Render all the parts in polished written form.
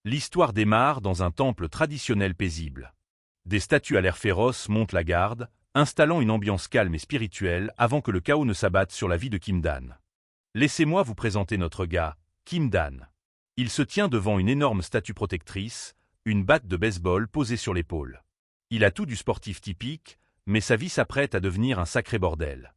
L'histoire démarre dans un temple traditionnel paisible. Des statues à l'air féroce montent la garde, installant une ambiance calme et spirituelle avant que le chaos ne s'abatte sur la vie de Kim Dan. Laissez-moi vous présenter notre gars, Kim Dan. Il se tient devant une énorme statue protectrice, une batte de baseball posée sur l'épaule. Il a tout du sportif typique, mais sa vie s'apprête à devenir un sacré bordel.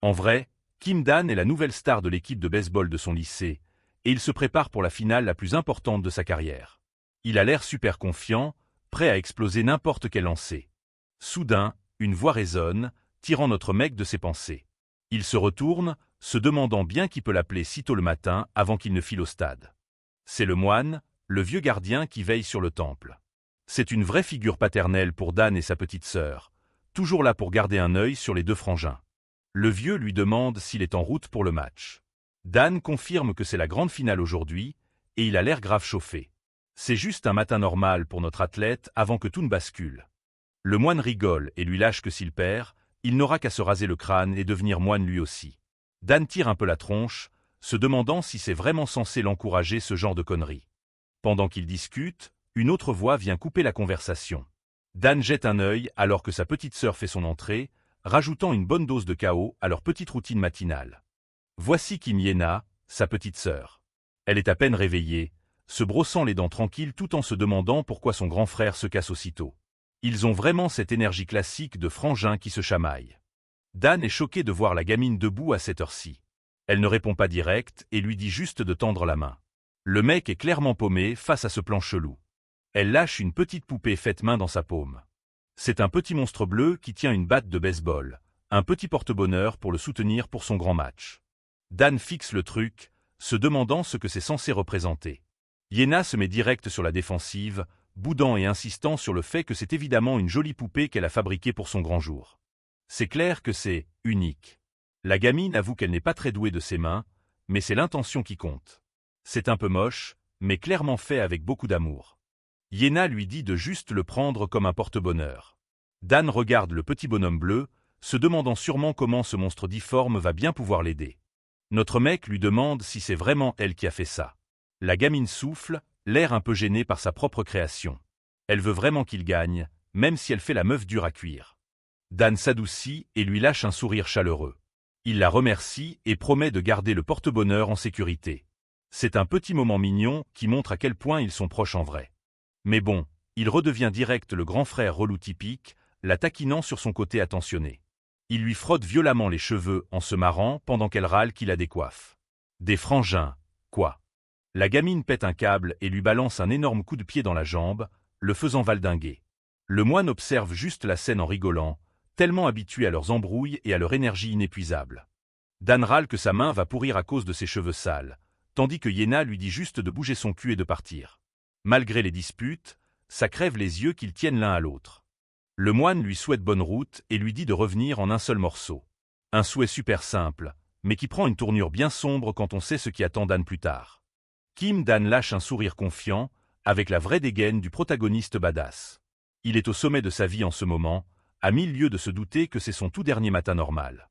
En vrai, Kim Dan est la nouvelle star de l'équipe de baseball de son lycée, et il se prépare pour la finale la plus importante de sa carrière. Il a l'air super confiant, prêt à exploser n'importe quel lancer. Soudain, une voix résonne, tirant notre mec de ses pensées. Il se retourne, se demandant bien qui peut l'appeler sitôt le matin avant qu'il ne file au stade. C'est le moine, le vieux gardien qui veille sur le temple. C'est une vraie figure paternelle pour Dan et sa petite sœur, toujours là pour garder un œil sur les deux frangins. Le vieux lui demande s'il est en route pour le match. Dan confirme que c'est la grande finale aujourd'hui, et il a l'air grave chauffé. C'est juste un matin normal pour notre athlète avant que tout ne bascule. Le moine rigole et lui lâche que s'il perd, il n'aura qu'à se raser le crâne et devenir moine lui aussi. Dan tire un peu la tronche, se demandant si c'est vraiment censé l'encourager ce genre de conneries. Pendant qu'ils discutent, une autre voix vient couper la conversation. Dan jette un œil alors que sa petite sœur fait son entrée, rajoutant une bonne dose de chaos à leur petite routine matinale. Voici Kim Yena, sa petite sœur. Elle est à peine réveillée, se brossant les dents tranquilles tout en se demandant pourquoi son grand frère se casse aussitôt. Ils ont vraiment cette énergie classique de frangins qui se chamaillent. Dan est choqué de voir la gamine debout à cette heure-ci. Elle ne répond pas direct et lui dit juste de tendre la main. Le mec est clairement paumé face à ce plan chelou. Elle lâche une petite poupée faite main dans sa paume. C'est un petit monstre bleu qui tient une batte de baseball, un petit porte-bonheur pour le soutenir pour son grand match. Dan fixe le truc, se demandant ce que c'est censé représenter. Yena se met direct sur la défensive, boudant et insistant sur le fait que c'est évidemment une jolie poupée qu'elle a fabriquée pour son grand jour. C'est clair que c'est unique. La gamine avoue qu'elle n'est pas très douée de ses mains, mais c'est l'intention qui compte. C'est un peu moche, mais clairement fait avec beaucoup d'amour. Yena lui dit de juste le prendre comme un porte-bonheur. Dan regarde le petit bonhomme bleu, se demandant sûrement comment ce monstre difforme va bien pouvoir l'aider. Notre mec lui demande si c'est vraiment elle qui a fait ça. La gamine souffle, l'air un peu gêné par sa propre création. Elle veut vraiment qu'il gagne, même si elle fait la meuf dure à cuire. Dan s'adoucit et lui lâche un sourire chaleureux. Il la remercie et promet de garder le porte-bonheur en sécurité. C'est un petit moment mignon qui montre à quel point ils sont proches en vrai. Mais bon, il redevient direct le grand frère relou typique, la taquinant sur son côté attentionné. Il lui frotte violemment les cheveux en se marrant pendant qu'elle râle qu'il la décoiffe. Des frangins, quoi. La gamine pète un câble et lui balance un énorme coup de pied dans la jambe, le faisant valdinguer. Le moine observe juste la scène en rigolant, tellement habitué à leurs embrouilles et à leur énergie inépuisable. Dan râle que sa main va pourrir à cause de ses cheveux sales, tandis que Yena lui dit juste de bouger son cul et de partir. Malgré les disputes, ça crève les yeux qu'ils tiennent l'un à l'autre. Le moine lui souhaite bonne route et lui dit de revenir en un seul morceau. Un souhait super simple, mais qui prend une tournure bien sombre quand on sait ce qui attend Dan plus tard. Kim Dan lâche un sourire confiant, avec la vraie dégaine du protagoniste badass. Il est au sommet de sa vie en ce moment, à 1000 lieues de se douter que c'est son tout dernier matin normal.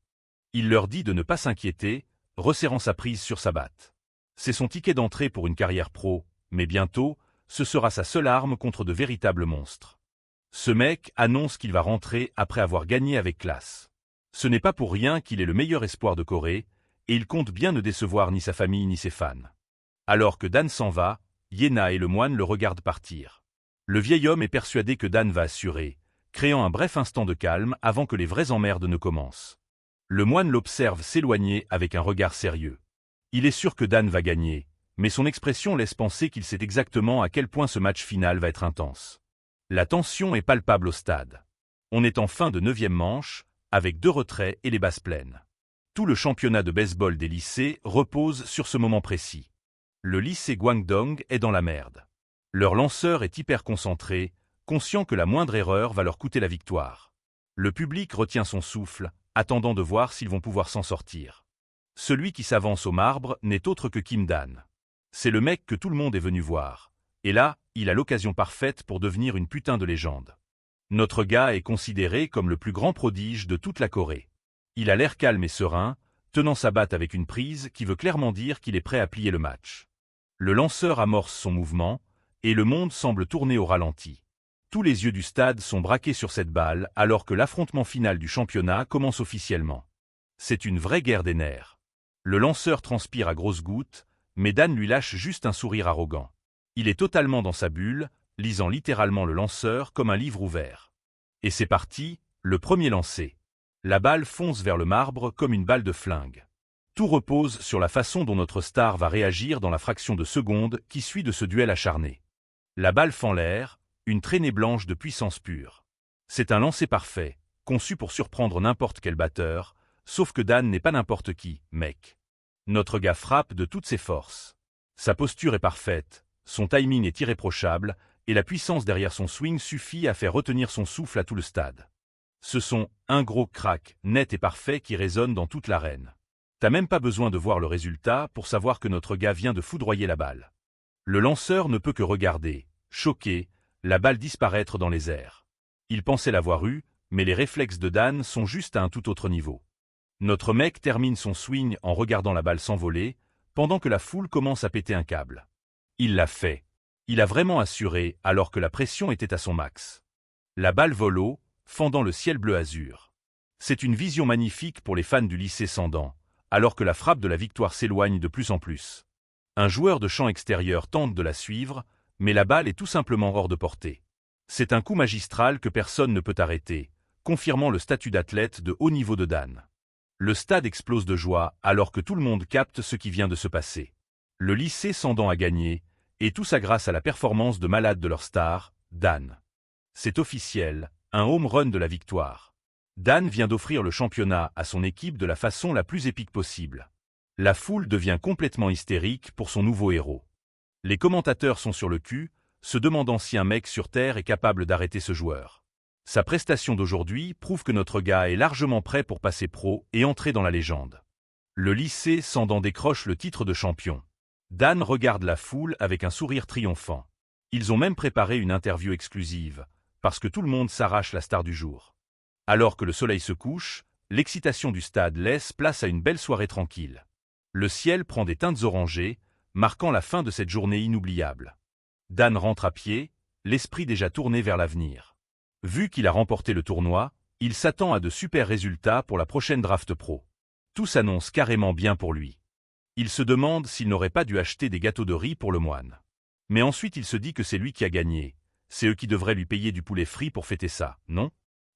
Il leur dit de ne pas s'inquiéter, resserrant sa prise sur sa batte. C'est son ticket d'entrée pour une carrière pro, mais bientôt, ce sera sa seule arme contre de véritables monstres. Ce mec annonce qu'il va rentrer après avoir gagné avec classe. Ce n'est pas pour rien qu'il est le meilleur espoir de Corée, et il compte bien ne décevoir ni sa famille ni ses fans. Alors que Dan s'en va, Yena et le moine le regardent partir. Le vieil homme est persuadé que Dan va assurer, créant un bref instant de calme avant que les vraies emmerdes ne commencent. Le moine l'observe s'éloigner avec un regard sérieux. Il est sûr que Dan va gagner, mais son expression laisse penser qu'il sait exactement à quel point ce match final va être intense. La tension est palpable au stade. On est en fin de 9e manche, avec 2 retraits et les bases pleines. Tout le championnat de baseball des lycées repose sur ce moment précis. Le lycée Guangdong est dans la merde. Leur lanceur est hyper concentré, conscient que la moindre erreur va leur coûter la victoire. Le public retient son souffle, attendant de voir s'ils vont pouvoir s'en sortir. Celui qui s'avance au marbre n'est autre que Kim Dan. C'est le mec que tout le monde est venu voir. Et là, il a l'occasion parfaite pour devenir une putain de légende. Notre gars est considéré comme le plus grand prodige de toute la Corée. Il a l'air calme et serein, tenant sa batte avec une prise qui veut clairement dire qu'il est prêt à plier le match. Le lanceur amorce son mouvement, et le monde semble tourner au ralenti. Tous les yeux du stade sont braqués sur cette balle alors que l'affrontement final du championnat commence officiellement. C'est une vraie guerre des nerfs. Le lanceur transpire à grosses gouttes, mais Dan lui lâche juste un sourire arrogant. Il est totalement dans sa bulle, lisant littéralement le lanceur comme un livre ouvert. Et c'est parti, le premier lancé. La balle fonce vers le marbre comme une balle de flingue. Tout repose sur la façon dont notre star va réagir dans la fraction de seconde qui suit de ce duel acharné. La balle fend l'air, une traînée blanche de puissance pure. C'est un lancer parfait, conçu pour surprendre n'importe quel batteur, sauf que Dan n'est pas n'importe qui, mec. Notre gars frappe de toutes ses forces. Sa posture est parfaite, son timing est irréprochable, et la puissance derrière son swing suffit à faire retenir son souffle à tout le stade. Ce sont un gros crack, net et parfait qui résonne dans toute l'arène. T'as même pas besoin de voir le résultat pour savoir que notre gars vient de foudroyer la balle. Le lanceur ne peut que regarder, choqué, la balle disparaître dans les airs. Il pensait l'avoir eue, mais les réflexes de Dan sont juste à un tout autre niveau. Notre mec termine son swing en regardant la balle s'envoler, pendant que la foule commence à péter un câble. Il l'a fait. Il a vraiment assuré alors que la pression était à son max. La balle vole haut, fendant le ciel bleu azur. C'est une vision magnifique pour les fans du lycée Sandan, alors que la frappe de la victoire s'éloigne de plus en plus. Un joueur de champ extérieur tente de la suivre, mais la balle est tout simplement hors de portée. C'est un coup magistral que personne ne peut arrêter, confirmant le statut d'athlète de haut niveau de Dan. Le stade explose de joie alors que tout le monde capte ce qui vient de se passer. Le lycée Sandan a gagné, et tout ça grâce à la performance de malade de leur star, Dan. C'est officiel, un home run de la victoire. Dan vient d'offrir le championnat à son équipe de la façon la plus épique possible. La foule devient complètement hystérique pour son nouveau héros. Les commentateurs sont sur le cul, se demandant si un mec sur Terre est capable d'arrêter ce joueur. Sa prestation d'aujourd'hui prouve que notre gars est largement prêt pour passer pro et entrer dans la légende. Le lycée Sandan décroche le titre de champion. Dan regarde la foule avec un sourire triomphant. Ils ont même préparé une interview exclusive, parce que tout le monde s'arrache la star du jour. Alors que le soleil se couche, l'excitation du stade laisse place à une belle soirée tranquille. Le ciel prend des teintes orangées, marquant la fin de cette journée inoubliable. Dan rentre à pied, l'esprit déjà tourné vers l'avenir. Vu qu'il a remporté le tournoi, il s'attend à de super résultats pour la prochaine draft pro. Tout s'annonce carrément bien pour lui. Il se demande s'il n'aurait pas dû acheter des gâteaux de riz pour le moine. Mais ensuite il se dit que c'est lui qui a gagné. C'est eux qui devraient lui payer du poulet frit pour fêter ça, non?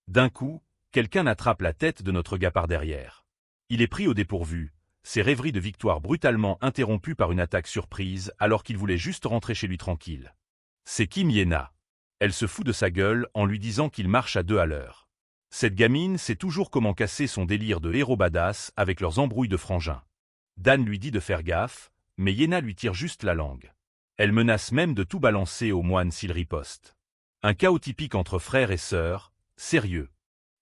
D'un coup, quelqu'un attrape la tête de notre gars par derrière. Il est pris au dépourvu, ses rêveries de victoire brutalement interrompues par une attaque surprise alors qu'il voulait juste rentrer chez lui tranquille. C'est Kim Yena. Elle se fout de sa gueule en lui disant qu'il marche à 2 à l'heure. Cette gamine sait toujours comment casser son délire de héros badass avec leurs embrouilles de frangins. Dan lui dit de faire gaffe, mais Yena lui tire juste la langue. Elle menace même de tout balancer au moine s'il riposte. Un chaos typique entre frères et sœurs, sérieux.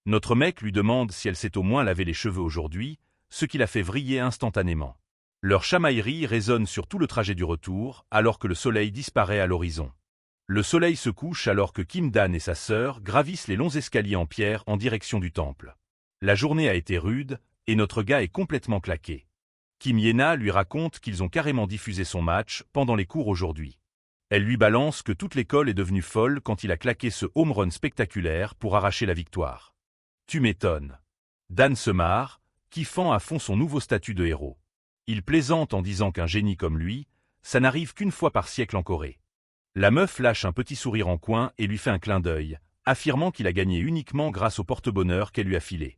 Notre mec lui demande si elle s'est au moins lavé les cheveux aujourd'hui, ce qui la fait vriller instantanément. Leur chamaillerie résonne sur tout le trajet du retour, alors que le soleil disparaît à l'horizon. Le soleil se couche alors que Kim Dan et sa sœur gravissent les longs escaliers en pierre en direction du temple. La journée a été rude, et notre gars est complètement claqué. Kim Yena lui raconte qu'ils ont carrément diffusé son match pendant les cours aujourd'hui. Elle lui balance que toute l'école est devenue folle quand il a claqué ce home run spectaculaire pour arracher la victoire. Tu m'étonnes. Dan se marre, kiffant à fond son nouveau statut de héros. Il plaisante en disant qu'un génie comme lui, ça n'arrive qu'une fois par siècle en Corée. La meuf lâche un petit sourire en coin et lui fait un clin d'œil, affirmant qu'il a gagné uniquement grâce au porte-bonheur qu'elle lui a filé.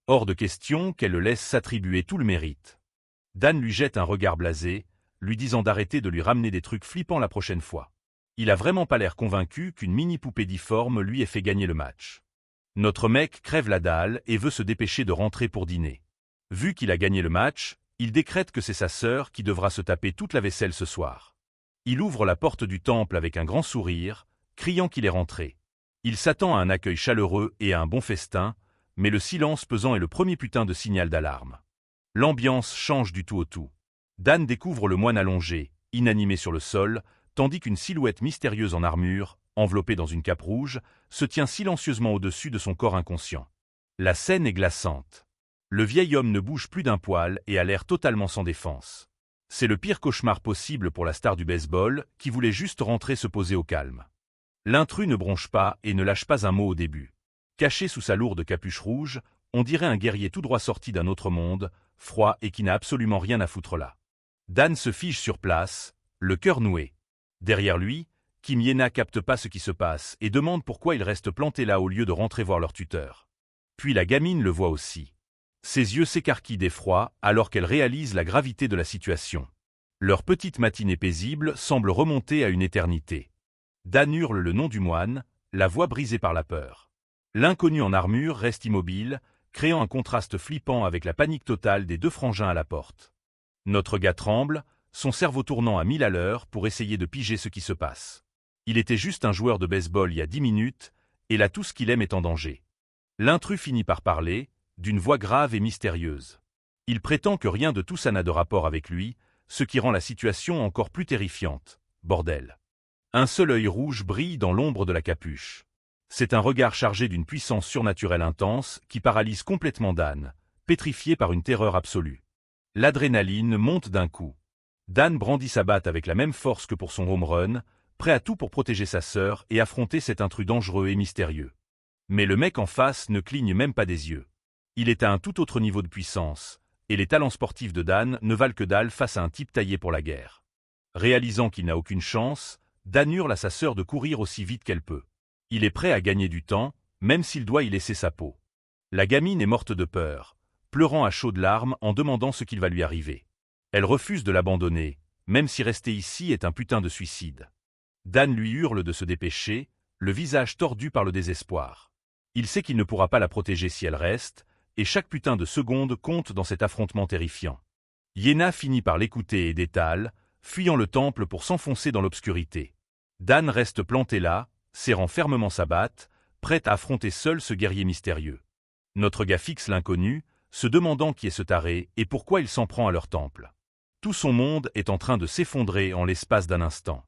Hors de question qu'elle le laisse s'attribuer tout le mérite. Dan lui jette un regard blasé, lui disant d'arrêter de lui ramener des trucs flippants la prochaine fois. Il a vraiment pas l'air convaincu qu'une mini-poupée difforme lui ait fait gagner le match. Notre mec crève la dalle et veut se dépêcher de rentrer pour dîner. Vu qu'il a gagné le match, il décrète que c'est sa sœur qui devra se taper toute la vaisselle ce soir. Il ouvre la porte du temple avec un grand sourire, criant qu'il est rentré. Il s'attend à un accueil chaleureux et à un bon festin, mais le silence pesant est le premier putain de signal d'alarme. L'ambiance change du tout au tout. Dan découvre le moine allongé, inanimé sur le sol, tandis qu'une silhouette mystérieuse en armure, enveloppée dans une cape rouge, se tient silencieusement au-dessus de son corps inconscient. La scène est glaçante. Le vieil homme ne bouge plus d'un poil et a l'air totalement sans défense. C'est le pire cauchemar possible pour la star du baseball, qui voulait juste rentrer se poser au calme. L'intrus ne bronche pas et ne lâche pas un mot au début. Caché sous sa lourde capuche rouge, on dirait un guerrier tout droit sorti d'un autre monde, froid et qui n'a absolument rien à foutre là. Dan se fige sur place, le cœur noué. Derrière lui, Kim Yena capte pas ce qui se passe et demande pourquoi il reste planté là au lieu de rentrer voir leur tuteur. Puis la gamine le voit aussi. Ses yeux s'écarquillent d'effroi alors qu'elle réalise la gravité de la situation. Leur petite matinée paisible semble remonter à une éternité. Dan hurle le nom du moine, la voix brisée par la peur. L'inconnu en armure reste immobile, créant un contraste flippant avec la panique totale des deux frangins à la porte. Notre gars tremble, son cerveau tournant à 1000 à l'heure pour essayer de piger ce qui se passe. Il était juste un joueur de baseball il y a 10 minutes, et là tout ce qu'il aime est en danger. L'intrus finit par parler, d'une voix grave et mystérieuse. Il prétend que rien de tout ça n'a de rapport avec lui, ce qui rend la situation encore plus terrifiante. Bordel. Un seul œil rouge brille dans l'ombre de la capuche. C'est un regard chargé d'une puissance surnaturelle intense qui paralyse complètement Dan, pétrifié par une terreur absolue. L'adrénaline monte d'un coup. Dan brandit sa batte avec la même force que pour son home run, prêt à tout pour protéger sa sœur et affronter cet intrus dangereux et mystérieux. Mais le mec en face ne cligne même pas des yeux. Il est à un tout autre niveau de puissance, et les talents sportifs de Dan ne valent que dalle face à un type taillé pour la guerre. Réalisant qu'il n'a aucune chance, Dan hurle à sa sœur de courir aussi vite qu'elle peut. Il est prêt à gagner du temps, même s'il doit y laisser sa peau. La gamine est morte de peur, pleurant à chaudes larmes en demandant ce qu'il va lui arriver. Elle refuse de l'abandonner, même si rester ici est un putain de suicide. Dan lui hurle de se dépêcher, le visage tordu par le désespoir. Il sait qu'il ne pourra pas la protéger si elle reste, et chaque putain de seconde compte dans cet affrontement terrifiant. Yena finit par l'écouter et d'étale, fuyant le temple pour s'enfoncer dans l'obscurité. Dan reste planté là, serrant fermement sa batte, prêt à affronter seul ce guerrier mystérieux. Notre gars fixe l'inconnu, se demandant qui est ce taré et pourquoi il s'en prend à leur temple. Tout son monde est en train de s'effondrer en l'espace d'un instant.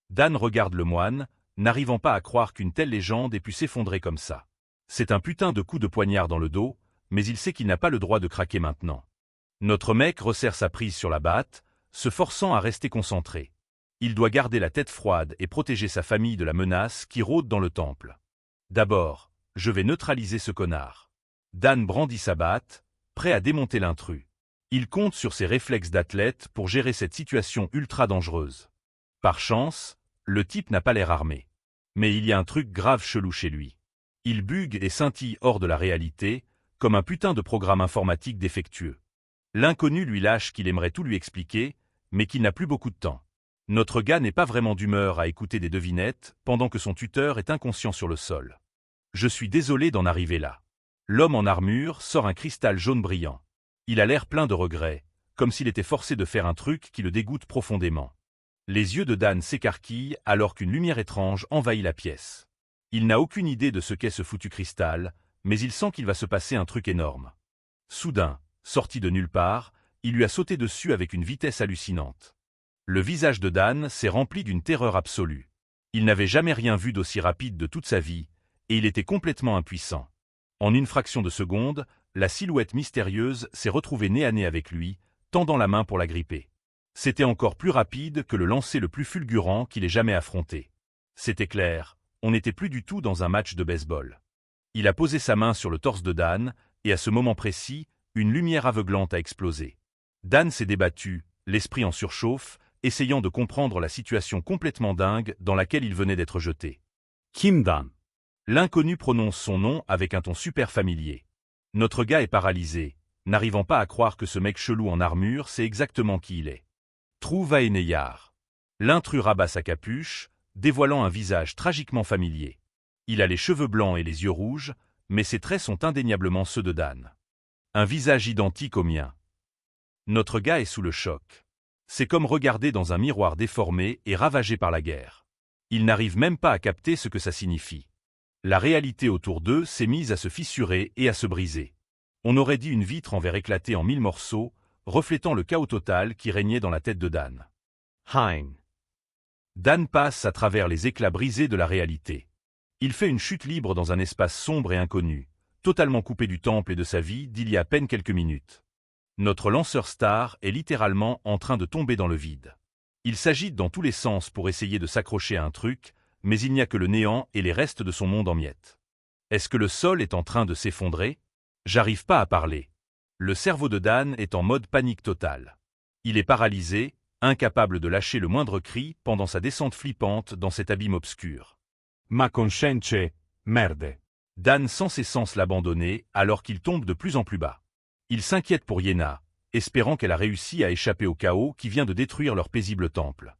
Dan regarde le moine, n'arrivant pas à croire qu'une telle légende ait pu s'effondrer comme ça. C'est un putain de coup de poignard dans le dos, mais il sait qu'il n'a pas le droit de craquer maintenant. Notre mec resserre sa prise sur la batte, se forçant à rester concentré. Il doit garder la tête froide et protéger sa famille de la menace qui rôde dans le temple. D'abord, je vais neutraliser ce connard. Dan brandit sa batte, prêt à démonter l'intrus. Il compte sur ses réflexes d'athlète pour gérer cette situation ultra dangereuse. Par chance, le type n'a pas l'air armé. Mais il y a un truc grave chelou chez lui. Il bugue et scintille hors de la réalité, comme un putain de programme informatique défectueux. L'inconnu lui lâche qu'il aimerait tout lui expliquer, mais qu'il n'a plus beaucoup de temps. Notre gars n'est pas vraiment d'humeur à écouter des devinettes, pendant que son tuteur est inconscient sur le sol. Je suis désolé d'en arriver là. L'homme en armure sort un cristal jaune brillant. Il a l'air plein de regrets, comme s'il était forcé de faire un truc qui le dégoûte profondément. Les yeux de Dan s'écarquillent alors qu'une lumière étrange envahit la pièce. Il n'a aucune idée de ce qu'est ce foutu cristal, mais il sent qu'il va se passer un truc énorme. Soudain, sorti de nulle part, il lui a sauté dessus avec une vitesse hallucinante. Le visage de Dan s'est rempli d'une terreur absolue. Il n'avait jamais rien vu d'aussi rapide de toute sa vie, et il était complètement impuissant. En une fraction de seconde, la silhouette mystérieuse s'est retrouvée nez à nez avec lui, tendant la main pour la gripper. C'était encore plus rapide que le lancer le plus fulgurant qu'il ait jamais affronté. C'était clair, on n'était plus du tout dans un match de baseball. Il a posé sa main sur le torse de Dan, et à ce moment précis, une lumière aveuglante a explosé. Dan s'est débattu, l'esprit en surchauffe, essayant de comprendre la situation complètement dingue dans laquelle il venait d'être jeté. Kim Dan. L'inconnu prononce son nom avec un ton super familier. Notre gars est paralysé, n'arrivant pas à croire que ce mec chelou en armure sait exactement qui il est. Trouvaeneyar. L'intrus rabat sa capuche, dévoilant un visage tragiquement familier. Il a les cheveux blancs et les yeux rouges, mais ses traits sont indéniablement ceux de Dan. Un visage identique au mien. Notre gars est sous le choc. C'est comme regarder dans un miroir déformé et ravagé par la guerre. Il n'arrive même pas à capter ce que ça signifie. La réalité autour d'eux s'est mise à se fissurer et à se briser. On aurait dit une vitre en verre éclatée en 1000 morceaux, reflétant le chaos total qui régnait dans la tête de Dan. Hein. Dan passe à travers les éclats brisés de la réalité. Il fait une chute libre dans un espace sombre et inconnu, totalement coupé du temple et de sa vie d'il y a à peine quelques minutes. Notre lanceur star est littéralement en train de tomber dans le vide. Il s'agite dans tous les sens pour essayer de s'accrocher à un truc, mais il n'y a que le néant et les restes de son monde en miettes. Est-ce que le sol est en train de s'effondrer? J'arrive pas à parler. Le cerveau de Dan est en mode panique totale. Il est paralysé, incapable de lâcher le moindre cri pendant sa descente flippante dans cet abîme obscur. Ma conscience, merde. Dan sans cesse l'abandonner alors qu'il tombe de plus en plus bas. Il s'inquiète pour Yenna, espérant qu'elle a réussi à échapper au chaos qui vient de détruire leur paisible temple.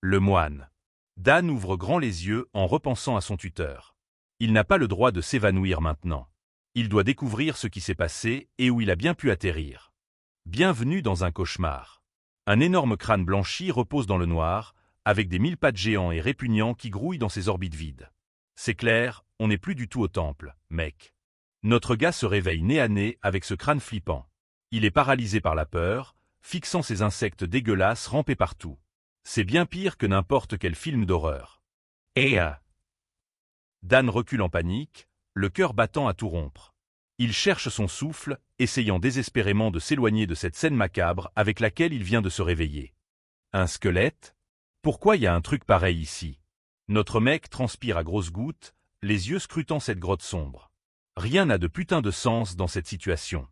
Le moine. Dan ouvre grand les yeux en repensant à son tuteur. Il n'a pas le droit de s'évanouir maintenant. Il doit découvrir ce qui s'est passé et où il a bien pu atterrir. Bienvenue dans un cauchemar. Un énorme crâne blanchi repose dans le noir, avec des mille pattes géants et répugnants qui grouillent dans ses orbites vides. C'est clair, on n'est plus du tout au temple, mec. Notre gars se réveille nez à nez avec ce crâne flippant. Il est paralysé par la peur, fixant ces insectes dégueulasses rampés partout. C'est bien pire que n'importe quel film d'horreur. Dan recule en panique, le cœur battant à tout rompre. Il cherche son souffle, essayant désespérément de s'éloigner de cette scène macabre avec laquelle il vient de se réveiller. Un squelette? Pourquoi y a un truc pareil ici? Notre mec transpire à grosses gouttes, les yeux scrutant cette grotte sombre. Rien n'a de putain de sens dans cette situation.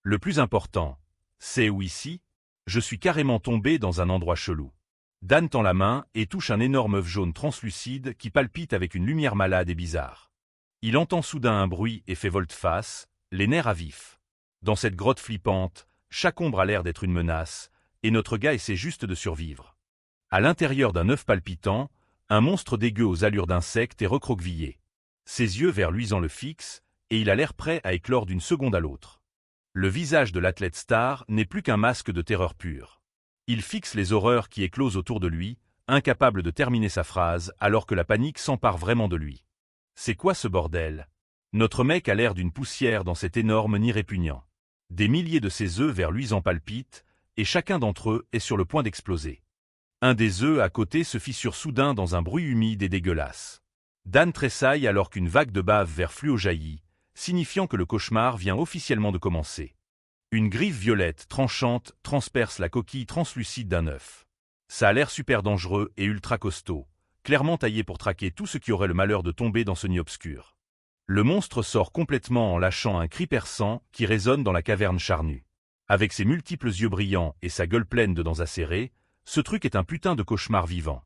Le plus important, c'est où ici? Je suis carrément tombé dans un endroit chelou. Dan tend la main et touche un énorme œuf jaune translucide qui palpite avec une lumière malade et bizarre. Il entend soudain un bruit et fait volte-face, les nerfs à vif. Dans cette grotte flippante, chaque ombre a l'air d'être une menace, et notre gars essaie juste de survivre. À l'intérieur d'un œuf palpitant, un monstre dégueu aux allures d'insecte est recroquevillé. Ses yeux verts luisants le fixent, et il a l'air prêt à éclore d'une seconde à l'autre. Le visage de l'athlète star n'est plus qu'un masque de terreur pure. Il fixe les horreurs qui éclosent autour de lui, incapable de terminer sa phrase alors que la panique s'empare vraiment de lui. C'est quoi ce bordel? Notre mec a l'air d'une poussière dans cet énorme nid répugnant. Des milliers de ces œufs verts luisants palpitent, et chacun d'entre eux est sur le point d'exploser. Un des œufs à côté se fissure soudain dans un bruit humide et dégueulasse. Dan tressaille alors qu'une vague de bave vert fluo jaillit, signifiant que le cauchemar vient officiellement de commencer. Une griffe violette tranchante transperce la coquille translucide d'un œuf. Ça a l'air super dangereux et ultra costaud, clairement taillé pour traquer tout ce qui aurait le malheur de tomber dans ce nid obscur. Le monstre sort complètement en lâchant un cri perçant qui résonne dans la caverne charnue. Avec ses multiples yeux brillants et sa gueule pleine de dents acérées, ce truc est un putain de cauchemar vivant.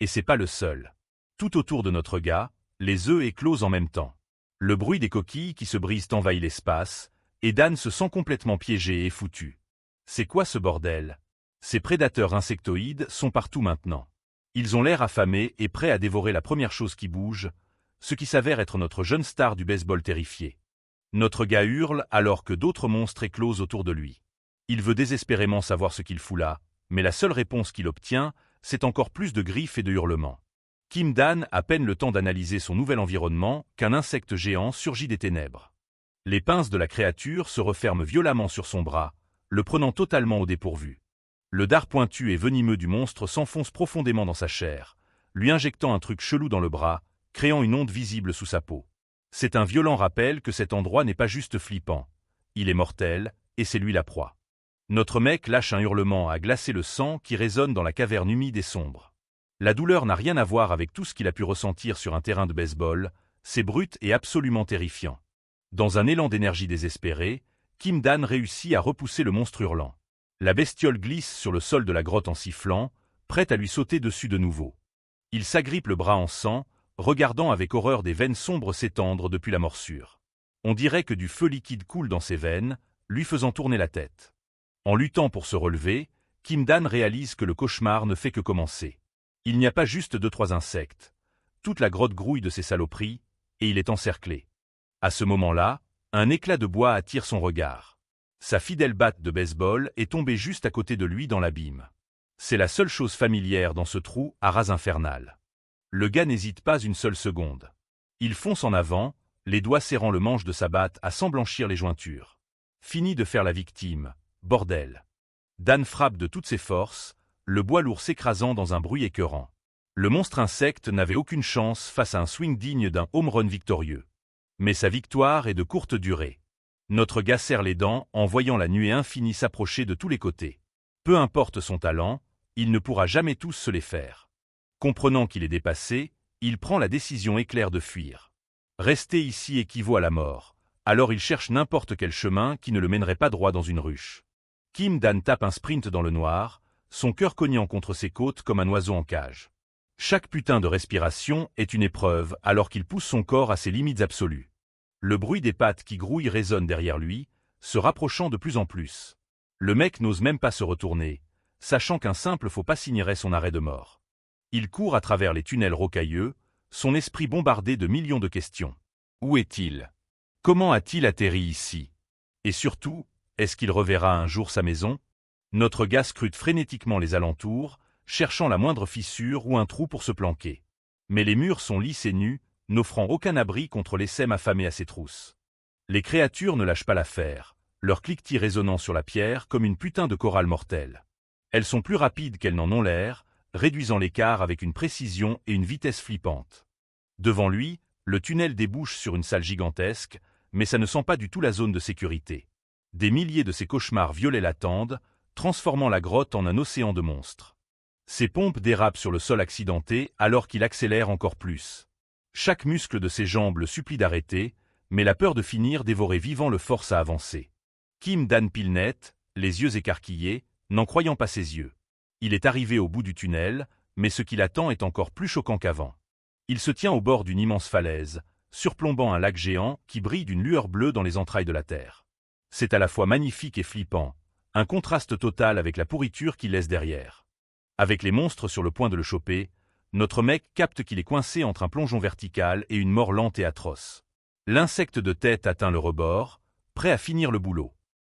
Et c'est pas le seul. Tout autour de notre gars, les œufs éclosent en même temps. Le bruit des coquilles qui se brisent envahit l'espace, et Dan se sent complètement piégé et foutu. C'est quoi ce bordel? Ces prédateurs insectoïdes sont partout maintenant. Ils ont l'air affamés et prêts à dévorer la première chose qui bouge, ce qui s'avère être notre jeune star du baseball terrifié. Notre gars hurle alors que d'autres monstres éclosent autour de lui. Il veut désespérément savoir ce qu'il fout là, mais la seule réponse qu'il obtient, c'est encore plus de griffes et de hurlements. Kim Dan a à peine le temps d'analyser son nouvel environnement qu'un insecte géant surgit des ténèbres. Les pinces de la créature se referment violemment sur son bras, le prenant totalement au dépourvu. Le dard pointu et venimeux du monstre s'enfonce profondément dans sa chair, lui injectant un truc chelou dans le bras, créant une onde visible sous sa peau. C'est un violent rappel que cet endroit n'est pas juste flippant. Il est mortel, et c'est lui la proie. Notre mec lâche un hurlement à glacer le sang qui résonne dans la caverne humide et sombre. La douleur n'a rien à voir avec tout ce qu'il a pu ressentir sur un terrain de baseball, c'est brut et absolument terrifiant. Dans un élan d'énergie désespéré, Kim Dan réussit à repousser le monstre hurlant. La bestiole glisse sur le sol de la grotte en sifflant, prête à lui sauter dessus de nouveau. Il s'agrippe le bras en sang, regardant avec horreur des veines sombres s'étendre depuis la morsure. On dirait que du feu liquide coule dans ses veines, lui faisant tourner la tête. En luttant pour se relever, Kim Dan réalise que le cauchemar ne fait que commencer. Il n'y a pas juste 2-3 insectes. Toute la grotte grouille de ces saloperies, et il est encerclé. À ce moment-là, un éclat de bois attire son regard. Sa fidèle batte de baseball est tombée juste à côté de lui dans l'abîme. C'est la seule chose familière dans ce trou à ras infernal. Le gars n'hésite pas une seule seconde. Il fonce en avant, les doigts serrant le manche de sa batte à s'en blanchir les jointures. Fini de faire la victime, bordel. Dan frappe de toutes ses forces, le bois lourd s'écrasant dans un bruit écœurant. Le monstre insecte n'avait aucune chance face à un swing digne d'un home run victorieux. Mais sa victoire est de courte durée. Notre gars serre les dents en voyant la nuée infinie s'approcher de tous les côtés. Peu importe son talent, il ne pourra jamais tous se les faire. Comprenant qu'il est dépassé, il prend la décision éclair de fuir. Rester ici équivaut à la mort, alors il cherche n'importe quel chemin qui ne le mènerait pas droit dans une ruche. Kim Dan tape un sprint dans le noir, son cœur cognant contre ses côtes comme un oiseau en cage. Chaque putain de respiration est une épreuve alors qu'il pousse son corps à ses limites absolues. Le bruit des pattes qui grouillent résonne derrière lui, se rapprochant de plus en plus. Le mec n'ose même pas se retourner, sachant qu'un simple faux pas signerait son arrêt de mort. Il court à travers les tunnels rocailleux, son esprit bombardé de millions de questions. Où est-il? Comment a-t-il atterri ici? Et surtout, est-ce qu'il reverra un jour sa maison? Notre gars scrute frénétiquement les alentours, cherchant la moindre fissure ou un trou pour se planquer. Mais les murs sont lisses et nus, n'offrant aucun abri contre l'essaim affamé à ses trousses. Les créatures ne lâchent pas l'affaire, leur cliquetis résonnant sur la pierre comme une putain de chorale mortelle. Elles sont plus rapides qu'elles n'en ont l'air, réduisant l'écart avec une précision et une vitesse flippantes. Devant lui, le tunnel débouche sur une salle gigantesque, mais ça ne sent pas du tout la zone de sécurité. Des milliers de ces cauchemars violets l'attendent, transformant la grotte en un océan de monstres. Ses pompes dérapent sur le sol accidenté alors qu'il accélère encore plus. Chaque muscle de ses jambes le supplie d'arrêter, mais la peur de finir dévoré vivant le force à avancer. Kim Dan pile net, les yeux écarquillés, n'en croyant pas ses yeux. Il est arrivé au bout du tunnel, mais ce qui l'attend est encore plus choquant qu'avant. Il se tient au bord d'une immense falaise, surplombant un lac géant qui brille d'une lueur bleue dans les entrailles de la terre. C'est à la fois magnifique et flippant, un contraste total avec la pourriture qu'il laisse derrière. Avec les monstres sur le point de le choper, notre mec capte qu'il est coincé entre un plongeon vertical et une mort lente et atroce. L'insecte de tête atteint le rebord, prêt à finir le boulot.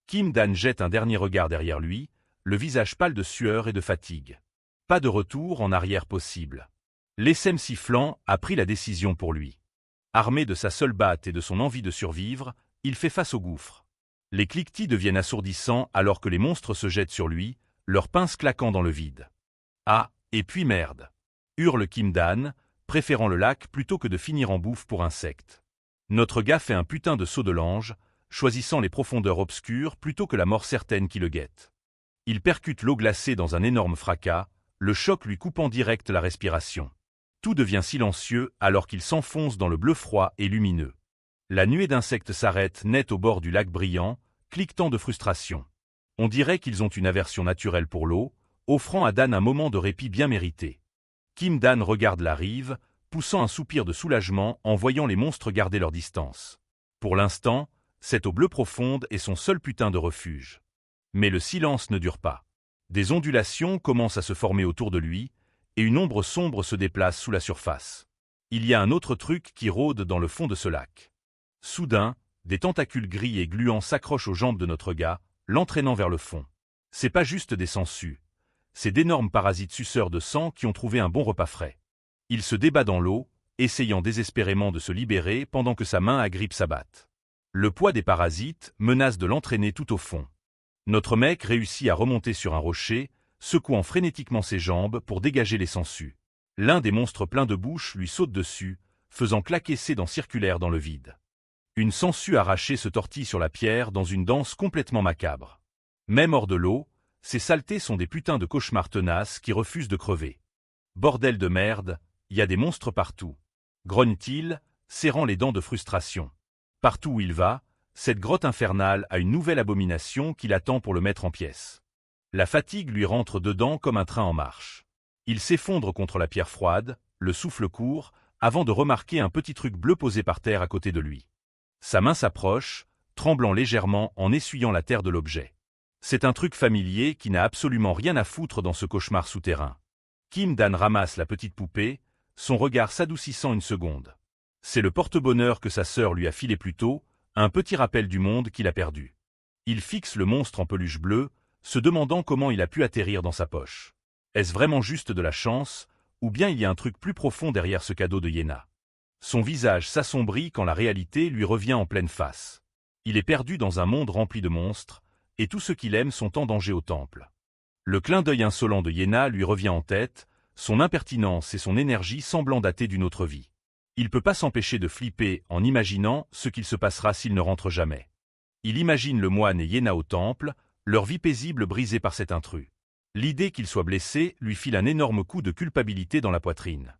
Kim Dan jette un dernier regard derrière lui, le visage pâle de sueur et de fatigue. Pas de retour en arrière possible. L'essaim sifflant a pris la décision pour lui. Armé de sa seule batte et de son envie de survivre, il fait face au gouffre. Les cliquetis deviennent assourdissants alors que les monstres se jettent sur lui, leurs pinces claquant dans le vide. Ah, et puis merde! Hurle Kim Dan, préférant le lac plutôt que de finir en bouffe pour insectes. Notre gars fait un putain de saut de l'ange, choisissant les profondeurs obscures plutôt que la mort certaine qui le guette. Il percute l'eau glacée dans un énorme fracas, le choc lui coupant direct la respiration. Tout devient silencieux alors qu'il s'enfonce dans le bleu froid et lumineux. La nuée d'insectes s'arrête net au bord du lac brillant, cliquetant de frustration. On dirait qu'ils ont une aversion naturelle pour l'eau, offrant à Dan un moment de répit bien mérité. Kim Dan regarde la rive, poussant un soupir de soulagement en voyant les monstres garder leur distance. Pour l'instant, cette eau bleue profonde est son seul putain de refuge. Mais le silence ne dure pas. Des ondulations commencent à se former autour de lui, et une ombre sombre se déplace sous la surface. Il y a un autre truc qui rôde dans le fond de ce lac. Soudain, des tentacules gris et gluants s'accrochent aux jambes de notre gars, l'entraînant vers le fond. C'est pas juste des sangsues. C'est d'énormes parasites suceurs de sang qui ont trouvé un bon repas frais. Il se débat dans l'eau, essayant désespérément de se libérer pendant que sa main agrippe sa batte. Le poids des parasites menace de l'entraîner tout au fond. Notre mec réussit à remonter sur un rocher, secouant frénétiquement ses jambes pour dégager les sangsues. L'un des monstres pleins de bouche lui saute dessus, faisant claquer ses dents circulaires dans le vide. Une sangsue arrachée se tortille sur la pierre dans une danse complètement macabre. Même hors de l'eau, ces saletés sont des putains de cauchemars tenaces qui refusent de crever. Bordel de merde, y a des monstres partout. Grogne-t-il, serrant les dents de frustration. Partout où il va, cette grotte infernale a une nouvelle abomination qui l'attend pour le mettre en pièces. La fatigue lui rentre dedans comme un train en marche. Il s'effondre contre la pierre froide, le souffle court, avant de remarquer un petit truc bleu posé par terre à côté de lui. Sa main s'approche, tremblant légèrement en essuyant la terre de l'objet. C'est un truc familier qui n'a absolument rien à foutre dans ce cauchemar souterrain. Kim Dan ramasse la petite poupée, son regard s'adoucissant une seconde. C'est le porte-bonheur que sa sœur lui a filé plus tôt, un petit rappel du monde qu'il a perdu. Il fixe le monstre en peluche bleue, se demandant comment il a pu atterrir dans sa poche. Est-ce vraiment juste de la chance, ou bien il y a un truc plus profond derrière ce cadeau de Yéna? Son visage s'assombrit quand la réalité lui revient en pleine face. Il est perdu dans un monde rempli de monstres, et tous ceux qu'il aime sont en danger au temple. Le clin d'œil insolent de Yéna lui revient en tête, son impertinence et son énergie semblant dater d'une autre vie. Il peut pas s'empêcher de flipper en imaginant ce qu'il se passera s'il ne rentre jamais. Il imagine le moine et Yéna au temple, leur vie paisible brisée par cet intrus. L'idée qu'il soit blessé lui file un énorme coup de culpabilité dans la poitrine.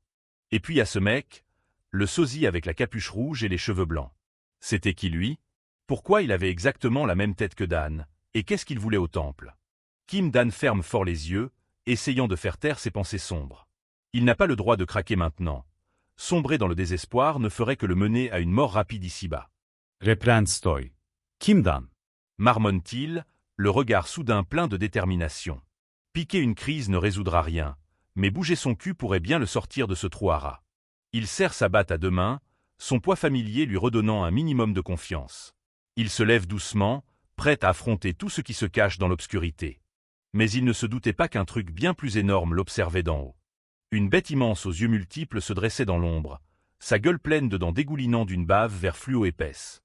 Et puis à ce mec, le sosie avec la capuche rouge et les cheveux blancs. C'était qui lui? Pourquoi il avait exactement la même tête que Dan? Et qu'est-ce qu'il voulait au temple? Kim Dan ferme fort les yeux, essayant de faire taire ses pensées sombres. Il n'a pas le droit de craquer maintenant. Sombrer dans le désespoir ne ferait que le mener à une mort rapide ici-bas. Reprendstoj. Kimdan. Marmonne-t-il, le regard soudain plein de détermination. Piquer une crise ne résoudra rien, mais bouger son cul pourrait bien le sortir de ce trou à rats. Il serre sa batte à deux mains, son poids familier lui redonnant un minimum de confiance. Il se lève doucement, prêt à affronter tout ce qui se cache dans l'obscurité. Mais il ne se doutait pas qu'un truc bien plus énorme l'observait d'en haut. Une bête immense aux yeux multiples se dressait dans l'ombre, sa gueule pleine de dents dégoulinant d'une bave vert fluo épaisse.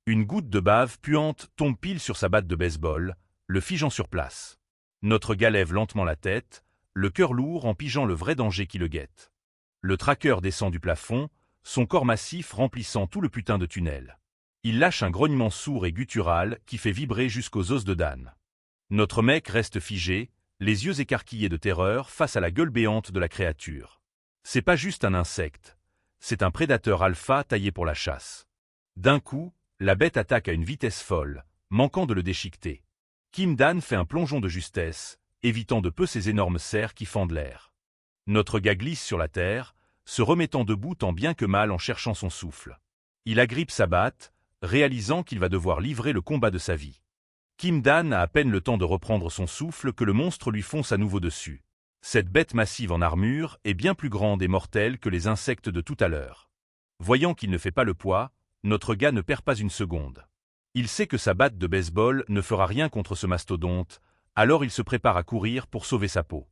Une goutte de bave puante tombe pile sur sa batte de baseball, le figeant sur place. Notre gars lève lentement la tête, le cœur lourd en pigeant le vrai danger qui le guette. Le tracker descend du plafond, son corps massif remplissant tout le putain de tunnel. Il lâche un grognement sourd et guttural qui fait vibrer jusqu'aux os de Dan. Notre mec reste figé, les yeux écarquillés de terreur face à la gueule béante de la créature. C'est pas juste un insecte, c'est un prédateur alpha taillé pour la chasse. D'un coup, la bête attaque à une vitesse folle, manquant de le déchiqueter. Kim Dan fait un plongeon de justesse, évitant de peu ces énormes serres qui fendent l'air. Notre gars glisse sur la terre, se remettant debout tant bien que mal en cherchant son souffle. Il agrippe sa batte, réalisant qu'il va devoir livrer le combat de sa vie. Kim Dan a à peine le temps de reprendre son souffle que le monstre lui fonce à nouveau dessus. Cette bête massive en armure est bien plus grande et mortelle que les insectes de tout à l'heure. Voyant qu'il ne fait pas le poids, notre gars ne perd pas une seconde. Il sait que sa batte de baseball ne fera rien contre ce mastodonte, alors il se prépare à courir pour sauver sa peau.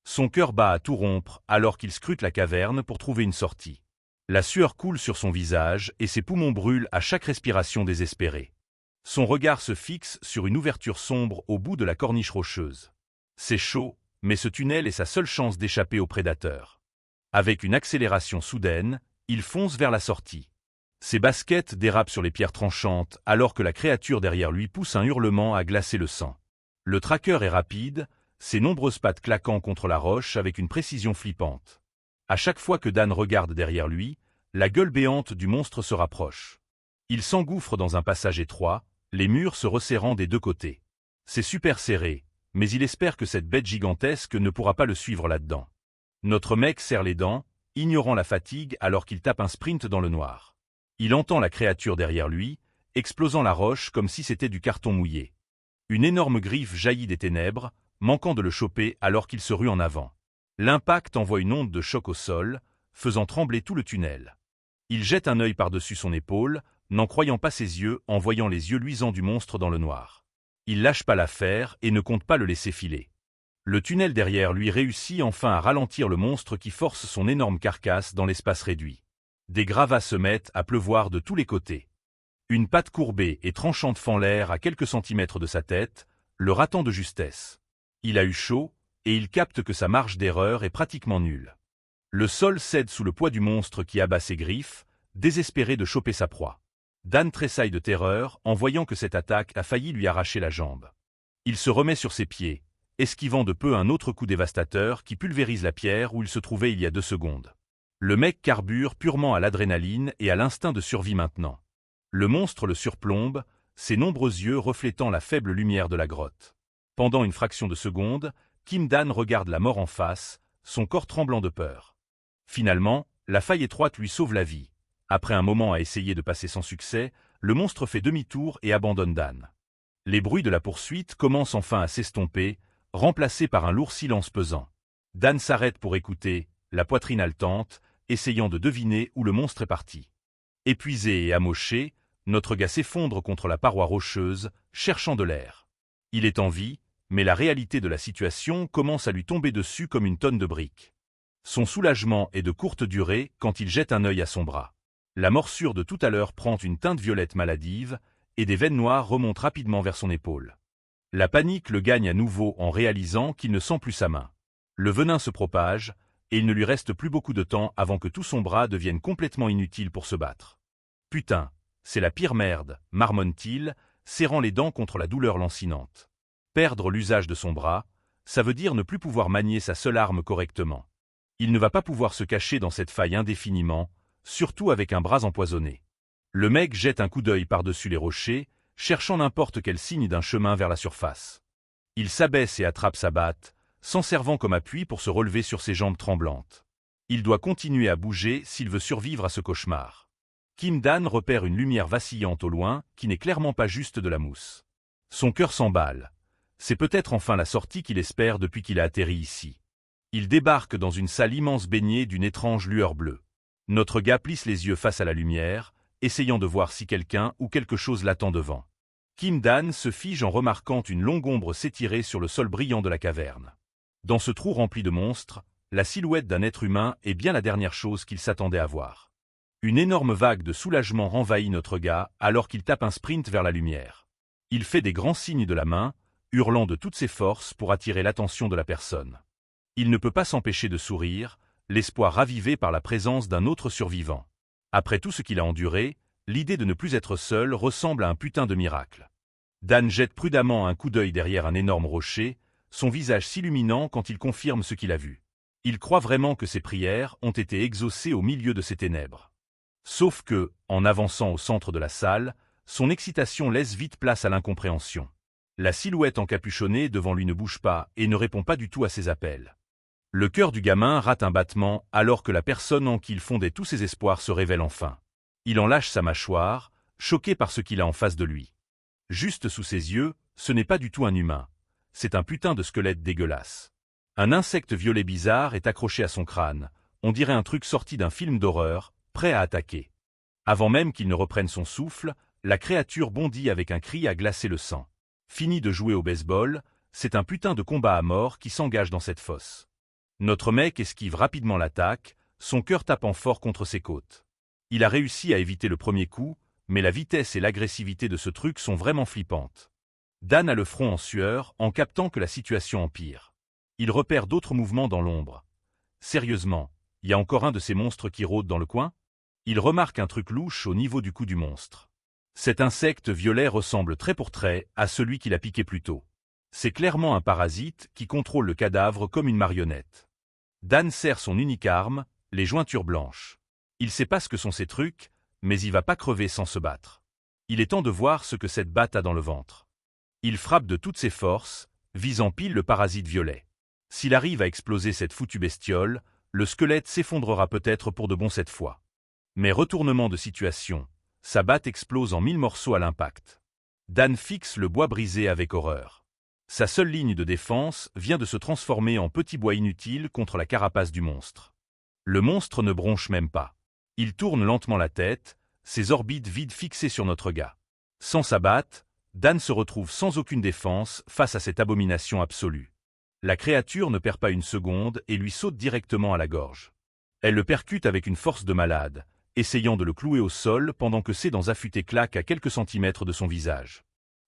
Son cœur bat à tout rompre alors qu'il scrute la caverne pour trouver une sortie. La sueur coule sur son visage et ses poumons brûlent à chaque respiration désespérée. Son regard se fixe sur une ouverture sombre au bout de la corniche rocheuse. C'est chaud, mais ce tunnel est sa seule chance d'échapper aux prédateurs. Avec une accélération soudaine, il fonce vers la sortie. Ses baskets dérapent sur les pierres tranchantes alors que la créature derrière lui pousse un hurlement à glacer le sang. Le tracker est rapide, ses nombreuses pattes claquant contre la roche avec une précision flippante. À chaque fois que Dan regarde derrière lui, la gueule béante du monstre se rapproche. Il s'engouffre dans un passage étroit, les murs se resserrant des deux côtés. C'est super serré, mais il espère que cette bête gigantesque ne pourra pas le suivre là-dedans. Notre mec serre les dents, ignorant la fatigue alors qu'il tape un sprint dans le noir. Il entend la créature derrière lui, explosant la roche comme si c'était du carton mouillé. Une énorme griffe jaillit des ténèbres, manquant de le choper alors qu'il se rue en avant. L'impact envoie une onde de choc au sol, faisant trembler tout le tunnel. Il jette un œil par-dessus son épaule, n'en croyant pas ses yeux en voyant les yeux luisants du monstre dans le noir. Il lâche pas l'affaire et ne compte pas le laisser filer. Le tunnel derrière lui réussit enfin à ralentir le monstre qui force son énorme carcasse dans l'espace réduit. Des gravats se mettent à pleuvoir de tous les côtés. Une patte courbée et tranchante fend l'air à quelques centimètres de sa tête, le ratant de justesse. Il a eu chaud, et il capte que sa marge d'erreur est pratiquement nulle. Le sol cède sous le poids du monstre qui abat ses griffes, désespéré de choper sa proie. Dan tressaille de terreur en voyant que cette attaque a failli lui arracher la jambe. Il se remet sur ses pieds, esquivant de peu un autre coup dévastateur qui pulvérise la pierre où il se trouvait il y a 2 secondes. Le mec carbure purement à l'adrénaline et à l'instinct de survie maintenant. Le monstre le surplombe, ses nombreux yeux reflétant la faible lumière de la grotte. Pendant une fraction de seconde, Kim Dan regarde la mort en face, son corps tremblant de peur. Finalement, la faille étroite lui sauve la vie. Après un moment à essayer de passer sans succès, le monstre fait demi-tour et abandonne Dan. Les bruits de la poursuite commencent enfin à s'estomper, remplacés par un lourd silence pesant. Dan s'arrête pour écouter, la poitrine haletante, essayant de deviner où le monstre est parti. Épuisé et amoché, notre gars s'effondre contre la paroi rocheuse, cherchant de l'air. Il est en vie, mais la réalité de la situation commence à lui tomber dessus comme une tonne de briques. Son soulagement est de courte durée quand il jette un œil à son bras. La morsure de tout à l'heure prend une teinte violette maladive, et des veines noires remontent rapidement vers son épaule. La panique le gagne à nouveau en réalisant qu'il ne sent plus sa main. Le venin se propage, et il ne lui reste plus beaucoup de temps avant que tout son bras devienne complètement inutile pour se battre. Putain, c'est la pire merde, marmonne-t-il, serrant les dents contre la douleur lancinante. Perdre l'usage de son bras, ça veut dire ne plus pouvoir manier sa seule arme correctement. Il ne va pas pouvoir se cacher dans cette faille indéfiniment, surtout avec un bras empoisonné. Le mec jette un coup d'œil par-dessus les rochers, cherchant n'importe quel signe d'un chemin vers la surface. Il s'abaisse et attrape sa batte, s'en servant comme appui pour se relever sur ses jambes tremblantes. Il doit continuer à bouger s'il veut survivre à ce cauchemar. Kim Dan repère une lumière vacillante au loin, qui n'est clairement pas juste de la mousse. Son cœur s'emballe. C'est peut-être enfin la sortie qu'il espère depuis qu'il a atterri ici. Il débarque dans une salle immense baignée d'une étrange lueur bleue. Notre gars plisse les yeux face à la lumière, essayant de voir si quelqu'un ou quelque chose l'attend devant. Kim Dan se fige en remarquant une longue ombre s'étirer sur le sol brillant de la caverne. Dans ce trou rempli de monstres, la silhouette d'un être humain est bien la dernière chose qu'il s'attendait à voir. Une énorme vague de soulagement renvahit notre gars alors qu'il tape un sprint vers la lumière. Il fait des grands signes de la main, hurlant de toutes ses forces pour attirer l'attention de la personne. Il ne peut pas s'empêcher de sourire, l'espoir ravivé par la présence d'un autre survivant. Après tout ce qu'il a enduré, l'idée de ne plus être seul ressemble à un putain de miracle. Dan jette prudemment un coup d'œil derrière un énorme rocher, son visage s'illuminant quand il confirme ce qu'il a vu. Il croit vraiment que ses prières ont été exaucées au milieu de ces ténèbres. Sauf que, en avançant au centre de la salle, son excitation laisse vite place à l'incompréhension. La silhouette encapuchonnée devant lui ne bouge pas et ne répond pas du tout à ses appels. Le cœur du gamin rate un battement alors que la personne en qui il fondait tous ses espoirs se révèle enfin. Il en lâche sa mâchoire, choqué par ce qu'il a en face de lui. Juste sous ses yeux, ce n'est pas du tout un humain. C'est un putain de squelette dégueulasse. Un insecte violet bizarre est accroché à son crâne. On dirait un truc sorti d'un film d'horreur, prêt à attaquer. Avant même qu'il ne reprenne son souffle, la créature bondit avec un cri à glacer le sang. Fini de jouer au baseball, c'est un putain de combat à mort qui s'engage dans cette fosse. Notre mec esquive rapidement l'attaque, son cœur tapant fort contre ses côtes. Il a réussi à éviter le premier coup, mais la vitesse et l'agressivité de ce truc sont vraiment flippantes. Dan a le front en sueur en captant que la situation empire. Il repère d'autres mouvements dans l'ombre. Sérieusement, il y a encore un de ces monstres qui rôde dans le coin? Il remarque un truc louche au niveau du cou du monstre. Cet insecte violet ressemble trait pour trait à celui qu'il a piqué plus tôt. C'est clairement un parasite qui contrôle le cadavre comme une marionnette. Dan serre son unique arme, les jointures blanches. Il sait pas ce que sont ces trucs, mais il va pas crever sans se battre. Il est temps de voir ce que cette batte a dans le ventre. Il frappe de toutes ses forces, visant pile le parasite violet. S'il arrive à exploser cette foutue bestiole, le squelette s'effondrera peut-être pour de bon cette fois. Mais retournement de situation, sa batte explose en 1000 morceaux à l'impact. Dan fixe le bois brisé avec horreur. Sa seule ligne de défense vient de se transformer en petit bois inutile contre la carapace du monstre. Le monstre ne bronche même pas. Il tourne lentement la tête, ses orbites vides fixées sur notre gars. Sans sa batte, Dan se retrouve sans aucune défense face à cette abomination absolue. La créature ne perd pas une seconde et lui saute directement à la gorge. Elle le percute avec une force de malade, essayant de le clouer au sol pendant que ses dents affûtées claquent à quelques centimètres de son visage.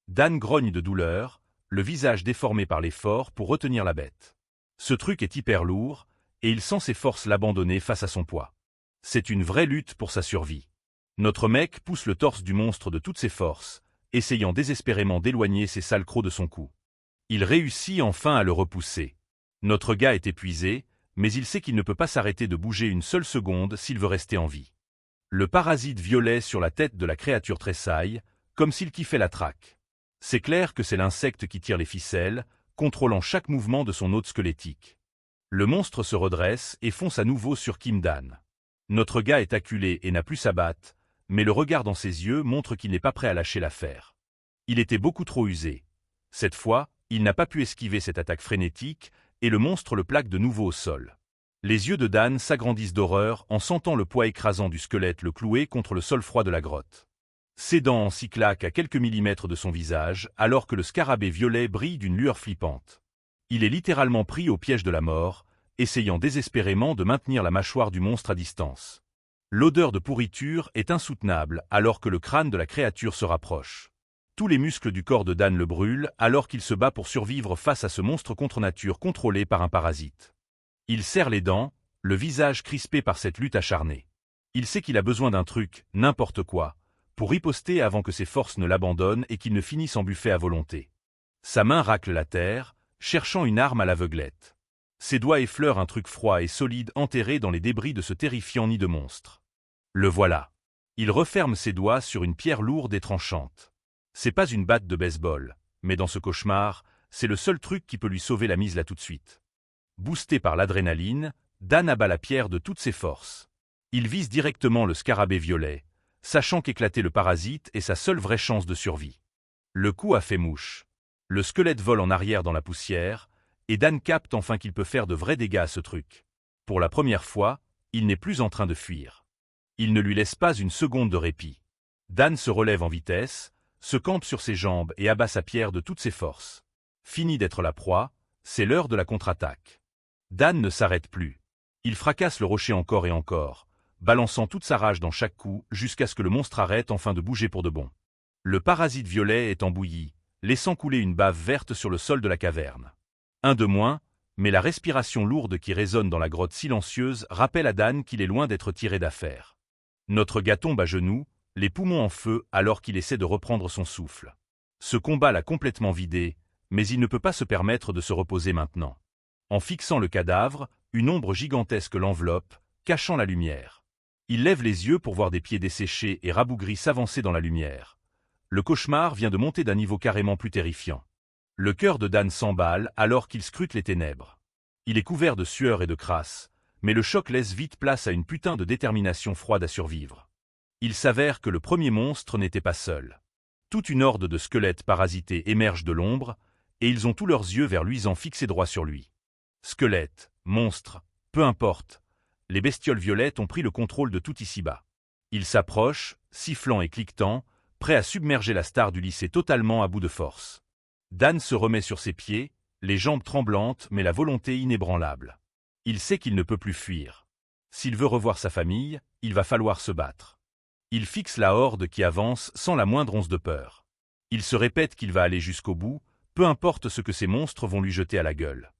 Dan grogne de douleur, le visage déformé par l'effort pour retenir la bête. Ce truc est hyper lourd, et il sent ses forces l'abandonner face à son poids. C'est une vraie lutte pour sa survie. Notre mec pousse le torse du monstre de toutes ses forces, essayant désespérément d'éloigner ses sales crocs de son cou. Il réussit enfin à le repousser. Notre gars est épuisé, mais il sait qu'il ne peut pas s'arrêter de bouger une seule seconde s'il veut rester en vie. Le parasite violet sur la tête de la créature tressaille, comme s'il kiffait la traque. C'est clair que c'est l'insecte qui tire les ficelles, contrôlant chaque mouvement de son hôte squelettique. Le monstre se redresse et fonce à nouveau sur Kim Dan. Notre gars est acculé et n'a plus sa batte, mais le regard dans ses yeux montre qu'il n'est pas prêt à lâcher l'affaire. Il était beaucoup trop usé. Cette fois, il n'a pas pu esquiver cette attaque frénétique, et le monstre le plaque de nouveau au sol. Les yeux de Dan s'agrandissent d'horreur en sentant le poids écrasant du squelette le clouer contre le sol froid de la grotte. Ses dents s'y claquent à quelques millimètres de son visage, alors que le scarabée violet brille d'une lueur flippante. Il est littéralement pris au piège de la mort, essayant désespérément de maintenir la mâchoire du monstre à distance. L'odeur de pourriture est insoutenable alors que le crâne de la créature se rapproche. Tous les muscles du corps de Dan le brûlent alors qu'il se bat pour survivre face à ce monstre contre nature contrôlé par un parasite. Il serre les dents, le visage crispé par cette lutte acharnée. Il sait qu'il a besoin d'un truc, n'importe quoi, pour riposter avant que ses forces ne l'abandonnent et qu'il ne finisse en buffet à volonté. Sa main racle la terre, cherchant une arme à l'aveuglette. Ses doigts effleurent un truc froid et solide enterré dans les débris de ce terrifiant nid de monstre. Le voilà. Il referme ses doigts sur une pierre lourde et tranchante. C'est pas une batte de baseball, mais dans ce cauchemar, c'est le seul truc qui peut lui sauver la mise là tout de suite. Boosté par l'adrénaline, Dan abat la pierre de toutes ses forces. Il vise directement le scarabée violet, sachant qu'éclater le parasite est sa seule vraie chance de survie. Le coup a fait mouche. Le squelette vole en arrière dans la poussière, et Dan capte enfin qu'il peut faire de vrais dégâts à ce truc. Pour la première fois, il n'est plus en train de fuir. Il ne lui laisse pas une seconde de répit. Dan se relève en vitesse, se campe sur ses jambes et abat sa pierre de toutes ses forces. Fini d'être la proie, c'est l'heure de la contre-attaque. Dan ne s'arrête plus. Il fracasse le rocher encore et encore, balançant toute sa rage dans chaque coup jusqu'à ce que le monstre arrête enfin de bouger pour de bon. Le parasite violet est en bouillie, laissant couler une bave verte sur le sol de la caverne. Un de moins, mais la respiration lourde qui résonne dans la grotte silencieuse rappelle à Dan qu'il est loin d'être tiré d'affaire. Notre gars tombe à genoux, les poumons en feu alors qu'il essaie de reprendre son souffle. Ce combat l'a complètement vidé, mais il ne peut pas se permettre de se reposer maintenant. En fixant le cadavre, une ombre gigantesque l'enveloppe, cachant la lumière. Il lève les yeux pour voir des pieds desséchés et rabougris s'avancer dans la lumière. Le cauchemar vient de monter d'un niveau carrément plus terrifiant. Le cœur de Dan s'emballe alors qu'il scrute les ténèbres. Il est couvert de sueur et de crasse, mais le choc laisse vite place à une putain de détermination froide à survivre. Il s'avère que le premier monstre n'était pas seul. Toute une horde de squelettes parasités émerge de l'ombre, et ils ont tous leurs yeux vers luisant fixés droit sur lui. Squelettes, monstres, peu importe, les bestioles violettes ont pris le contrôle de tout ici-bas. Ils s'approchent, sifflant et cliquetant, prêts à submerger la star du lycée totalement à bout de force. Dan se remet sur ses pieds, les jambes tremblantes mais la volonté inébranlable. Il sait qu'il ne peut plus fuir. S'il veut revoir sa famille, il va falloir se battre. Il fixe la horde qui avance sans la moindre once de peur. Il se répète qu'il va aller jusqu'au bout, peu importe ce que ces monstres vont lui jeter à la gueule.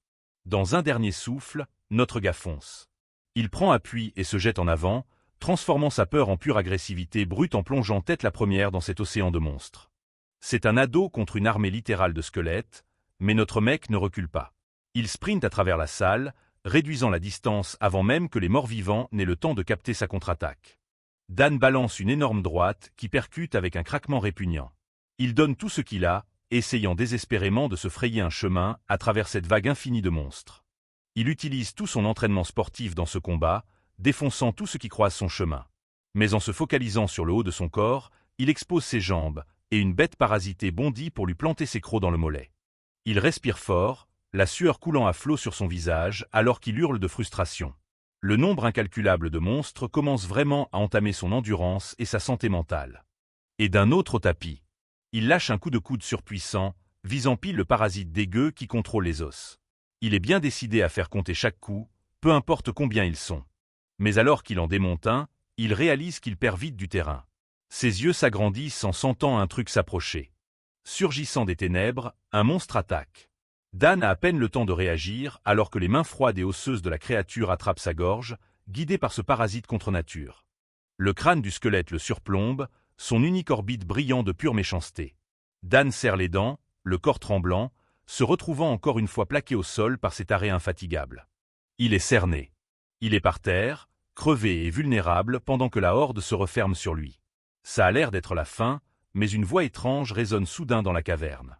Dans un dernier souffle, notre gars fonce. Il prend appui et se jette en avant, transformant sa peur en pure agressivité brute en plongeant tête la première dans cet océan de monstres. C'est un ado contre une armée littérale de squelettes, mais notre mec ne recule pas. Il sprinte à travers la salle, réduisant la distance avant même que les morts-vivants n'aient le temps de capter sa contre-attaque. Dan balance une énorme droite qui percute avec un craquement répugnant. Il donne tout ce qu'il a, essayant désespérément de se frayer un chemin à travers cette vague infinie de monstres. Il utilise tout son entraînement sportif dans ce combat, défonçant tout ce qui croise son chemin. Mais en se focalisant sur le haut de son corps, il expose ses jambes, et une bête parasitée bondit pour lui planter ses crocs dans le mollet. Il respire fort, la sueur coulant à flot sur son visage alors qu'il hurle de frustration. Le nombre incalculable de monstres commence vraiment à entamer son endurance et sa santé mentale. Et d'un autre au tapis. Il lâche un coup de coude surpuissant, visant pile le parasite dégueu qui contrôle les os. Il est bien décidé à faire compter chaque coup, peu importe combien ils sont. Mais alors qu'il en démonte un, il réalise qu'il perd vite du terrain. Ses yeux s'agrandissent en sentant un truc s'approcher. Surgissant des ténèbres, un monstre attaque. Dan a à peine le temps de réagir alors que les mains froides et osseuses de la créature attrapent sa gorge, guidé par ce parasite contre nature. Le crâne du squelette le surplombe, son unique orbite brillant de pure méchanceté. Dan serre les dents, le corps tremblant, se retrouvant encore une fois plaqué au sol par cet arrêt infatigable. Il est cerné. Il est par terre, crevé et vulnérable pendant que la horde se referme sur lui. Ça a l'air d'être la fin, mais une voix étrange résonne soudain dans la caverne.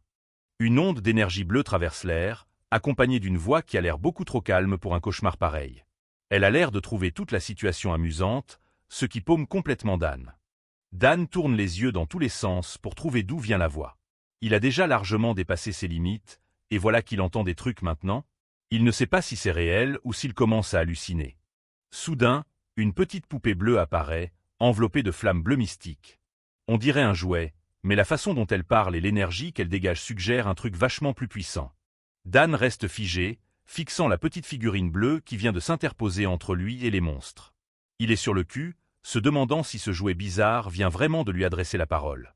Une onde d'énergie bleue traverse l'air, accompagnée d'une voix qui a l'air beaucoup trop calme pour un cauchemar pareil. Elle a l'air de trouver toute la situation amusante, ce qui paume complètement Dan. Dan tourne les yeux dans tous les sens pour trouver d'où vient la voix. Il a déjà largement dépassé ses limites, et voilà qu'il entend des trucs maintenant. Il ne sait pas si c'est réel ou s'il commence à halluciner. Soudain, une petite poupée bleue apparaît, enveloppée de flammes bleues mystiques. On dirait un jouet, mais la façon dont elle parle et l'énergie qu'elle dégage suggèrent un truc vachement plus puissant. Dan reste figé, fixant la petite figurine bleue qui vient de s'interposer entre lui et les monstres. Il est sur le cul, se demandant si ce jouet bizarre vient vraiment de lui adresser la parole.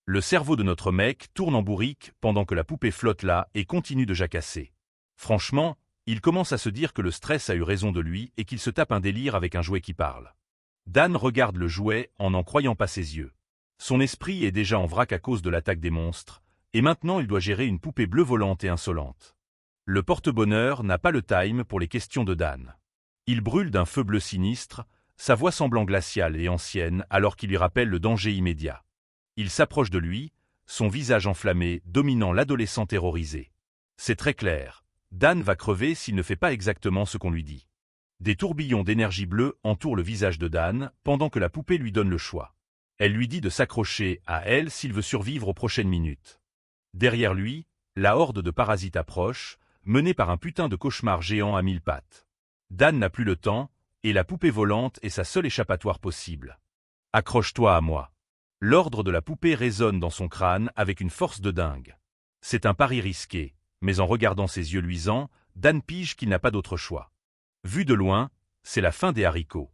Le cerveau de notre mec tourne en bourrique pendant que la poupée flotte là et continue de jacasser. Franchement, il commence à se dire que le stress a eu raison de lui et qu'il se tape un délire avec un jouet qui parle. Dan regarde le jouet en n'en croyant pas ses yeux. Son esprit est déjà en vrac à cause de l'attaque des monstres, et maintenant il doit gérer une poupée bleue volante et insolente. Le porte-bonheur n'a pas le time pour les questions de Dan. Il brûle d'un feu bleu sinistre, sa voix semblant glaciale et ancienne alors qu'il lui rappelle le danger immédiat. Il s'approche de lui, son visage enflammé, dominant l'adolescent terrorisé. C'est très clair, Dan va crever s'il ne fait pas exactement ce qu'on lui dit. Des tourbillons d'énergie bleue entourent le visage de Dan pendant que la poupée lui donne le choix. Elle lui dit de s'accrocher à elle s'il veut survivre aux prochaines minutes. Derrière lui, la horde de parasites approche, menée par un putain de cauchemar géant à 1000 pattes. Dan n'a plus le temps, et la poupée volante est sa seule échappatoire possible. Accroche-toi à moi. L'ordre de la poupée résonne dans son crâne avec une force de dingue. C'est un pari risqué, mais en regardant ses yeux luisants, Dan pige qu'il n'a pas d'autre choix. Vu de loin, c'est la fin des haricots.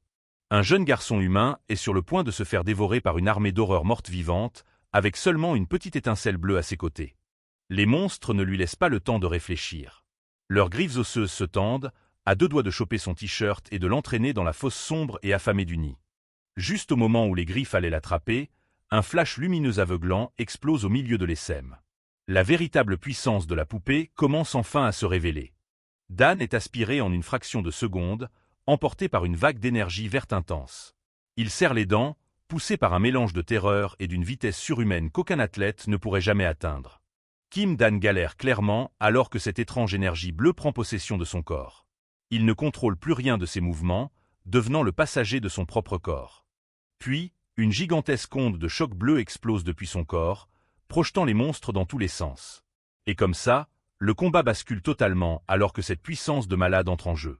Un jeune garçon humain est sur le point de se faire dévorer par une armée d'horreurs mortes vivantes, avec seulement une petite étincelle bleue à ses côtés. Les monstres ne lui laissent pas le temps de réfléchir. Leurs griffes osseuses se tendent, à deux doigts de choper son t-shirt et de l'entraîner dans la fosse sombre et affamée du nid. Juste au moment où les griffes allaient l'attraper, un flash lumineux aveuglant explose au milieu de l'essaim. La véritable puissance de la poupée commence enfin à se révéler. Dan est aspiré en une fraction de seconde, emporté par une vague d'énergie verte intense. Il serre les dents, poussé par un mélange de terreur et d'une vitesse surhumaine qu'aucun athlète ne pourrait jamais atteindre. Kim Dan galère clairement alors que cette étrange énergie bleue prend possession de son corps. Il ne contrôle plus rien de ses mouvements, devenant le passager de son propre corps. Puis, une gigantesque onde de choc bleu explose depuis son corps, projetant les monstres dans tous les sens. Et comme ça, le combat bascule totalement alors que cette puissance de malade entre en jeu.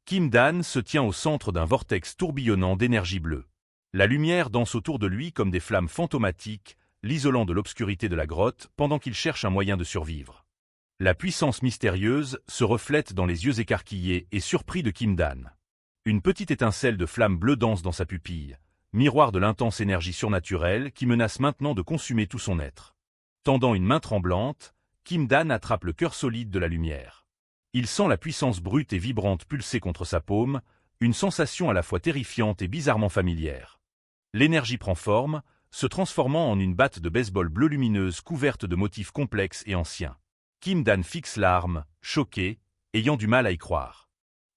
Kim Dan se tient au centre d'un vortex tourbillonnant d'énergie bleue. La lumière danse autour de lui comme des flammes fantomatiques, l'isolant de l'obscurité de la grotte pendant qu'il cherche un moyen de survivre. La puissance mystérieuse se reflète dans les yeux écarquillés et surpris de Kim Dan. Une petite étincelle de flamme bleue danse dans sa pupille, miroir de l'intense énergie surnaturelle qui menace maintenant de consumer tout son être. Tendant une main tremblante, Kim Dan attrape le cœur solide de la lumière. Il sent la puissance brute et vibrante pulser contre sa paume, une sensation à la fois terrifiante et bizarrement familière. L'énergie prend forme, se transformant en une batte de baseball bleue lumineuse couverte de motifs complexes et anciens. Kim Dan fixe l'arme, choqué, ayant du mal à y croire.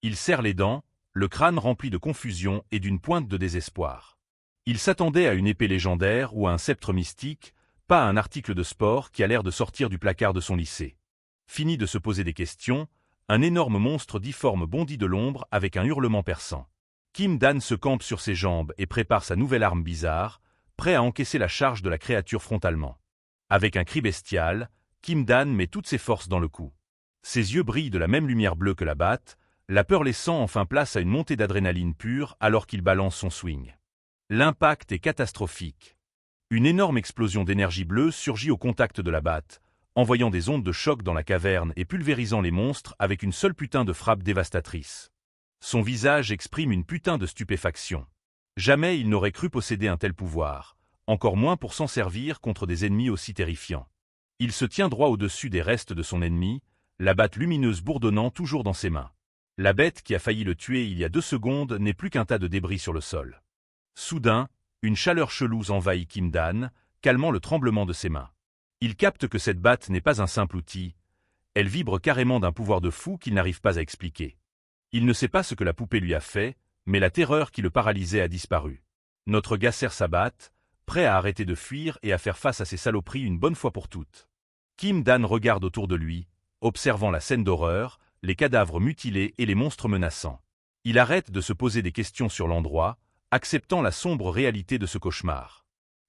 Il serre les dents, le crâne rempli de confusion et d'une pointe de désespoir. Il s'attendait à une épée légendaire ou à un sceptre mystique, pas à un article de sport qui a l'air de sortir du placard de son lycée. Fini de se poser des questions, un énorme monstre difforme bondit de l'ombre avec un hurlement perçant. Kim Dan se campe sur ses jambes et prépare sa nouvelle arme bizarre, prêt à encaisser la charge de la créature frontalement. Avec un cri bestial, Kim Dan met toutes ses forces dans le coup. Ses yeux brillent de la même lumière bleue que la batte, la peur laissant enfin place à une montée d'adrénaline pure alors qu'il balance son swing. L'impact est catastrophique. Une énorme explosion d'énergie bleue surgit au contact de la batte, envoyant des ondes de choc dans la caverne et pulvérisant les monstres avec une seule putain de frappe dévastatrice. Son visage exprime une putain de stupéfaction. Jamais il n'aurait cru posséder un tel pouvoir, encore moins pour s'en servir contre des ennemis aussi terrifiants. Il se tient droit au-dessus des restes de son ennemi, la batte lumineuse bourdonnant toujours dans ses mains. La bête qui a failli le tuer il y a 2 secondes n'est plus qu'un tas de débris sur le sol. Soudain, une chaleur chelouse envahit Kim Dan, calmant le tremblement de ses mains. Il capte que cette batte n'est pas un simple outil, elle vibre carrément d'un pouvoir de fou qu'il n'arrive pas à expliquer. Il ne sait pas ce que la poupée lui a fait, mais la terreur qui le paralysait a disparu. Notre gars serre sa batte, prêt à arrêter de fuir et à faire face à ces saloperies une bonne fois pour toutes. Kim Dan regarde autour de lui, observant la scène d'horreur, les cadavres mutilés et les monstres menaçants. Il arrête de se poser des questions sur l'endroit, acceptant la sombre réalité de ce cauchemar.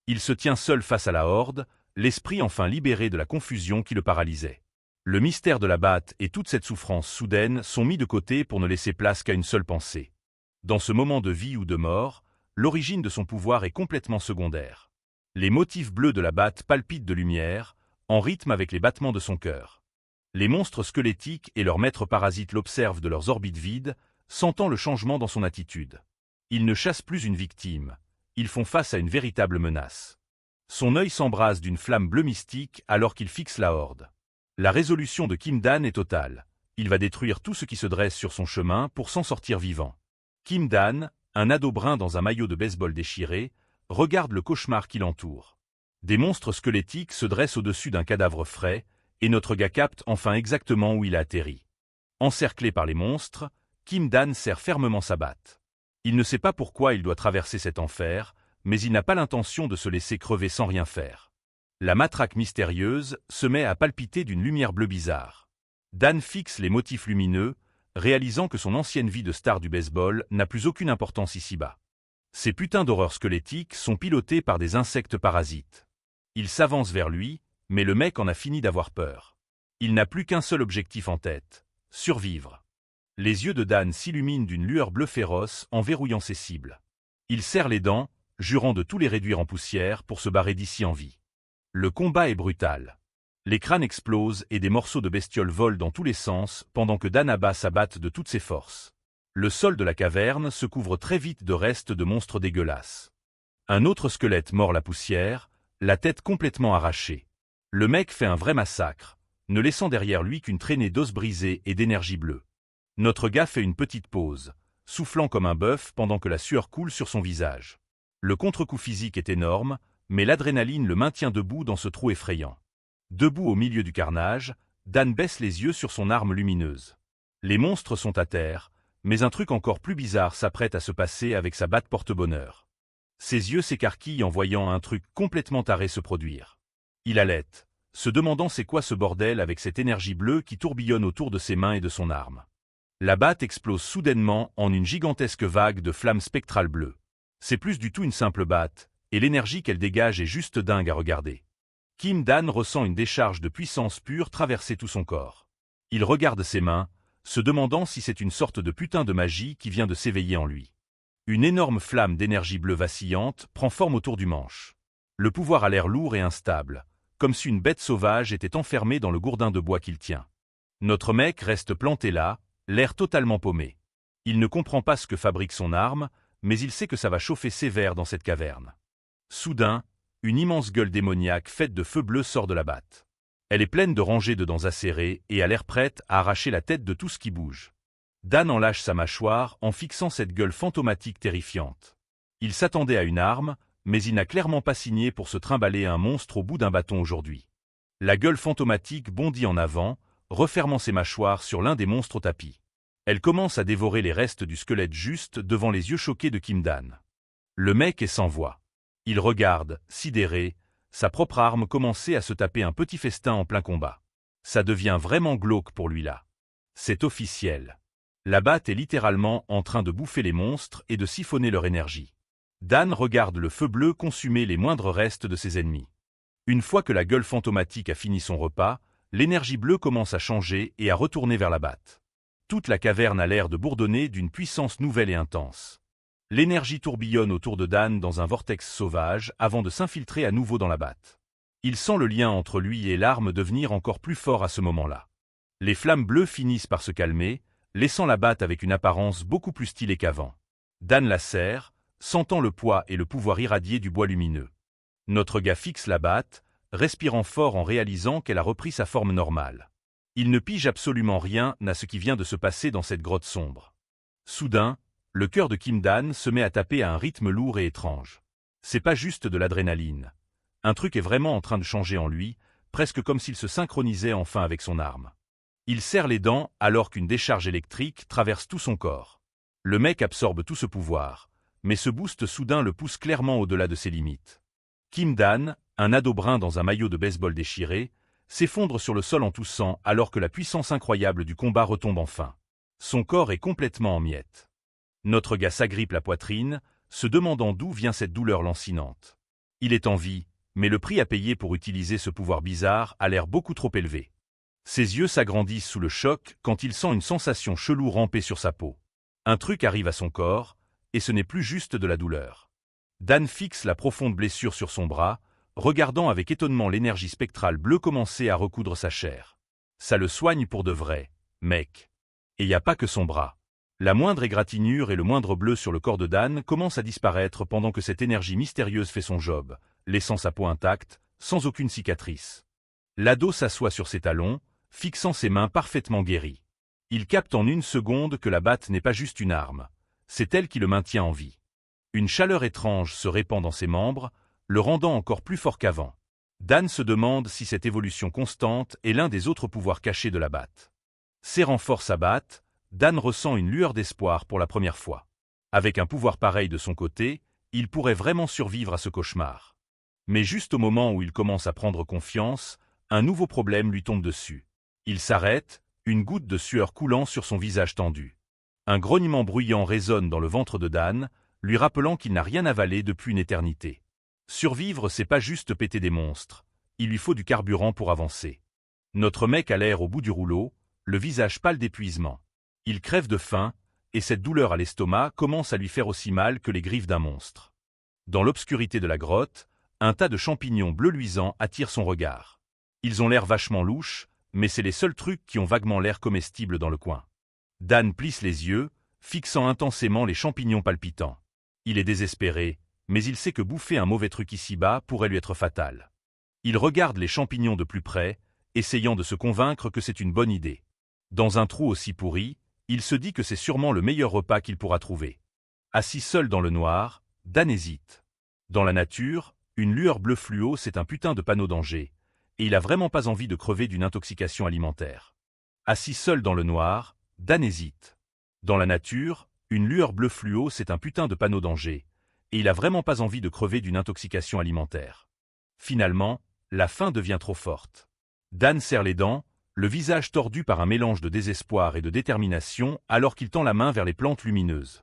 Il se tient seul face à la horde, l'esprit enfin libéré de la confusion qui le paralysait. Le mystère de la batte et toute cette souffrance soudaine sont mis de côté pour ne laisser place qu'à une seule pensée. Dans ce moment de vie ou de mort, l'origine de son pouvoir est complètement secondaire. Les motifs bleus de la batte palpitent de lumière, en rythme avec les battements de son cœur. Les monstres squelettiques et leurs maîtres parasites l'observent de leurs orbites vides, sentant le changement dans son attitude. Ils ne chassent plus une victime, ils font face à une véritable menace. Son œil s'embrase d'une flamme bleue mystique alors qu'il fixe la horde. La résolution de Kim Dan est totale. Il va détruire tout ce qui se dresse sur son chemin pour s'en sortir vivant. Kim Dan, un ado brun dans un maillot de baseball déchiré, regarde le cauchemar qui l'entoure. Des monstres squelettiques se dressent au-dessus d'un cadavre frais, et notre gars capte enfin exactement où il a atterri. Encerclé par les monstres, Kim Dan serre fermement sa batte. Il ne sait pas pourquoi il doit traverser cet enfer, mais il n'a pas l'intention de se laisser crever sans rien faire. La matraque mystérieuse se met à palpiter d'une lumière bleue bizarre. Dan fixe les motifs lumineux, réalisant que son ancienne vie de star du baseball n'a plus aucune importance ici-bas. Ces putains d'horreurs squelettiques sont pilotées par des insectes parasites. Il s'avance vers lui, mais le mec en a fini d'avoir peur. Il n'a plus qu'un seul objectif en tête, survivre. Les yeux de Dan s'illuminent d'une lueur bleue féroce en verrouillant ses cibles. Il serre les dents, jurant de tout les réduire en poussière pour se barrer d'ici en vie. Le combat est brutal. Les crânes explosent et des morceaux de bestioles volent dans tous les sens pendant que Dan abat sa batte de toutes ses forces. Le sol de la caverne se couvre très vite de restes de monstres dégueulasses. Un autre squelette mord la poussière, la tête complètement arrachée. Le mec fait un vrai massacre, ne laissant derrière lui qu'une traînée d'os brisés et d'énergie bleue. Notre gars fait une petite pause, soufflant comme un bœuf pendant que la sueur coule sur son visage. Le contre-coup physique est énorme, mais l'adrénaline le maintient debout dans ce trou effrayant. Debout au milieu du carnage, Dan baisse les yeux sur son arme lumineuse. Les monstres sont à terre, mais un truc encore plus bizarre s'apprête à se passer avec sa batte porte-bonheur. Ses yeux s'écarquillent en voyant un truc complètement taré se produire. Il halète, se demandant c'est quoi ce bordel avec cette énergie bleue qui tourbillonne autour de ses mains et de son arme. La batte explose soudainement en une gigantesque vague de flammes spectrales bleues. C'est plus du tout une simple batte, et l'énergie qu'elle dégage est juste dingue à regarder. Kim Dan ressent une décharge de puissance pure traverser tout son corps. Il regarde ses mains, se demandant si c'est une sorte de putain de magie qui vient de s'éveiller en lui. Une énorme flamme d'énergie bleue vacillante prend forme autour du manche. Le pouvoir a l'air lourd et instable, comme si une bête sauvage était enfermée dans le gourdin de bois qu'il tient. Notre mec reste planté là, l'air totalement paumé. Il ne comprend pas ce que fabrique son arme, mais il sait que ça va chauffer sévère dans cette caverne. Soudain, une immense gueule démoniaque faite de feu bleu sort de la batte. Elle est pleine de rangées de dents acérées et a l'air prête à arracher la tête de tout ce qui bouge. Dan en lâche sa mâchoire en fixant cette gueule fantomatique terrifiante. Il s'attendait à une arme, mais il n'a clairement pas signé pour se trimballer un monstre au bout d'un bâton aujourd'hui. La gueule fantomatique bondit en avant, refermant ses mâchoires sur l'un des monstres au tapis. Elle commence à dévorer les restes du squelette juste devant les yeux choqués de Kim Dan. Le mec est sans voix. Il regarde, sidéré, sa propre arme commencer à se taper un petit festin en plein combat. Ça devient vraiment glauque pour lui là. C'est officiel. La batte est littéralement en train de bouffer les monstres et de siphonner leur énergie. Dan regarde le feu bleu consumer les moindres restes de ses ennemis. Une fois que la gueule fantomatique a fini son repas, l'énergie bleue commence à changer et à retourner vers la batte. Toute la caverne a l'air de bourdonner d'une puissance nouvelle et intense. L'énergie tourbillonne autour de Dan dans un vortex sauvage avant de s'infiltrer à nouveau dans la batte. Il sent le lien entre lui et l'arme devenir encore plus fort à ce moment-là. Les flammes bleues finissent par se calmer, laissant la batte avec une apparence beaucoup plus stylée qu'avant. Dan la serre, sentant le poids et le pouvoir irradié du bois lumineux. Notre gars fixe la batte, respirant fort en réalisant qu'elle a repris sa forme normale. Il ne pige absolument rien à ce qui vient de se passer dans cette grotte sombre. Soudain, le cœur de Kim Dan se met à taper à un rythme lourd et étrange. C'est pas juste de l'adrénaline. Un truc est vraiment en train de changer en lui, presque comme s'il se synchronisait enfin avec son arme. Il serre les dents alors qu'une décharge électrique traverse tout son corps. Le mec absorbe tout ce pouvoir, mais ce boost soudain le pousse clairement au-delà de ses limites. Kim Dan, un ado brun dans un maillot de baseball déchiré, s'effondre sur le sol en toussant alors que la puissance incroyable du combat retombe enfin. Son corps est complètement en miettes. Notre gars s'agrippe la poitrine, se demandant d'où vient cette douleur lancinante. Il est en vie, mais le prix à payer pour utiliser ce pouvoir bizarre a l'air beaucoup trop élevé. Ses yeux s'agrandissent sous le choc quand il sent une sensation chelou ramper sur sa peau. Un truc arrive à son corps, et ce n'est plus juste de la douleur. Dan fixe la profonde blessure sur son bras, regardant avec étonnement l'énergie spectrale bleue commencer à recoudre sa chair. Ça le soigne pour de vrai, mec. Et y a pas que son bras. La moindre égratignure et le moindre bleu sur le corps de Dan commencent à disparaître pendant que cette énergie mystérieuse fait son job, laissant sa peau intacte, sans aucune cicatrice. L'ado s'assoit sur ses talons, fixant ses mains parfaitement guéries. Il capte en une seconde que la batte n'est pas juste une arme, c'est elle qui le maintient en vie. Une chaleur étrange se répand dans ses membres, le rendant encore plus fort qu'avant. Dan se demande si cette évolution constante est l'un des autres pouvoirs cachés de la batte. Serrant fort sa batte, Dan ressent une lueur d'espoir pour la première fois. Avec un pouvoir pareil de son côté, il pourrait vraiment survivre à ce cauchemar. Mais juste au moment où il commence à prendre confiance, un nouveau problème lui tombe dessus. Il s'arrête, une goutte de sueur coulant sur son visage tendu. Un grognement bruyant résonne dans le ventre de Dan, lui rappelant qu'il n'a rien avalé depuis une éternité. Survivre, c'est pas juste péter des monstres, il lui faut du carburant pour avancer. Notre mec a l'air au bout du rouleau, le visage pâle d'épuisement. Il crève de faim, et cette douleur à l'estomac commence à lui faire aussi mal que les griffes d'un monstre. Dans l'obscurité de la grotte, un tas de champignons bleu luisants attire son regard. Ils ont l'air vachement louches, mais c'est les seuls trucs qui ont vaguement l'air comestibles dans le coin. Dan plisse les yeux, fixant intensément les champignons palpitants. Il est désespéré, mais il sait que bouffer un mauvais truc ici-bas pourrait lui être fatal. Il regarde les champignons de plus près, essayant de se convaincre que c'est une bonne idée. Dans un trou aussi pourri, il se dit que c'est sûrement le meilleur repas qu'il pourra trouver. Assis seul dans le noir, Dan hésite. Dans la nature, une lueur bleue fluo, c'est un putain de panneau danger, et il a vraiment pas envie de crever d'une intoxication alimentaire. Assis seul dans le noir, Dan hésite. Dans la nature, une lueur bleue fluo, c'est un putain de panneau danger, et il a vraiment pas envie de crever d'une intoxication alimentaire. Finalement, la faim devient trop forte. Dan serre les dents, le visage tordu par un mélange de désespoir et de détermination alors qu'il tend la main vers les plantes lumineuses.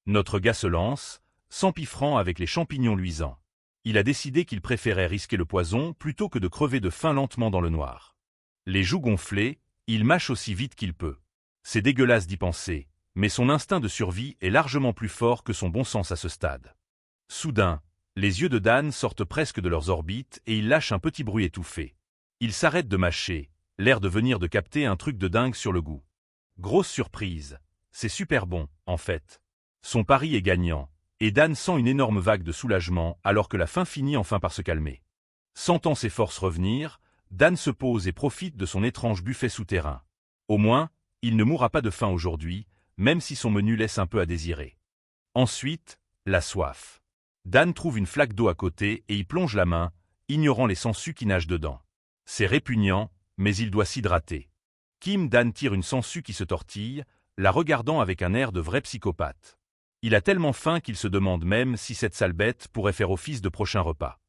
Notre gars se lance, s'empiffrant avec les champignons luisants. Il a décidé qu'il préférait risquer le poison plutôt que de crever de faim lentement dans le noir. Les joues gonflées, il mâche aussi vite qu'il peut. C'est dégueulasse d'y penser, mais son instinct de survie est largement plus fort que son bon sens à ce stade. Soudain, les yeux de Dan sortent presque de leurs orbites et il lâche un petit bruit étouffé. Il s'arrête de mâcher, l'air de venir de capter un truc de dingue sur le goût. Grosse surprise, c'est super bon, en fait. Son pari est gagnant, et Dan sent une énorme vague de soulagement alors que la faim finit enfin par se calmer. Sentant ses forces revenir, Dan se pose et profite de son étrange buffet souterrain. Au moins, il ne mourra pas de faim aujourd'hui, même si son menu laisse un peu à désirer. Ensuite, la soif. Dan trouve une flaque d'eau à côté et y plonge la main, ignorant les sangsues qui nagent dedans. C'est répugnant, mais il doit s'hydrater. Dan tire une sangsue qui se tortille, la regardant avec un air de vrai psychopathe. Il a tellement faim qu'il se demande même si cette sale bête pourrait faire office de prochain repas.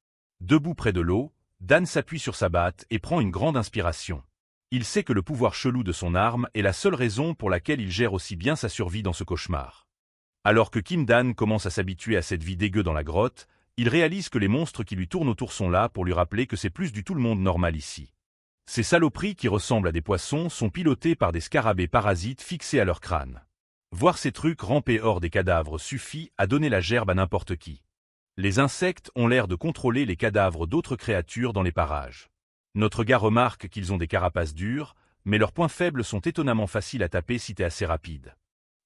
Debout près de l'eau, Dan s'appuie sur sa batte et prend une grande inspiration. Il sait que le pouvoir chelou de son arme est la seule raison pour laquelle il gère aussi bien sa survie dans ce cauchemar. Alors que Dan commence à s'habituer à cette vie dégueu dans la grotte, il réalise que les monstres qui lui tournent autour sont là pour lui rappeler que c'est plus du tout le monde normal ici. Ces saloperies qui ressemblent à des poissons sont pilotées par des scarabées parasites fixés à leur crâne. Voir ces trucs ramper hors des cadavres suffit à donner la gerbe à n'importe qui. Les insectes ont l'air de contrôler les cadavres d'autres créatures dans les parages. Notre gars remarque qu'ils ont des carapaces dures, mais leurs points faibles sont étonnamment faciles à taper si t'es assez rapide.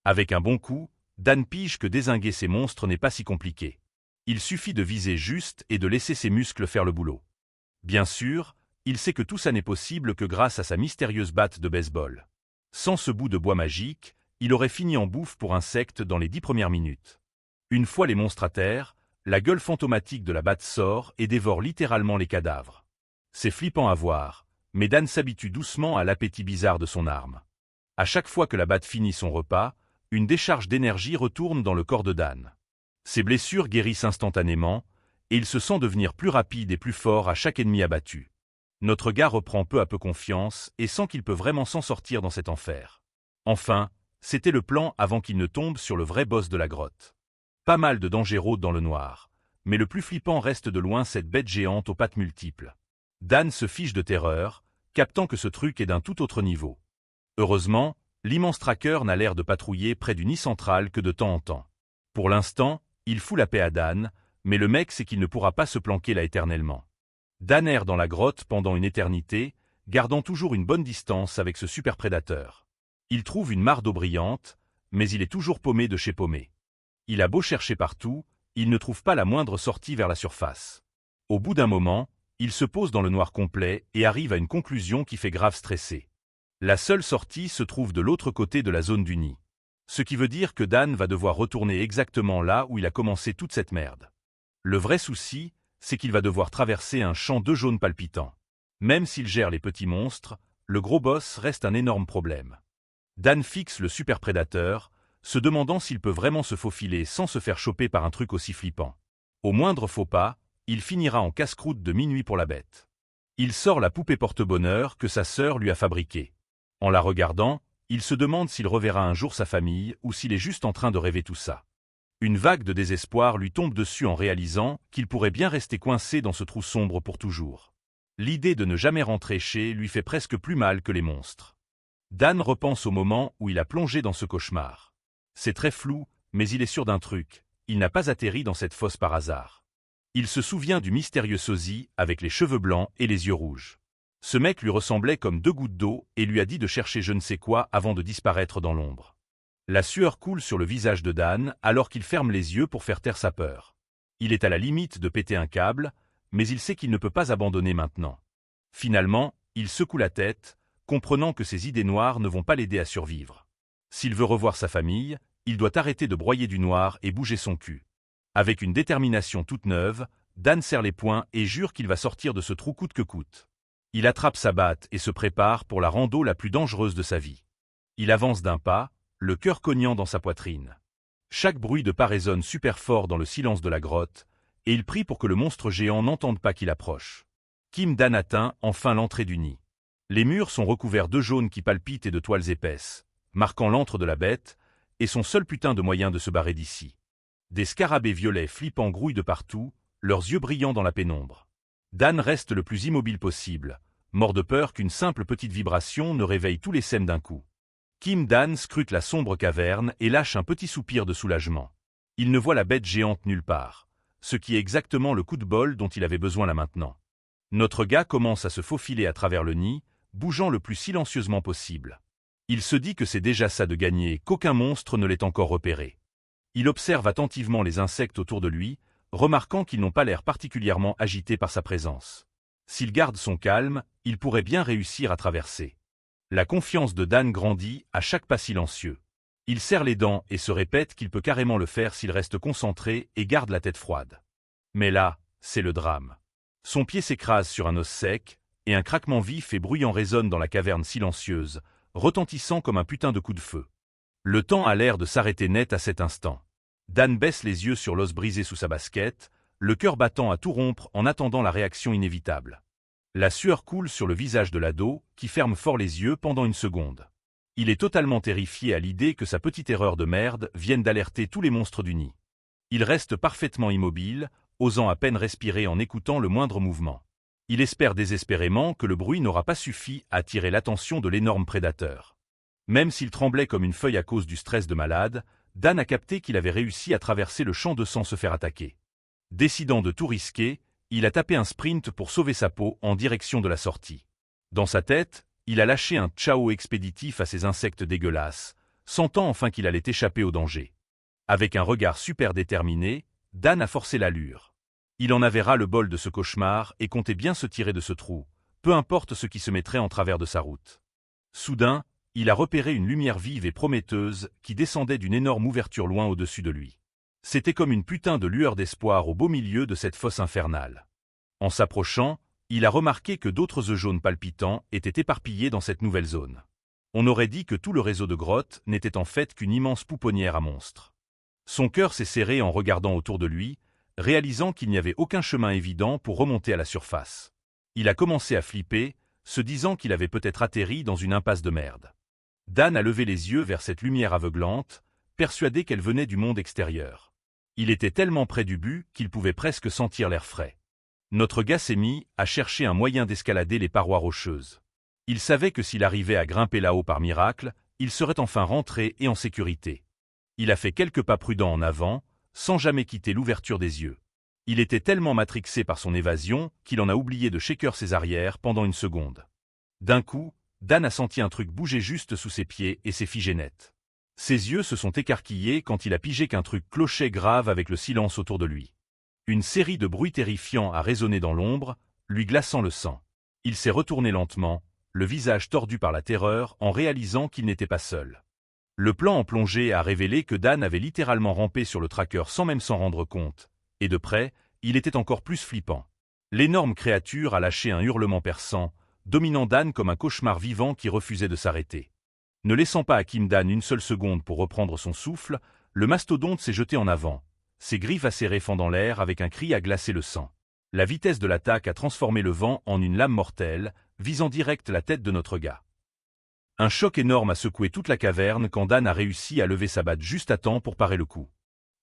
Avec un bon coup, Dan pige que dézinguer ces monstres n'est pas si compliqué. Il suffit de viser juste et de laisser ses muscles faire le boulot. Bien sûr, il sait que tout ça n'est possible que grâce à sa mystérieuse batte de baseball. Sans ce bout de bois magique, il aurait fini en bouffe pour insectes dans les 10 premières minutes. Une fois les monstres à terre, la gueule fantomatique de la batte sort et dévore littéralement les cadavres. C'est flippant à voir, mais Dan s'habitue doucement à l'appétit bizarre de son arme. À chaque fois que la batte finit son repas, une décharge d'énergie retourne dans le corps de Dan. Ses blessures guérissent instantanément, et il se sent devenir plus rapide et plus fort à chaque ennemi abattu. Notre gars reprend peu à peu confiance et sent qu'il peut vraiment s'en sortir dans cet enfer. Enfin, c'était le plan avant qu'il ne tombe sur le vrai boss de la grotte. Pas mal de dangers rôdent dans le noir, mais le plus flippant reste de loin cette bête géante aux pattes multiples. Dan se fiche de terreur, captant que ce truc est d'un tout autre niveau. Heureusement, l'immense tracker n'a l'air de patrouiller près du nid central que de temps en temps. Pour l'instant, il fout la paix à Dan, mais le mec sait qu'il ne pourra pas se planquer là éternellement. Dan erre dans la grotte pendant une éternité, gardant toujours une bonne distance avec ce super prédateur. Il trouve une mare d'eau brillante, mais il est toujours paumé de chez paumé. Il a beau chercher partout, il ne trouve pas la moindre sortie vers la surface. Au bout d'un moment, il se pose dans le noir complet et arrive à une conclusion qui fait grave stresser. La seule sortie se trouve de l'autre côté de la zone du nid. Ce qui veut dire que Dan va devoir retourner exactement là où il a commencé toute cette merde. Le vrai souci, c'est qu'il va devoir traverser un champ de jaune palpitant. Même s'il gère les petits monstres, le gros boss reste un énorme problème. Dan fixe le super prédateur, se demandant s'il peut vraiment se faufiler sans se faire choper par un truc aussi flippant. Au moindre faux pas, il finira en casse-croûte de minuit pour la bête. Il sort la poupée porte-bonheur que sa sœur lui a fabriquée. En la regardant, il se demande s'il reverra un jour sa famille ou s'il est juste en train de rêver tout ça. Une vague de désespoir lui tombe dessus en réalisant qu'il pourrait bien rester coincé dans ce trou sombre pour toujours. L'idée de ne jamais rentrer chez lui fait presque plus mal que les monstres. Dan repense au moment où il a plongé dans ce cauchemar. C'est très flou, mais il est sûr d'un truc, il n'a pas atterri dans cette fosse par hasard. Il se souvient du mystérieux sosie avec les cheveux blancs et les yeux rouges. Ce mec lui ressemblait comme deux gouttes d'eau et lui a dit de chercher je ne sais quoi avant de disparaître dans l'ombre. La sueur coule sur le visage de Dan alors qu'il ferme les yeux pour faire taire sa peur. Il est à la limite de péter un câble, mais il sait qu'il ne peut pas abandonner maintenant. Finalement, il secoue la tête, comprenant que ses idées noires ne vont pas l'aider à survivre. S'il veut revoir sa famille, il doit arrêter de broyer du noir et bouger son cul. Avec une détermination toute neuve, Dan serre les poings et jure qu'il va sortir de ce trou coûte que coûte. Il attrape sa batte et se prépare pour la rando la plus dangereuse de sa vie. Il avance d'un pas, le cœur cognant dans sa poitrine. Chaque bruit de pas résonne super fort dans le silence de la grotte, et il prie pour que le monstre géant n'entende pas qu'il approche. Kim Dan atteint enfin l'entrée du nid. Les murs sont recouverts de jaune qui palpitent et de toiles épaisses, marquant l'antre de la bête, et son seul putain de moyen de se barrer d'ici. Des scarabées violets flippants grouillent de partout, leurs yeux brillant dans la pénombre. Dan reste le plus immobile possible, mort de peur qu'une simple petite vibration ne réveille tous les sèmes d'un coup. Kim Dan scrute la sombre caverne et lâche un petit soupir de soulagement. Il ne voit la bête géante nulle part, ce qui est exactement le coup de bol dont il avait besoin là maintenant. Notre gars commence à se faufiler à travers le nid, bougeant le plus silencieusement possible. Il se dit que c'est déjà ça de gagner, qu'aucun monstre ne l'ait encore repéré. Il observe attentivement les insectes autour de lui, remarquant qu'ils n'ont pas l'air particulièrement agités par sa présence. S'il garde son calme, il pourrait bien réussir à traverser. La confiance de Dan grandit à chaque pas silencieux. Il serre les dents et se répète qu'il peut carrément le faire s'il reste concentré et garde la tête froide. Mais là, c'est le drame. Son pied s'écrase sur un os sec, et un craquement vif et bruyant résonne dans la caverne silencieuse, retentissant comme un putain de coup de feu. Le temps a l'air de s'arrêter net à cet instant. Dan baisse les yeux sur l'os brisé sous sa basket, le cœur battant à tout rompre en attendant la réaction inévitable. La sueur coule sur le visage de l'ado, qui ferme fort les yeux pendant une seconde. Il est totalement terrifié à l'idée que sa petite erreur de merde vienne d'alerter tous les monstres du nid. Il reste parfaitement immobile, osant à peine respirer en écoutant le moindre mouvement. Il espère désespérément que le bruit n'aura pas suffi à attirer l'attention de l'énorme prédateur. Même s'il tremblait comme une feuille à cause du stress de malade, Dan a capté qu'il avait réussi à traverser le champ de sang se faire attaquer. Décidant de tout risquer, il a tapé un sprint pour sauver sa peau en direction de la sortie. Dans sa tête, il a lâché un ciao expéditif à ces insectes dégueulasses, sentant enfin qu'il allait échapper au danger. Avec un regard super déterminé, Dan a forcé l'allure. Il en avait ras le bol de ce cauchemar et comptait bien se tirer de ce trou, peu importe ce qui se mettrait en travers de sa route. Soudain, il a repéré une lumière vive et prometteuse qui descendait d'une énorme ouverture loin au-dessus de lui. C'était comme une putain de lueur d'espoir au beau milieu de cette fosse infernale. En s'approchant, il a remarqué que d'autres œufs jaunes palpitants étaient éparpillés dans cette nouvelle zone. On aurait dit que tout le réseau de grottes n'était en fait qu'une immense pouponnière à monstres. Son cœur s'est serré en regardant autour de lui, réalisant qu'il n'y avait aucun chemin évident pour remonter à la surface. Il a commencé à flipper, se disant qu'il avait peut-être atterri dans une impasse de merde. Dan a levé les yeux vers cette lumière aveuglante, persuadé qu'elle venait du monde extérieur. Il était tellement près du but qu'il pouvait presque sentir l'air frais. Notre gars s'est mis à chercher un moyen d'escalader les parois rocheuses. Il savait que s'il arrivait à grimper là-haut par miracle, il serait enfin rentré et en sécurité. Il a fait quelques pas prudents en avant, sans jamais quitter l'ouverture des yeux. Il était tellement matrixé par son évasion qu'il en a oublié de shaker ses arrières pendant une seconde. D'un coup, Dan a senti un truc bouger juste sous ses pieds et s'est figé net. Ses yeux se sont écarquillés quand il a pigé qu'un truc clochait grave avec le silence autour de lui. Une série de bruits terrifiants a résonné dans l'ombre, lui glaçant le sang. Il s'est retourné lentement, le visage tordu par la terreur en réalisant qu'il n'était pas seul. Le plan en plongée a révélé que Dan avait littéralement rampé sur le tracker sans même s'en rendre compte, et de près, il était encore plus flippant. L'énorme créature a lâché un hurlement perçant, dominant Dan comme un cauchemar vivant qui refusait de s'arrêter. Ne laissant pas à Kim Dan une seule seconde pour reprendre son souffle, le mastodonte s'est jeté en avant, ses griffes acérées fendant l'air avec un cri à glacer le sang. La vitesse de l'attaque a transformé le vent en une lame mortelle, visant direct la tête de notre gars. Un choc énorme a secoué toute la caverne quand Dan a réussi à lever sa batte juste à temps pour parer le coup.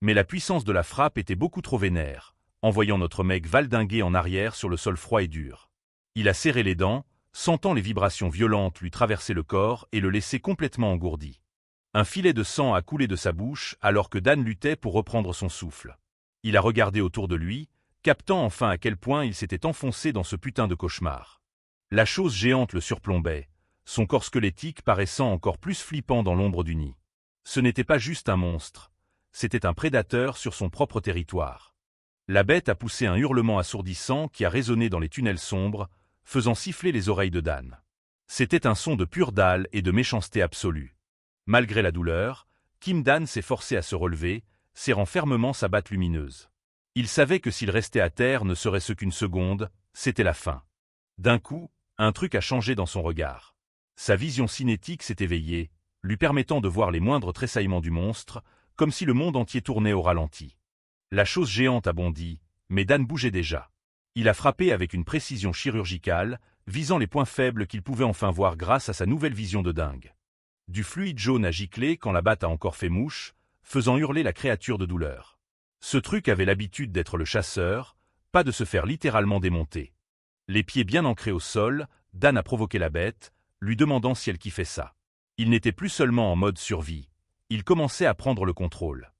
Mais la puissance de la frappe était beaucoup trop vénère, envoyant notre mec valdinguer en arrière sur le sol froid et dur. Il a serré les dents, sentant les vibrations violentes lui traverser le corps et le laisser complètement engourdi. Un filet de sang a coulé de sa bouche alors que Dan luttait pour reprendre son souffle. Il a regardé autour de lui, captant enfin à quel point il s'était enfoncé dans ce putain de cauchemar. La chose géante le surplombait, son corps squelettique paraissant encore plus flippant dans l'ombre du nid. Ce n'était pas juste un monstre, c'était un prédateur sur son propre territoire. La bête a poussé un hurlement assourdissant qui a résonné dans les tunnels sombres, faisant siffler les oreilles de Dan. C'était un son de pure dalle et de méchanceté absolue. Malgré la douleur, Kim Dan s'est forcé à se relever, serrant fermement sa batte lumineuse. Il savait que s'il restait à terre ne serait-ce qu'une seconde, c'était la fin. D'un coup, un truc a changé dans son regard. Sa vision cinétique s'est éveillée, lui permettant de voir les moindres tressaillements du monstre, comme si le monde entier tournait au ralenti. La chose géante a bondi, mais Dan bougeait déjà. Il a frappé avec une précision chirurgicale, visant les points faibles qu'il pouvait enfin voir grâce à sa nouvelle vision de dingue. Du fluide jaune a giclé quand la batte a encore fait mouche, faisant hurler la créature de douleur. Ce truc avait l'habitude d'être le chasseur, pas de se faire littéralement démonter. Les pieds bien ancrés au sol, Dan a provoqué la bête, lui demandant si elle kiffait ça. Il n'était plus seulement en mode survie, il commençait à prendre le contrôle.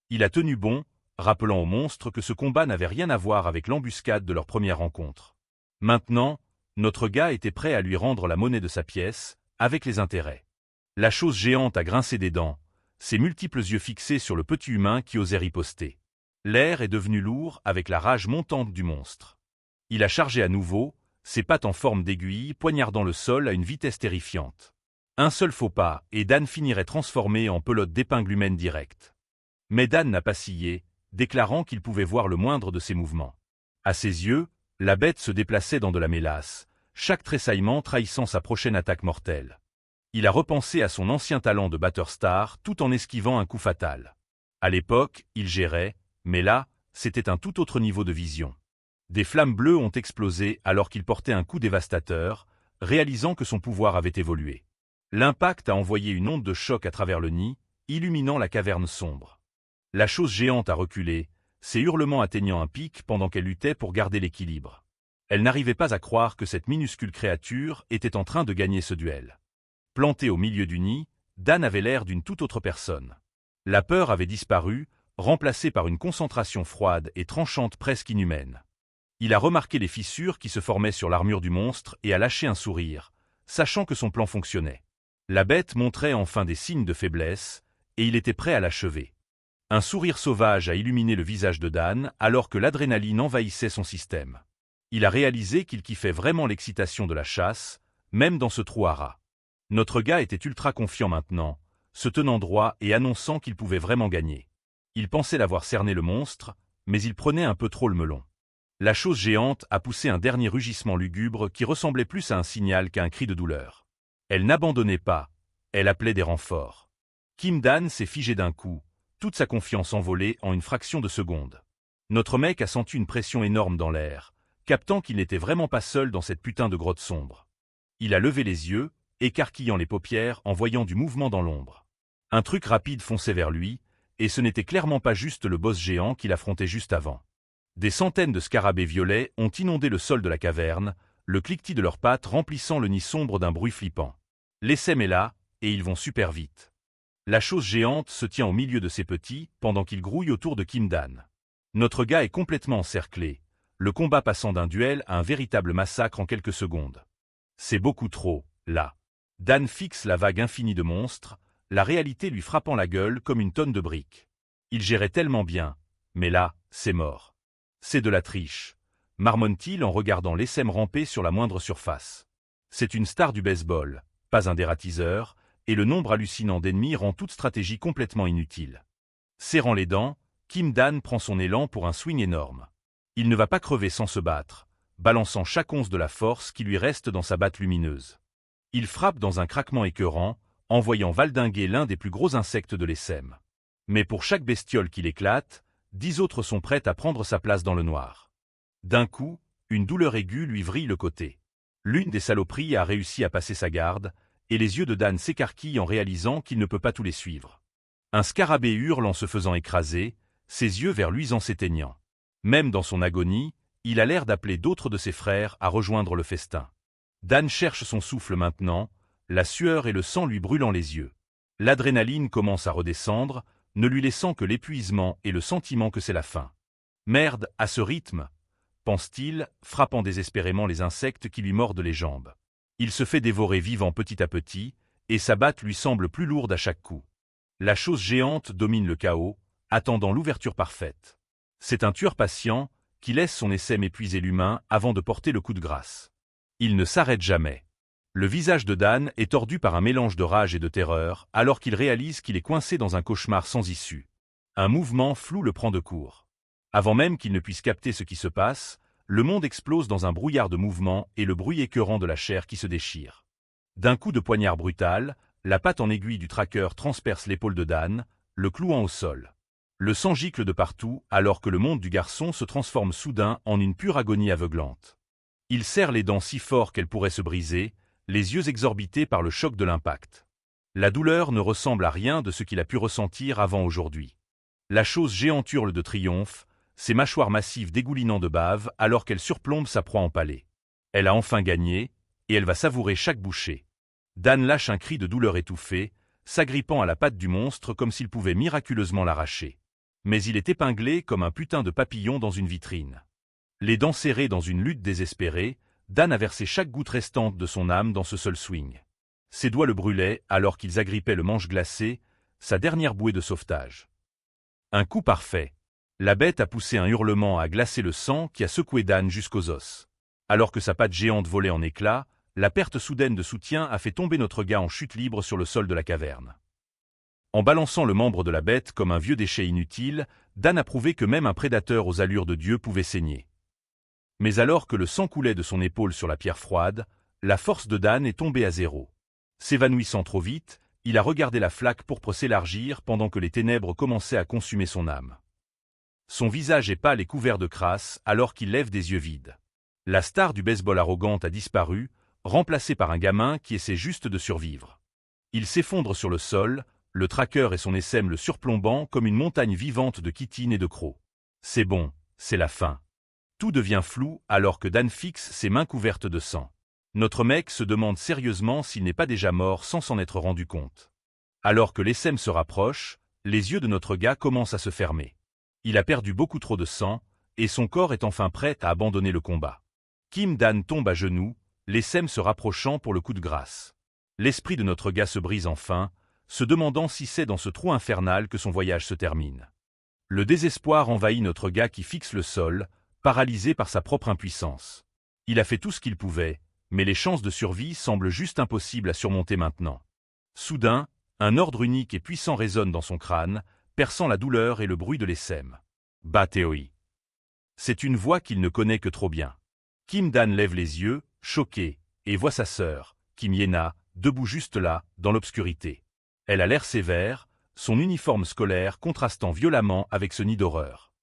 Il a tenu bon, rappelant au monstre que ce combat n'avait rien à voir avec l'embuscade de leur première rencontre. Maintenant, notre gars était prêt à lui rendre la monnaie de sa pièce, avec les intérêts. La chose géante a grincé des dents, ses multiples yeux fixés sur le petit humain qui osait riposter. L'air est devenu lourd avec la rage montante du monstre. Il a chargé à nouveau, ses pattes en forme d'aiguille poignardant le sol à une vitesse terrifiante. Un seul faux pas, et Dan finirait transformé en pelote d'épingle humaine directe. Mais Dan n'a pas scié, déclarant qu'il pouvait voir le moindre de ses mouvements. À ses yeux, la bête se déplaçait dans de la mélasse, chaque tressaillement trahissant sa prochaine attaque mortelle. Il a repensé à son ancien talent de Battlestar tout en esquivant un coup fatal. À l'époque, il gérait, mais là, c'était un tout autre niveau de vision. Des flammes bleues ont explosé alors qu'il portait un coup dévastateur, réalisant que son pouvoir avait évolué. L'impact a envoyé une onde de choc à travers le nid, illuminant la caverne sombre. La chose géante a reculé, ses hurlements atteignant un pic pendant qu'elle luttait pour garder l'équilibre. Elle n'arrivait pas à croire que cette minuscule créature était en train de gagner ce duel. Planté au milieu du nid, Dan avait l'air d'une toute autre personne. La peur avait disparu, remplacée par une concentration froide et tranchante presque inhumaine. Il a remarqué les fissures qui se formaient sur l'armure du monstre et a lâché un sourire, sachant que son plan fonctionnait. La bête montrait enfin des signes de faiblesse, et il était prêt à l'achever. Un sourire sauvage a illuminé le visage de Dan alors que l'adrénaline envahissait son système. Il a réalisé qu'il kiffait vraiment l'excitation de la chasse, même dans ce trou à rats. Notre gars était ultra confiant maintenant, se tenant droit et annonçant qu'il pouvait vraiment gagner. Il pensait l'avoir cerné le monstre, mais il prenait un peu trop le melon. La chose géante a poussé un dernier rugissement lugubre qui ressemblait plus à un signal qu'à un cri de douleur. Elle n'abandonnait pas, elle appelait des renforts. Kim Dan s'est figé d'un coup, toute sa confiance envolée en une fraction de seconde. Notre mec a senti une pression énorme dans l'air, captant qu'il n'était vraiment pas seul dans cette putain de grotte sombre. Il a levé les yeux, écarquillant les paupières en voyant du mouvement dans l'ombre. Un truc rapide fonçait vers lui, et ce n'était clairement pas juste le boss géant qu'il affrontait juste avant. Des centaines de scarabées violets ont inondé le sol de la caverne, le cliquetis de leurs pattes remplissant le nid sombre d'un bruit flippant. L'essai est là, et ils vont super vite. La chose géante se tient au milieu de ses petits, pendant qu'ils grouillent autour de Kim Dan. Notre gars est complètement encerclé, le combat passant d'un duel à un véritable massacre en quelques secondes. C'est beaucoup trop, là. Dan fixe la vague infinie de monstres, la réalité lui frappant la gueule comme une tonne de briques. Il gérait tellement bien, mais là, c'est mort. C'est de la triche, marmonne-t-il en regardant l'essai ramper sur la moindre surface. C'est une star du baseball, pas un dératiseur, et le nombre hallucinant d'ennemis rend toute stratégie complètement inutile. Serrant les dents, Kim Dan prend son élan pour un swing énorme. Il ne va pas crever sans se battre, balançant chaque once de la force qui lui reste dans sa batte lumineuse. Il frappe dans un craquement écœurant, envoyant valdinguer l'un des plus gros insectes de l'ESM. Mais pour chaque bestiole qu'il éclate, 10 autres sont prêtes à prendre sa place dans le noir. D'un coup, une douleur aiguë lui vrille le côté. L'une des saloperies a réussi à passer sa garde, et les yeux de Dan s'écarquillent en réalisant qu'il ne peut pas tous les suivre. Un scarabée hurle en se faisant écraser, ses yeux vers luisants s'éteignant. Même dans son agonie, il a l'air d'appeler d'autres de ses frères à rejoindre le festin. Dan cherche son souffle maintenant, la sueur et le sang lui brûlant les yeux. L'adrénaline commence à redescendre, ne lui laissant que l'épuisement et le sentiment que c'est la fin. Merde, à ce rythme, pense-t-il, frappant désespérément les insectes qui lui mordent les jambes. Il se fait dévorer vivant petit à petit, et sa batte lui semble plus lourde à chaque coup. La chose géante domine le chaos, attendant l'ouverture parfaite. C'est un tueur patient, qui laisse son essaim épuiser l'humain avant de porter le coup de grâce. Il ne s'arrête jamais. Le visage de Dan est tordu par un mélange de rage et de terreur, alors qu'il réalise qu'il est coincé dans un cauchemar sans issue. Un mouvement flou le prend de court. Avant même qu'il ne puisse capter ce qui se passe, le monde explose dans un brouillard de mouvements et le bruit écœurant de la chair qui se déchire. D'un coup de poignard brutal, la patte en aiguille du tracker transperce l'épaule de Dan, le clouant au sol. Le sang gicle de partout alors que le monde du garçon se transforme soudain en une pure agonie aveuglante. Il serre les dents si fort qu'elles pourraient se briser, les yeux exorbités par le choc de l'impact. La douleur ne ressemble à rien de ce qu'il a pu ressentir avant aujourd'hui. La chose géante hurle de triomphe, ses mâchoires massives dégoulinant de bave alors qu'elle surplombe sa proie empalée. Elle a enfin gagné, et elle va savourer chaque bouchée. Dan lâche un cri de douleur étouffé, s'agrippant à la patte du monstre comme s'il pouvait miraculeusement l'arracher. Mais il est épinglé comme un putain de papillon dans une vitrine. Les dents serrées dans une lutte désespérée, Dan a versé chaque goutte restante de son âme dans ce seul swing. Ses doigts le brûlaient alors qu'ils agrippaient le manche glacé, sa dernière bouée de sauvetage. Un coup parfait. La bête a poussé un hurlement à glacer le sang qui a secoué Dan jusqu'aux os. Alors que sa patte géante volait en éclats, la perte soudaine de soutien a fait tomber notre gars en chute libre sur le sol de la caverne. En balançant le membre de la bête comme un vieux déchet inutile, Dan a prouvé que même un prédateur aux allures de Dieu pouvait saigner. Mais alors que le sang coulait de son épaule sur la pierre froide, la force de Dan est tombée à zéro. S'évanouissant trop vite, il a regardé la flaque pourpre s'élargir pendant que les ténèbres commençaient à consumer son âme. Son visage est pâle et couvert de crasse alors qu'il lève des yeux vides. La star du baseball arrogante a disparu, remplacée par un gamin qui essaie juste de survivre. Il s'effondre sur le sol, le tracker et son essaim le surplombant comme une montagne vivante de chitine et de crocs. C'est bon, c'est la fin. Tout devient flou alors que Dan fixe ses mains couvertes de sang. Notre mec se demande sérieusement s'il n'est pas déjà mort sans s'en être rendu compte. Alors que l'essaim se rapproche, les yeux de notre gars commencent à se fermer. Il a perdu beaucoup trop de sang, et son corps est enfin prêt à abandonner le combat. Kim Dan tombe à genoux, l'essaim se rapprochant pour le coup de grâce. L'esprit de notre gars se brise enfin, se demandant si c'est dans ce trou infernal que son voyage se termine. Le désespoir envahit notre gars qui fixe le sol, paralysé par sa propre impuissance. Il a fait tout ce qu'il pouvait, mais les chances de survie semblent juste impossibles à surmonter maintenant. Soudain, un ordre unique et puissant résonne dans son crâne, perçant la douleur et le bruit de l'essaim. Bateoi. C'est une voix qu'il ne connaît que trop bien. Kim Dan lève les yeux, choqué, et voit sa sœur, Kim Yena, debout juste là, dans l'obscurité. Elle a l'air sévère, son uniforme scolaire contrastant violemment avec ce nid d'horreur.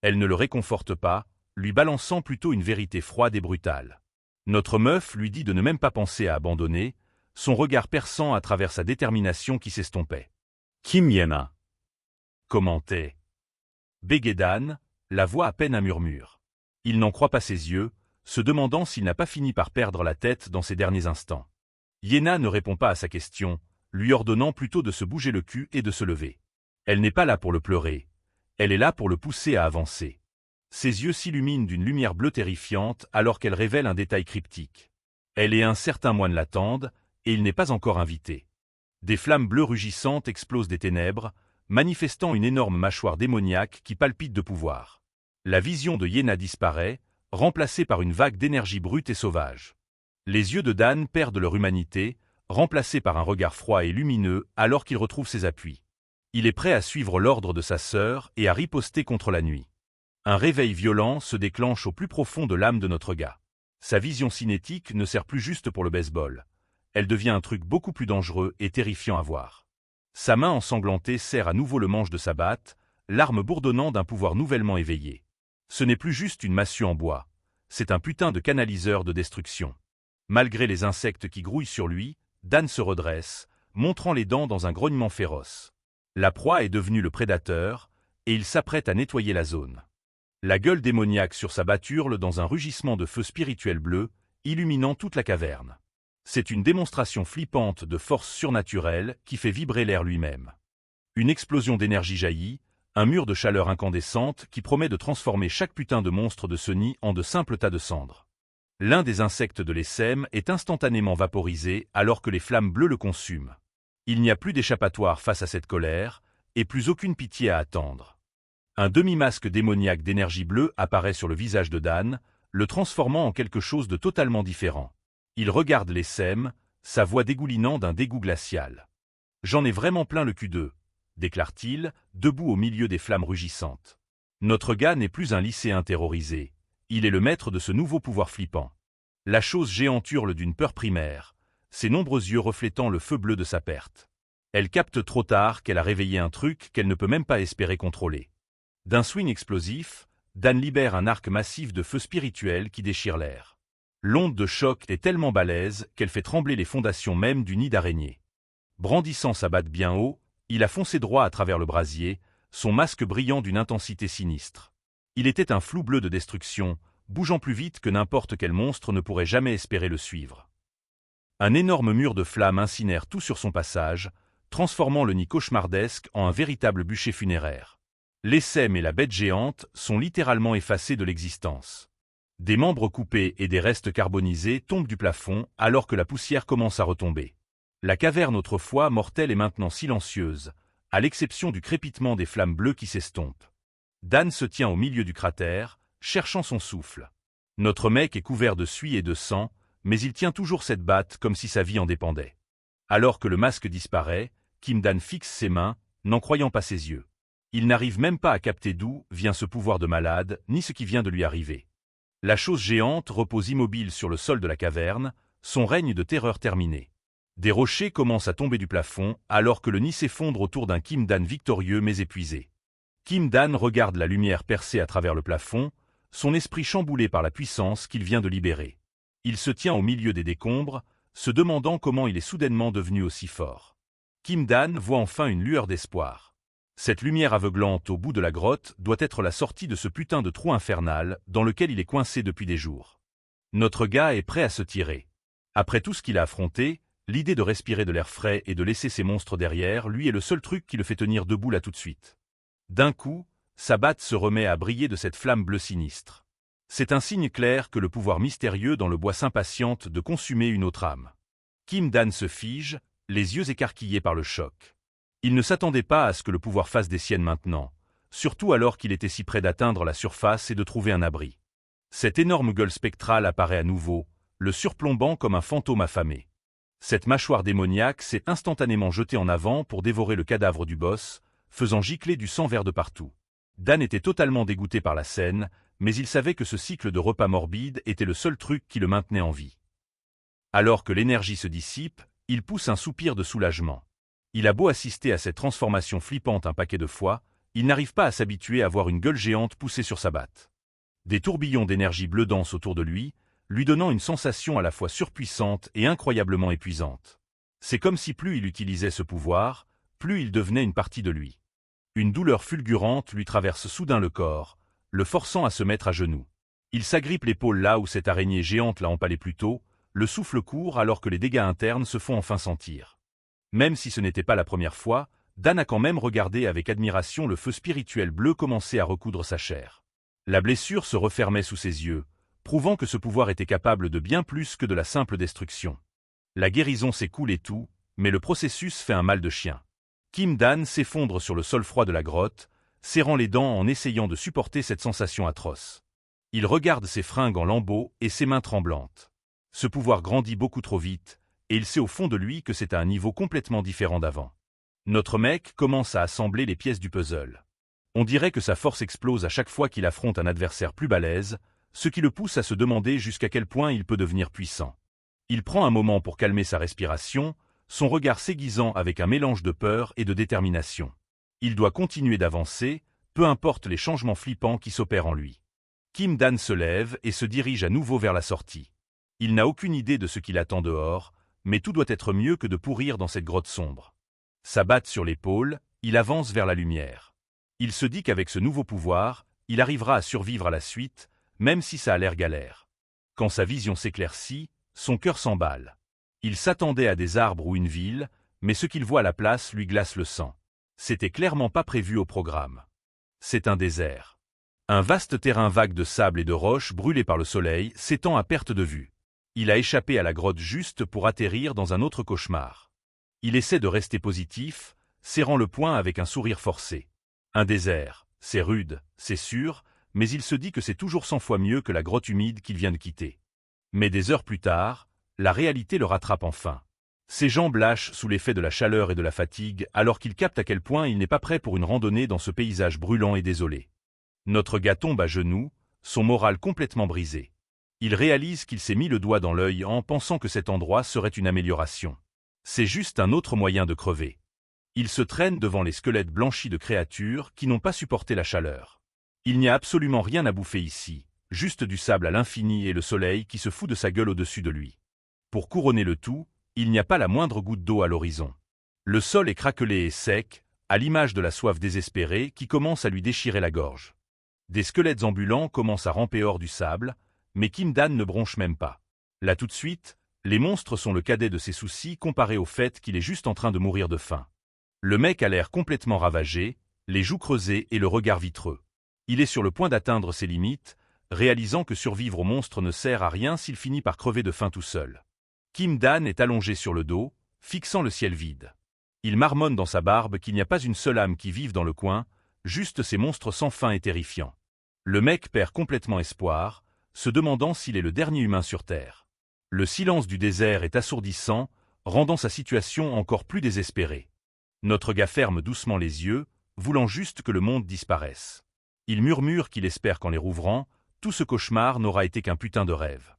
Elle ne le réconforte pas, lui balançant plutôt une vérité froide et brutale. Notre meuf lui dit de ne même pas penser à abandonner, son regard perçant à travers sa détermination qui s'estompait. Kim Yena. Commentait. Bégait Dan, la voix à peine un murmure. Il n'en croit pas ses yeux, se demandant s'il n'a pas fini par perdre la tête dans ces derniers instants. Yena ne répond pas à sa question, lui ordonnant plutôt de se bouger le cul et de se lever. Elle n'est pas là pour le pleurer, elle est là pour le pousser à avancer. Ses yeux s'illuminent d'une lumière bleue terrifiante alors qu'elle révèle un détail cryptique. Elle et un certain moine l'attendent, et il n'est pas encore invité. Des flammes bleues rugissantes explosent des ténèbres, manifestant une énorme mâchoire démoniaque qui palpite de pouvoir. La vision de Yena disparaît, remplacée par une vague d'énergie brute et sauvage. Les yeux de Dan perdent leur humanité, remplacé par un regard froid et lumineux alors qu'il retrouve ses appuis. Il est prêt à suivre l'ordre de sa sœur et à riposter contre la nuit. Un réveil violent se déclenche au plus profond de l'âme de notre gars. Sa vision cinétique ne sert plus juste pour le baseball. Elle devient un truc beaucoup plus dangereux et terrifiant à voir. Sa main ensanglantée serre à nouveau le manche de sa batte, l'arme bourdonnant d'un pouvoir nouvellement éveillé. Ce n'est plus juste une massue en bois, c'est un putain de canaliseur de destruction. Malgré les insectes qui grouillent sur lui, Dan se redresse, montrant les dents dans un grognement féroce. La proie est devenue le prédateur, et il s'apprête à nettoyer la zone. La gueule démoniaque sur sa batte hurle dans un rugissement de feu spirituel bleu, illuminant toute la caverne. C'est une démonstration flippante de force surnaturelle qui fait vibrer l'air lui-même. Une explosion d'énergie jaillit, un mur de chaleur incandescente qui promet de transformer chaque putain de monstre de ce nid en de simples tas de cendres. L'un des insectes de l'essaim est instantanément vaporisé alors que les flammes bleues le consument. Il n'y a plus d'échappatoire face à cette colère, et plus aucune pitié à attendre. Un demi-masque démoniaque d'énergie bleue apparaît sur le visage de Dan, le transformant en quelque chose de totalement différent. Il regarde l'essaim, sa voix dégoulinant d'un dégoût glacial. « J'en ai vraiment plein le cul d'eux », déclare-t-il, debout au milieu des flammes rugissantes. Notre gars n'est plus un lycéen terrorisé, il est le maître de ce nouveau pouvoir flippant. La chose géante hurle d'une peur primaire, ses nombreux yeux reflétant le feu bleu de sa perte. Elle capte trop tard qu'elle a réveillé un truc qu'elle ne peut même pas espérer contrôler. D'un swing explosif, Dan libère un arc massif de feu spirituel qui déchire l'air. L'onde de choc est tellement balèze qu'elle fait trembler les fondations même du nid d'araignée. Brandissant sa batte bien haut, il a foncé droit à travers le brasier, son masque brillant d'une intensité sinistre. Il était un flou bleu de destruction, bougeant plus vite que n'importe quel monstre ne pourrait jamais espérer le suivre. Un énorme mur de flammes incinère tout sur son passage, transformant le nid cauchemardesque en un véritable bûcher funéraire. L'essaim et la bête géante sont littéralement effacés de l'existence. Des membres coupés et des restes carbonisés tombent du plafond alors que la poussière commence à retomber. La caverne autrefois mortelle est maintenant silencieuse, à l'exception du crépitement des flammes bleues qui s'estompent. Dan se tient au milieu du cratère, cherchant son souffle. Notre mec est couvert de suie et de sang, mais il tient toujours cette batte comme si sa vie en dépendait. Alors que le masque disparaît, Kim Dan fixe ses mains, n'en croyant pas ses yeux. Il n'arrive même pas à capter d'où vient ce pouvoir de malade, ni ce qui vient de lui arriver. La chose géante repose immobile sur le sol de la caverne, son règne de terreur terminé. Des rochers commencent à tomber du plafond, alors que le nid s'effondre autour d'un Kim Dan victorieux mais épuisé. Kim Dan regarde la lumière percer à travers le plafond, son esprit chamboulé par la puissance qu'il vient de libérer. Il se tient au milieu des décombres, se demandant comment il est soudainement devenu aussi fort. Kim Dan voit enfin une lueur d'espoir. Cette lumière aveuglante au bout de la grotte doit être la sortie de ce putain de trou infernal dans lequel il est coincé depuis des jours. Notre gars est prêt à se tirer. Après tout ce qu'il a affronté, l'idée de respirer de l'air frais et de laisser ces monstres derrière lui est le seul truc qui le fait tenir debout là tout de suite. D'un coup, sa batte se remet à briller de cette flamme bleue sinistre. C'est un signe clair que le pouvoir mystérieux dans le bois s'impatiente de consumer une autre âme. Kim Dan se fige, les yeux écarquillés par le choc. Il ne s'attendait pas à ce que le pouvoir fasse des siennes maintenant, surtout alors qu'il était si près d'atteindre la surface et de trouver un abri. Cette énorme gueule spectrale apparaît à nouveau, le surplombant comme un fantôme affamé. Cette mâchoire démoniaque s'est instantanément jetée en avant pour dévorer le cadavre du boss, faisant gicler du sang vert de partout. Dan était totalement dégoûté par la scène, mais il savait que ce cycle de repas morbide était le seul truc qui le maintenait en vie. Alors que l'énergie se dissipe, il pousse un soupir de soulagement. Il a beau assister à cette transformation flippante un paquet de fois, il n'arrive pas à s'habituer à voir une gueule géante poussée sur sa batte. Des tourbillons d'énergie bleue dansent autour de lui donnant une sensation à la fois surpuissante et incroyablement épuisante. C'est comme si plus il utilisait ce pouvoir, plus il devenait une partie de lui. Une douleur fulgurante lui traverse soudain le corps, le forçant à se mettre à genoux. Il s'agrippe l'épaule là où cette araignée géante l'a empalé plus tôt, le souffle court alors que les dégâts internes se font enfin sentir. Même si ce n'était pas la première fois, Dan a quand même regardé avec admiration le feu spirituel bleu commencer à recoudre sa chair. La blessure se refermait sous ses yeux, prouvant que ce pouvoir était capable de bien plus que de la simple destruction. La guérison s'écoule et tout, mais le processus fait un mal de chien. Kim Dan s'effondre sur le sol froid de la grotte, serrant les dents en essayant de supporter cette sensation atroce. Il regarde ses fringues en lambeaux et ses mains tremblantes. Ce pouvoir grandit beaucoup trop vite, et il sait au fond de lui que c'est à un niveau complètement différent d'avant. Notre mec commence à assembler les pièces du puzzle. On dirait que sa force explose à chaque fois qu'il affronte un adversaire plus balèze, ce qui le pousse à se demander jusqu'à quel point il peut devenir puissant. Il prend un moment pour calmer sa respiration, son regard s'aiguisant avec un mélange de peur et de détermination. Il doit continuer d'avancer, peu importe les changements flippants qui s'opèrent en lui. Kim Dan se lève et se dirige à nouveau vers la sortie. Il n'a aucune idée de ce qui l'attend dehors, mais tout doit être mieux que de pourrir dans cette grotte sombre. Sa batte sur l'épaule, il avance vers la lumière. Il se dit qu'avec ce nouveau pouvoir, il arrivera à survivre à la suite, même si ça a l'air galère. Quand sa vision s'éclaircit, son cœur s'emballe. Il s'attendait à des arbres ou une ville, mais ce qu'il voit à la place lui glace le sang. C'était clairement pas prévu au programme. C'est un désert. Un vaste terrain vague de sable et de roches brûlées par le soleil s'étend à perte de vue. Il a échappé à la grotte juste pour atterrir dans un autre cauchemar. Il essaie de rester positif, serrant le poing avec un sourire forcé. Un désert, c'est rude, c'est sûr, mais il se dit que c'est toujours 100 fois mieux que la grotte humide qu'il vient de quitter. Mais des heures plus tard, la réalité le rattrape enfin. Ses jambes lâchent sous l'effet de la chaleur et de la fatigue alors qu'il capte à quel point il n'est pas prêt pour une randonnée dans ce paysage brûlant et désolé. Notre gars tombe à genoux, son moral complètement brisé. Il réalise qu'il s'est mis le doigt dans l'œil en pensant que cet endroit serait une amélioration. C'est juste un autre moyen de crever. Il se traîne devant les squelettes blanchis de créatures qui n'ont pas supporté la chaleur. Il n'y a absolument rien à bouffer ici, juste du sable à l'infini et le soleil qui se fout de sa gueule au-dessus de lui. Pour couronner le tout, il n'y a pas la moindre goutte d'eau à l'horizon. Le sol est craquelé et sec, à l'image de la soif désespérée qui commence à lui déchirer la gorge. Des squelettes ambulants commencent à ramper hors du sable, mais Kim Dan ne bronche même pas. Là tout de suite, les monstres sont le cadet de ses soucis comparé au fait qu'il est juste en train de mourir de faim. Le mec a l'air complètement ravagé, les joues creusées et le regard vitreux. Il est sur le point d'atteindre ses limites, réalisant que survivre au monstre ne sert à rien s'il finit par crever de faim tout seul. Kim Dan est allongé sur le dos, fixant le ciel vide. Il marmonne dans sa barbe qu'il n'y a pas une seule âme qui vive dans le coin, juste ces monstres sans fin et terrifiants. Le mec perd complètement espoir, se demandant s'il est le dernier humain sur Terre. Le silence du désert est assourdissant, rendant sa situation encore plus désespérée. Notre gars ferme doucement les yeux, voulant juste que le monde disparaisse. Il murmure qu'il espère qu'en les rouvrant, tout ce cauchemar n'aura été qu'un putain de rêve.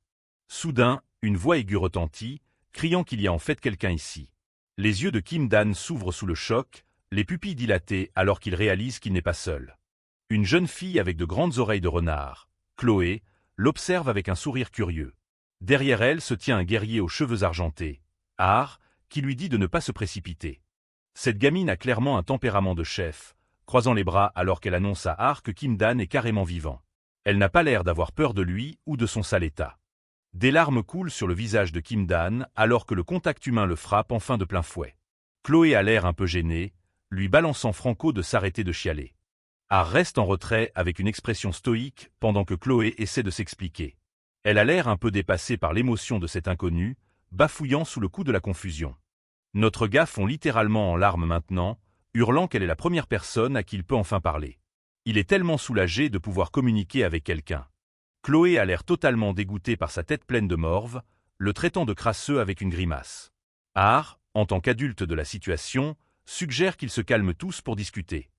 Soudain, une voix aiguë retentit, criant qu'il y a en fait quelqu'un ici. Les yeux de Kim Dan s'ouvrent sous le choc, les pupilles dilatées alors qu'il réalise qu'il n'est pas seul. Une jeune fille avec de grandes oreilles de renard, Chloé, l'observe avec un sourire curieux. Derrière elle se tient un guerrier aux cheveux argentés, Har, qui lui dit de ne pas se précipiter. Cette gamine a clairement un tempérament de chef, croisant les bras alors qu'elle annonce à Har que Kim Dan est carrément vivant. Elle n'a pas l'air d'avoir peur de lui ou de son sale état. Des larmes coulent sur le visage de Kim Dan alors que le contact humain le frappe enfin de plein fouet. Chloé a l'air un peu gênée, lui balançant franco de s'arrêter de chialer. Har reste en retrait avec une expression stoïque pendant que Chloé essaie de s'expliquer. Elle a l'air un peu dépassée par l'émotion de cet inconnu, bafouillant sous le coup de la confusion. Notre gars fond littéralement en larmes maintenant, hurlant qu'elle est la première personne à qui il peut enfin parler. Il est tellement soulagé de pouvoir communiquer avec quelqu'un. Chloé a l'air totalement dégoûtée par sa tête pleine de morve, le traitant de crasseux avec une grimace. Har, en tant qu'adulte de la situation, suggère qu'ils se calment tous pour discuter.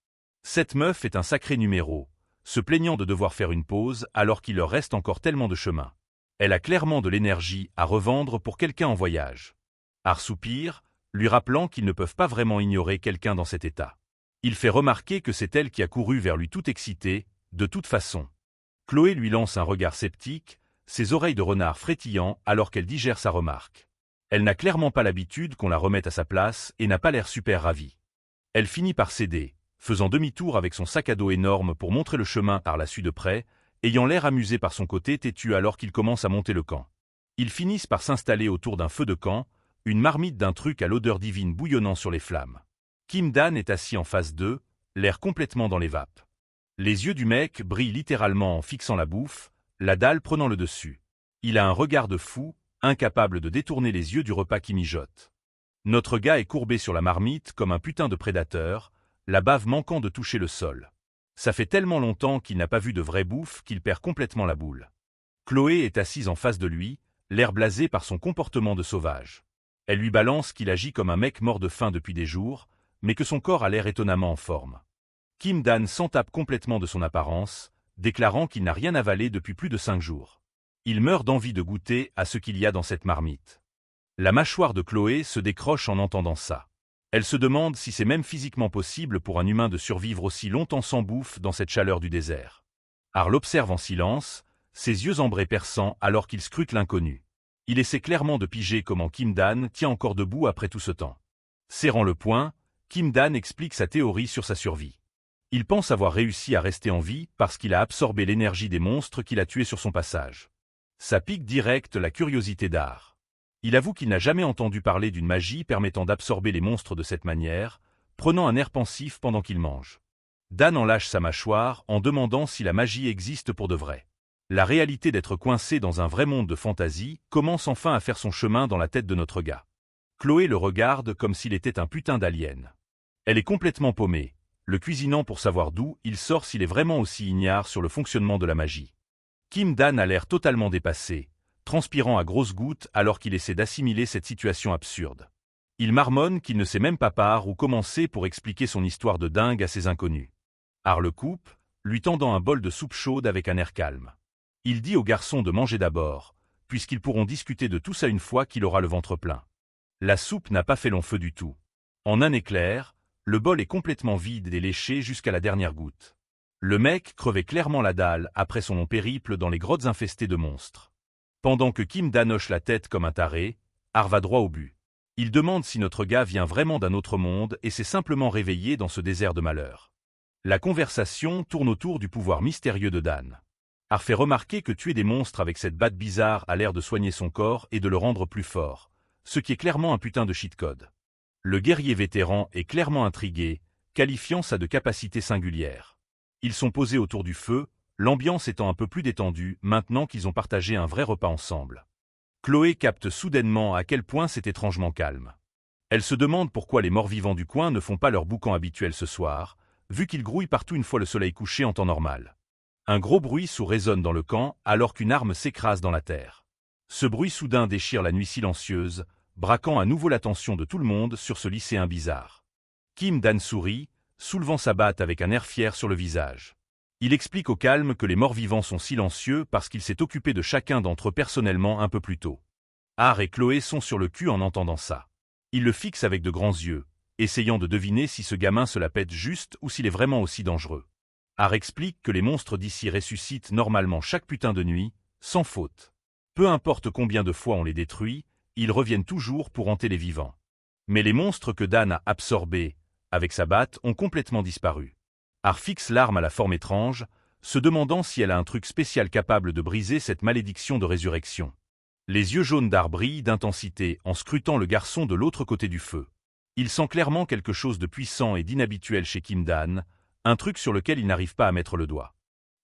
Cette meuf est un sacré numéro, se plaignant de devoir faire une pause alors qu'il leur reste encore tellement de chemin. Elle a clairement de l'énergie à revendre pour quelqu'un en voyage. Har soupire, lui rappelant qu'ils ne peuvent pas vraiment ignorer quelqu'un dans cet état. Il fait remarquer que c'est elle qui a couru vers lui tout excitée, de toute façon. Chloé lui lance un regard sceptique, ses oreilles de renard frétillant alors qu'elle digère sa remarque. Elle n'a clairement pas l'habitude qu'on la remette à sa place et n'a pas l'air super ravie. Elle finit par céder, faisant demi-tour avec son sac à dos énorme pour montrer le chemin par la suite de près, ayant l'air amusé par son côté têtu alors qu'il commence à monter le camp. Ils finissent par s'installer autour d'un feu de camp, une marmite d'un truc à l'odeur divine bouillonnant sur les flammes. Kim Dan est assis en face d'eux, l'air complètement dans les vapes. Les yeux du mec brillent littéralement en fixant la bouffe, la dalle prenant le dessus. Il a un regard de fou, incapable de détourner les yeux du repas qui mijote. Notre gars est courbé sur la marmite comme un putain de prédateur, la bave manquant de toucher le sol. Ça fait tellement longtemps qu'il n'a pas vu de vraie bouffe qu'il perd complètement la boule. Chloé est assise en face de lui, l'air blasé par son comportement de sauvage. Elle lui balance qu'il agit comme un mec mort de faim depuis des jours, mais que son corps a l'air étonnamment en forme. Kim Dan s'en tape complètement de son apparence, déclarant qu'il n'a rien avalé depuis plus de 5 jours. Il meurt d'envie de goûter à ce qu'il y a dans cette marmite. La mâchoire de Chloé se décroche en entendant ça. Elle se demande si c'est même physiquement possible pour un humain de survivre aussi longtemps sans bouffe dans cette chaleur du désert. Har l'observe en silence, ses yeux ambrés perçants alors qu'il scrute l'inconnu. Il essaie clairement de piger comment Kim Dan tient encore debout après tout ce temps. Serrant le poing, Kim Dan explique sa théorie sur sa survie. Il pense avoir réussi à rester en vie parce qu'il a absorbé l'énergie des monstres qu'il a tués sur son passage. Ça pique direct la curiosité d'Har. Il avoue qu'il n'a jamais entendu parler d'une magie permettant d'absorber les monstres de cette manière, prenant un air pensif pendant qu'il mange. Dan en lâche sa mâchoire en demandant si la magie existe pour de vrai. La réalité d'être coincé dans un vrai monde de fantaisie commence enfin à faire son chemin dans la tête de notre gars. Chloé le regarde comme s'il était un putain d'alien. Elle est complètement paumée, le cuisinant pour savoir d'où il sort s'il est vraiment aussi ignare sur le fonctionnement de la magie. Kim Dan a l'air totalement dépassé, transpirant à grosses gouttes alors qu'il essaie d'assimiler cette situation absurde. Il marmonne qu'il ne sait même pas par où commencer pour expliquer son histoire de dingue à ses inconnus. Har le coupe, lui tendant un bol de soupe chaude avec un air calme. Il dit aux garçons de manger d'abord, puisqu'ils pourront discuter de tout ça une fois qu'il aura le ventre plein. La soupe n'a pas fait long feu du tout. En un éclair, le bol est complètement vide et léché jusqu'à la dernière goutte. Le mec crevait clairement la dalle après son long périple dans les grottes infestées de monstres. Pendant que Kim Dan hoche la tête comme un taré, Har va droit au but. Il demande si notre gars vient vraiment d'un autre monde et s'est simplement réveillé dans ce désert de malheur. La conversation tourne autour du pouvoir mystérieux de Dan. Har fait remarquer que tuer des monstres avec cette batte bizarre a l'air de soigner son corps et de le rendre plus fort, ce qui est clairement un putain de cheat code. Le guerrier vétéran est clairement intrigué, qualifiant ça de capacité singulière. Ils sont posés autour du feu, l'ambiance étant un peu plus détendue maintenant qu'ils ont partagé un vrai repas ensemble. Chloé capte soudainement à quel point c'est étrangement calme. Elle se demande pourquoi les morts-vivants du coin ne font pas leur boucan habituel ce soir, vu qu'ils grouillent partout une fois le soleil couché en temps normal. Un gros bruit sourd résonne dans le camp alors qu'une arme s'écrase dans la terre. Ce bruit soudain déchire la nuit silencieuse, braquant à nouveau l'attention de tout le monde sur ce lycéen bizarre. Kim Dan sourit, soulevant sa batte avec un air fier sur le visage. Il explique au calme que les morts-vivants sont silencieux parce qu'il s'est occupé de chacun d'entre eux personnellement un peu plus tôt. Har et Chloé sont sur le cul en entendant ça. Ils le fixent avec de grands yeux, essayant de deviner si ce gamin se la pète juste ou s'il est vraiment aussi dangereux. Har explique que les monstres d'ici ressuscitent normalement chaque putain de nuit, sans faute. Peu importe combien de fois on les détruit, ils reviennent toujours pour hanter les vivants. Mais les monstres que Dan a absorbés, avec sa batte, ont complètement disparu. Har fixe l'arme à la forme étrange, se demandant si elle a un truc spécial capable de briser cette malédiction de résurrection. Les yeux jaunes d'Har brillent d'intensité en scrutant le garçon de l'autre côté du feu. Il sent clairement quelque chose de puissant et d'inhabituel chez Kim Dan, un truc sur lequel il n'arrive pas à mettre le doigt.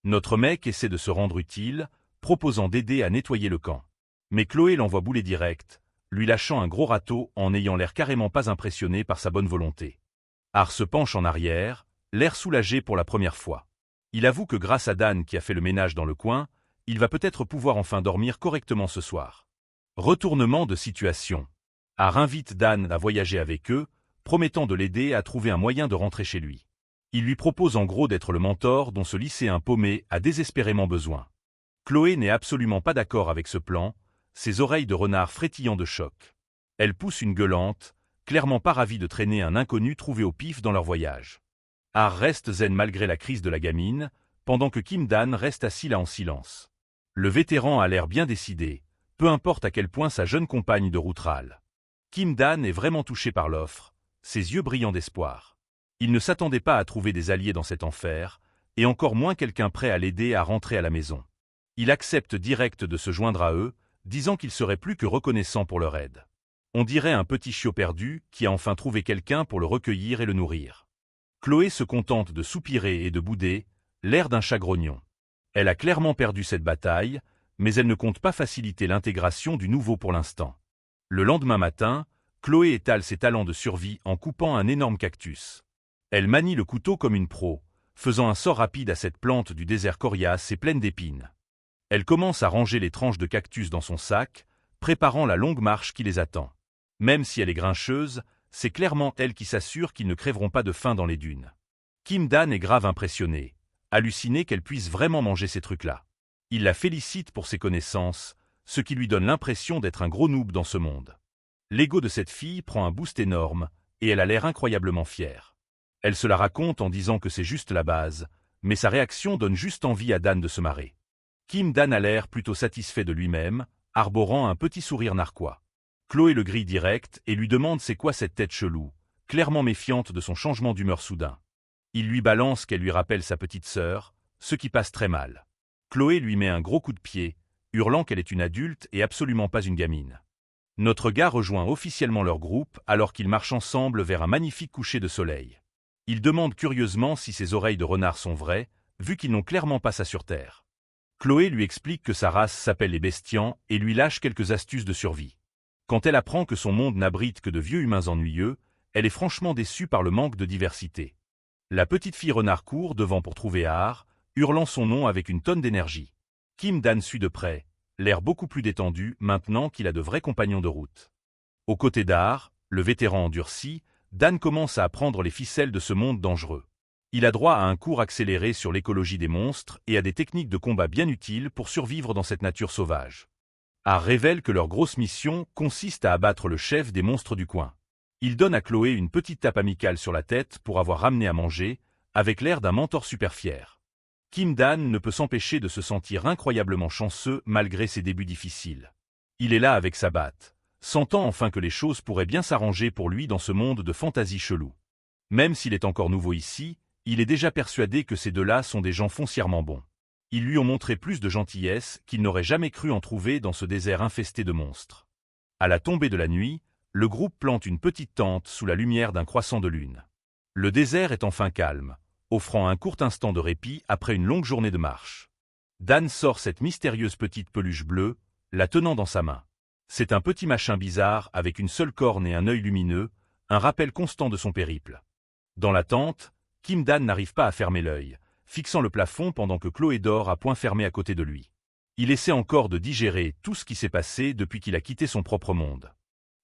Notre mec essaie de se rendre utile, proposant d'aider à nettoyer le camp. Mais Chloé l'envoie bouler direct, lui lâchant un gros râteau en n'ayant l'air carrément pas impressionné par sa bonne volonté. Har se penche en arrière, l'air soulagé pour la première fois. Il avoue que grâce à Dan qui a fait le ménage dans le coin, il va peut-être pouvoir enfin dormir correctement ce soir. Retournement de situation. Har invite Dan à voyager avec eux, promettant de l'aider à trouver un moyen de rentrer chez lui. Il lui propose en gros d'être le mentor dont ce lycéen paumé a désespérément besoin. Chloé n'est absolument pas d'accord avec ce plan, ses oreilles de renard frétillant de choc. Elle pousse une gueulante, clairement pas ravie de traîner un inconnu trouvé au pif dans leur voyage. Har reste zen malgré la crise de la gamine, pendant que Kim Dan reste assis là en silence. Le vétéran a l'air bien décidé, peu importe à quel point sa jeune compagne de route râle. Kim Dan est vraiment touché par l'offre, ses yeux brillants d'espoir. Il ne s'attendait pas à trouver des alliés dans cet enfer, et encore moins quelqu'un prêt à l'aider à rentrer à la maison. Il accepte direct de se joindre à eux, disant qu'il serait plus que reconnaissant pour leur aide. On dirait un petit chiot perdu qui a enfin trouvé quelqu'un pour le recueillir et le nourrir. Chloé se contente de soupirer et de bouder, l'air d'un chat grognon. Elle a clairement perdu cette bataille, mais elle ne compte pas faciliter l'intégration du nouveau pour l'instant. Le lendemain matin, Chloé étale ses talents de survie en coupant un énorme cactus. Elle manie le couteau comme une pro, faisant un sort rapide à cette plante du désert coriace et pleine d'épines. Elle commence à ranger les tranches de cactus dans son sac, préparant la longue marche qui les attend. Même si elle est grincheuse, c'est clairement elle qui s'assure qu'ils ne crèveront pas de faim dans les dunes. Kim Dan est grave impressionné, halluciné qu'elle puisse vraiment manger ces trucs-là. Il la félicite pour ses connaissances, ce qui lui donne l'impression d'être un gros noob dans ce monde. L'ego de cette fille prend un boost énorme, et elle a l'air incroyablement fière. Elle se la raconte en disant que c'est juste la base, mais sa réaction donne juste envie à Dan de se marrer. Kim Dan a l'air plutôt satisfait de lui-même, arborant un petit sourire narquois. Chloé le grille direct et lui demande c'est quoi cette tête chelou, clairement méfiante de son changement d'humeur soudain. Il lui balance qu'elle lui rappelle sa petite sœur, ce qui passe très mal. Chloé lui met un gros coup de pied, hurlant qu'elle est une adulte et absolument pas une gamine. Notre gars rejoint officiellement leur groupe alors qu'ils marchent ensemble vers un magnifique coucher de soleil. Il demande curieusement si ses oreilles de renard sont vraies, vu qu'ils n'ont clairement pas ça sur Terre. Chloé lui explique que sa race s'appelle les Bestians et lui lâche quelques astuces de survie. Quand elle apprend que son monde n'abrite que de vieux humains ennuyeux, elle est franchement déçue par le manque de diversité. La petite fille renard court devant pour trouver Har, hurlant son nom avec une tonne d'énergie. Kim Dan suit de près, l'air beaucoup plus détendu maintenant qu'il a de vrais compagnons de route. Aux côtés d'Har, le vétéran endurci, Dan commence à apprendre les ficelles de ce monde dangereux. Il a droit à un cours accéléré sur l'écologie des monstres et à des techniques de combat bien utiles pour survivre dans cette nature sauvage. Har révèle que leur grosse mission consiste à abattre le chef des monstres du coin. Il donne à Chloé une petite tape amicale sur la tête pour avoir ramené à manger, avec l'air d'un mentor super fier. Kim Dan ne peut s'empêcher de se sentir incroyablement chanceux malgré ses débuts difficiles. Il est là avec sa batte, sentant enfin que les choses pourraient bien s'arranger pour lui dans ce monde de fantaisie chelou. Même s'il est encore nouveau ici, il est déjà persuadé que ces deux-là sont des gens foncièrement bons. Ils lui ont montré plus de gentillesse qu'il n'aurait jamais cru en trouver dans ce désert infesté de monstres. À la tombée de la nuit, le groupe plante une petite tente sous la lumière d'un croissant de lune. Le désert est enfin calme, offrant un court instant de répit après une longue journée de marche. Dan sort cette mystérieuse petite peluche bleue, la tenant dans sa main. C'est un petit machin bizarre avec une seule corne et un œil lumineux, un rappel constant de son périple. Dans la tente, Kim Dan n'arrive pas à fermer l'œil, fixant le plafond pendant que Chloé dort à point fermé à côté de lui. Il essaie encore de digérer tout ce qui s'est passé depuis qu'il a quitté son propre monde.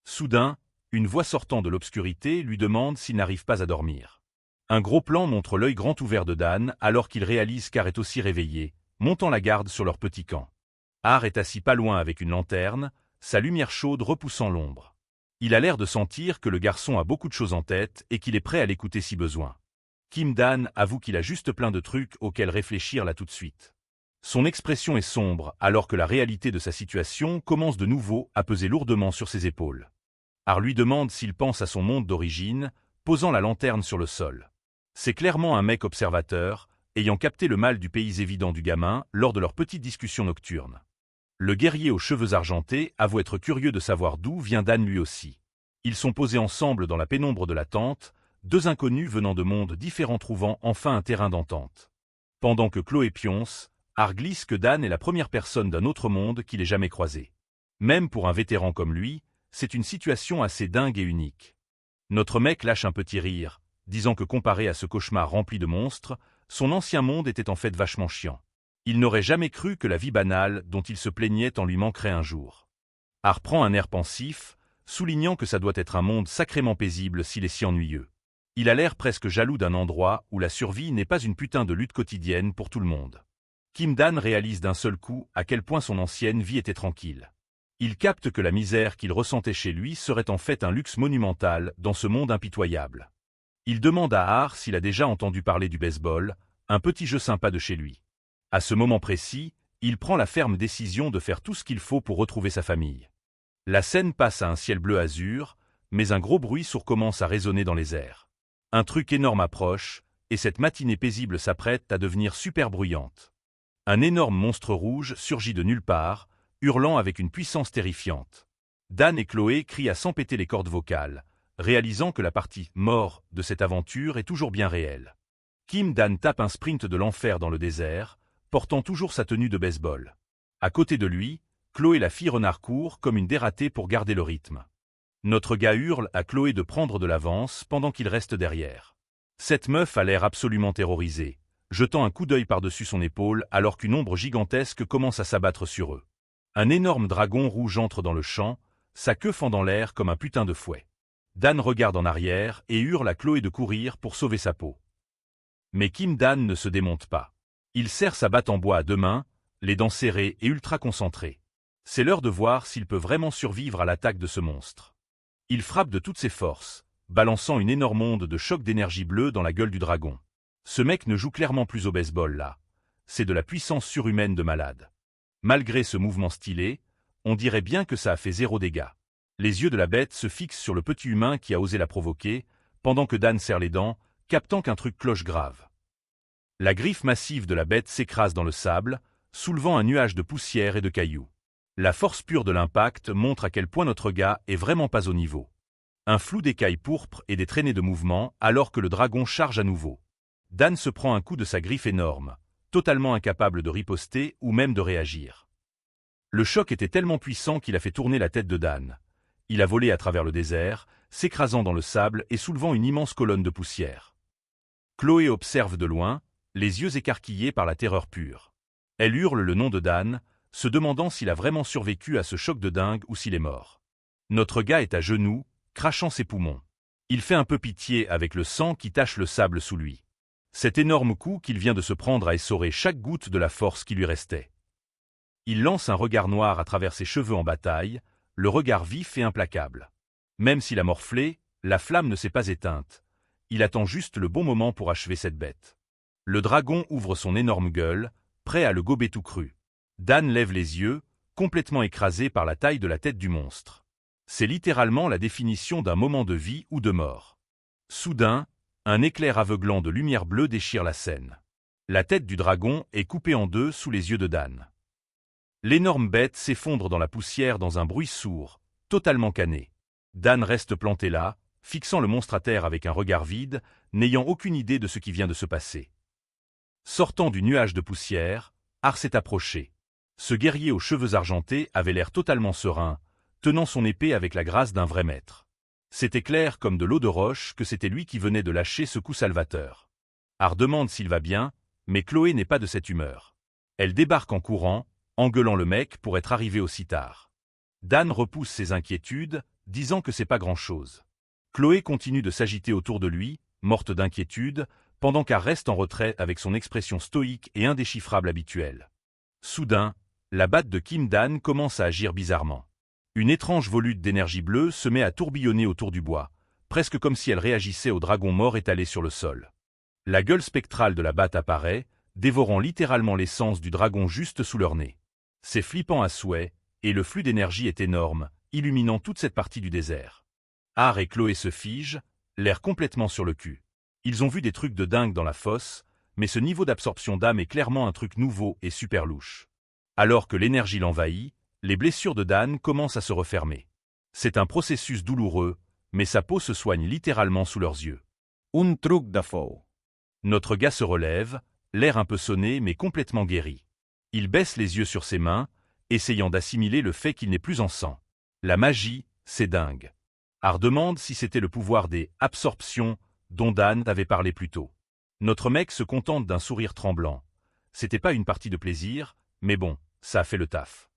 Soudain, une voix sortant de l'obscurité lui demande s'il n'arrive pas à dormir. Un gros plan montre l'œil grand ouvert de Dan alors qu'il réalise qu'Har est aussi réveillé, montant la garde sur leur petit camp. Har est assis pas loin avec une lanterne, sa lumière chaude repoussant l'ombre. Il a l'air de sentir que le garçon a beaucoup de choses en tête et qu'il est prêt à l'écouter si besoin. Kim Dan avoue qu'il a juste plein de trucs auxquels réfléchir là tout de suite. Son expression est sombre alors que la réalité de sa situation commence de nouveau à peser lourdement sur ses épaules. Har lui demande s'il pense à son monde d'origine, posant la lanterne sur le sol. C'est clairement un mec observateur, ayant capté le mal du pays évident du gamin lors de leur petite discussion nocturne. Le guerrier aux cheveux argentés avoue être curieux de savoir d'où vient Dan lui aussi. Ils sont posés ensemble dans la pénombre de la tente, deux inconnus venant de mondes différents trouvant enfin un terrain d'entente. Pendant que Chloé pionce, Har glisse que Dan est la première personne d'un autre monde qu'il ait jamais croisé. Même pour un vétéran comme lui, c'est une situation assez dingue et unique. Notre mec lâche un petit rire, disant que comparé à ce cauchemar rempli de monstres, son ancien monde était en fait vachement chiant. Il n'aurait jamais cru que la vie banale dont il se plaignait en lui manquerait un jour. Har prend un air pensif, soulignant que ça doit être un monde sacrément paisible s'il est si ennuyeux. Il a l'air presque jaloux d'un endroit où la survie n'est pas une putain de lutte quotidienne pour tout le monde. Kim Dan réalise d'un seul coup à quel point son ancienne vie était tranquille. Il capte que la misère qu'il ressentait chez lui serait en fait un luxe monumental dans ce monde impitoyable. Il demande à Har s'il a déjà entendu parler du baseball, un petit jeu sympa de chez lui. À ce moment précis, il prend la ferme décision de faire tout ce qu'il faut pour retrouver sa famille. La scène passe à un ciel bleu azur, mais un gros bruit sourd commence à résonner dans les airs. Un truc énorme approche, et cette matinée paisible s'apprête à devenir super bruyante. Un énorme monstre rouge surgit de nulle part, hurlant avec une puissance terrifiante. Dan et Chloé crient à s'empêter les cordes vocales, réalisant que la partie « mort » de cette aventure est toujours bien réelle. Kim Dan tape un sprint de l'enfer dans le désert, portant toujours sa tenue de baseball. À côté de lui, Chloé la fille renard court comme une dératée pour garder le rythme. Notre gars hurle à Chloé de prendre de l'avance pendant qu'il reste derrière. Cette meuf a l'air absolument terrorisée, jetant un coup d'œil par-dessus son épaule alors qu'une ombre gigantesque commence à s'abattre sur eux. Un énorme dragon rouge entre dans le champ, sa queue fend dans l'air comme un putain de fouet. Dan regarde en arrière et hurle à Chloé de courir pour sauver sa peau. Mais Kim Dan ne se démonte pas. Il serre sa batte en bois à deux mains, les dents serrées et ultra concentrées. C'est l'heure de voir s'il peut vraiment survivre à l'attaque de ce monstre. Il frappe de toutes ses forces, balançant une énorme onde de choc d'énergie bleue dans la gueule du dragon. Ce mec ne joue clairement plus au baseball là. C'est de la puissance surhumaine de malade. Malgré ce mouvement stylé, on dirait bien que ça a fait 0 dégâts. Les yeux de la bête se fixent sur le petit humain qui a osé la provoquer, pendant que Dan serre les dents, captant qu'un truc cloche grave. La griffe massive de la bête s'écrase dans le sable, soulevant un nuage de poussière et de cailloux. La force pure de l'impact montre à quel point notre gars est vraiment pas au niveau. Un flou d'écailles pourpres et des traînées de mouvement alors que le dragon charge à nouveau. Dan se prend un coup de sa griffe énorme, totalement incapable de riposter ou même de réagir. Le choc était tellement puissant qu'il a fait tourner la tête de Dan. Il a volé à travers le désert, s'écrasant dans le sable et soulevant une immense colonne de poussière. Chloé observe de loin, les yeux écarquillés par la terreur pure. Elle hurle le nom de Dan, se demandant s'il a vraiment survécu à ce choc de dingue ou s'il est mort. Notre gars est à genoux, crachant ses poumons. Il fait un peu pitié avec le sang qui tache le sable sous lui. Cet énorme coup qu'il vient de se prendre a essoré chaque goutte de la force qui lui restait. Il lance un regard noir à travers ses cheveux en bataille, le regard vif et implacable. Même s'il a morflé, la flamme ne s'est pas éteinte. Il attend juste le bon moment pour achever cette bête. Le dragon ouvre son énorme gueule, prêt à le gober tout cru. Dan lève les yeux, complètement écrasé par la taille de la tête du monstre. C'est littéralement la définition d'un moment de vie ou de mort. Soudain, un éclair aveuglant de lumière bleue déchire la scène. La tête du dragon est coupée en deux sous les yeux de Dan. L'énorme bête s'effondre dans la poussière dans un bruit sourd, totalement cané. Dan reste planté là, fixant le monstre à terre avec un regard vide, n'ayant aucune idée de ce qui vient de se passer. Sortant du nuage de poussière, Ar s'est approché. Ce guerrier aux cheveux argentés avait l'air totalement serein, tenant son épée avec la grâce d'un vrai maître. C'était clair comme de l'eau de roche que c'était lui qui venait de lâcher ce coup salvateur. Ar demande s'il va bien, mais Chloé n'est pas de cette humeur. Elle débarque en courant, engueulant le mec pour être arrivé aussi tard. Dan repousse ses inquiétudes, disant que c'est pas grand-chose. Chloé continue de s'agiter autour de lui, morte d'inquiétude, pendant qu'Ar reste en retrait avec son expression stoïque et indéchiffrable habituelle. Soudain, la batte de Kim Dan commence à agir bizarrement. Une étrange volute d'énergie bleue se met à tourbillonner autour du bois, presque comme si elle réagissait au dragon mort étalé sur le sol. La gueule spectrale de la batte apparaît, dévorant littéralement l'essence du dragon juste sous leur nez. C'est flippant à souhait, et le flux d'énergie est énorme, illuminant toute cette partie du désert. Ar et Chloé se figent, l'air complètement sur le cul. Ils ont vu des trucs de dingue dans la fosse, mais ce niveau d'absorption d'âme est clairement un truc nouveau et super louche. Alors que l'énergie l'envahit, les blessures de Dan commencent à se refermer. C'est un processus douloureux, mais sa peau se soigne littéralement sous leurs yeux. Un truc de fou. Notre gars se relève, l'air un peu sonné mais complètement guéri. Il baisse les yeux sur ses mains, essayant d'assimiler le fait qu'il n'est plus en sang. La magie, c'est dingue. Ar demande si c'était le pouvoir des « absorptions » dont Dan avait parlé plus tôt. Notre mec se contente d'un sourire tremblant. C'était pas une partie de plaisir, mais bon, ça a fait le taf.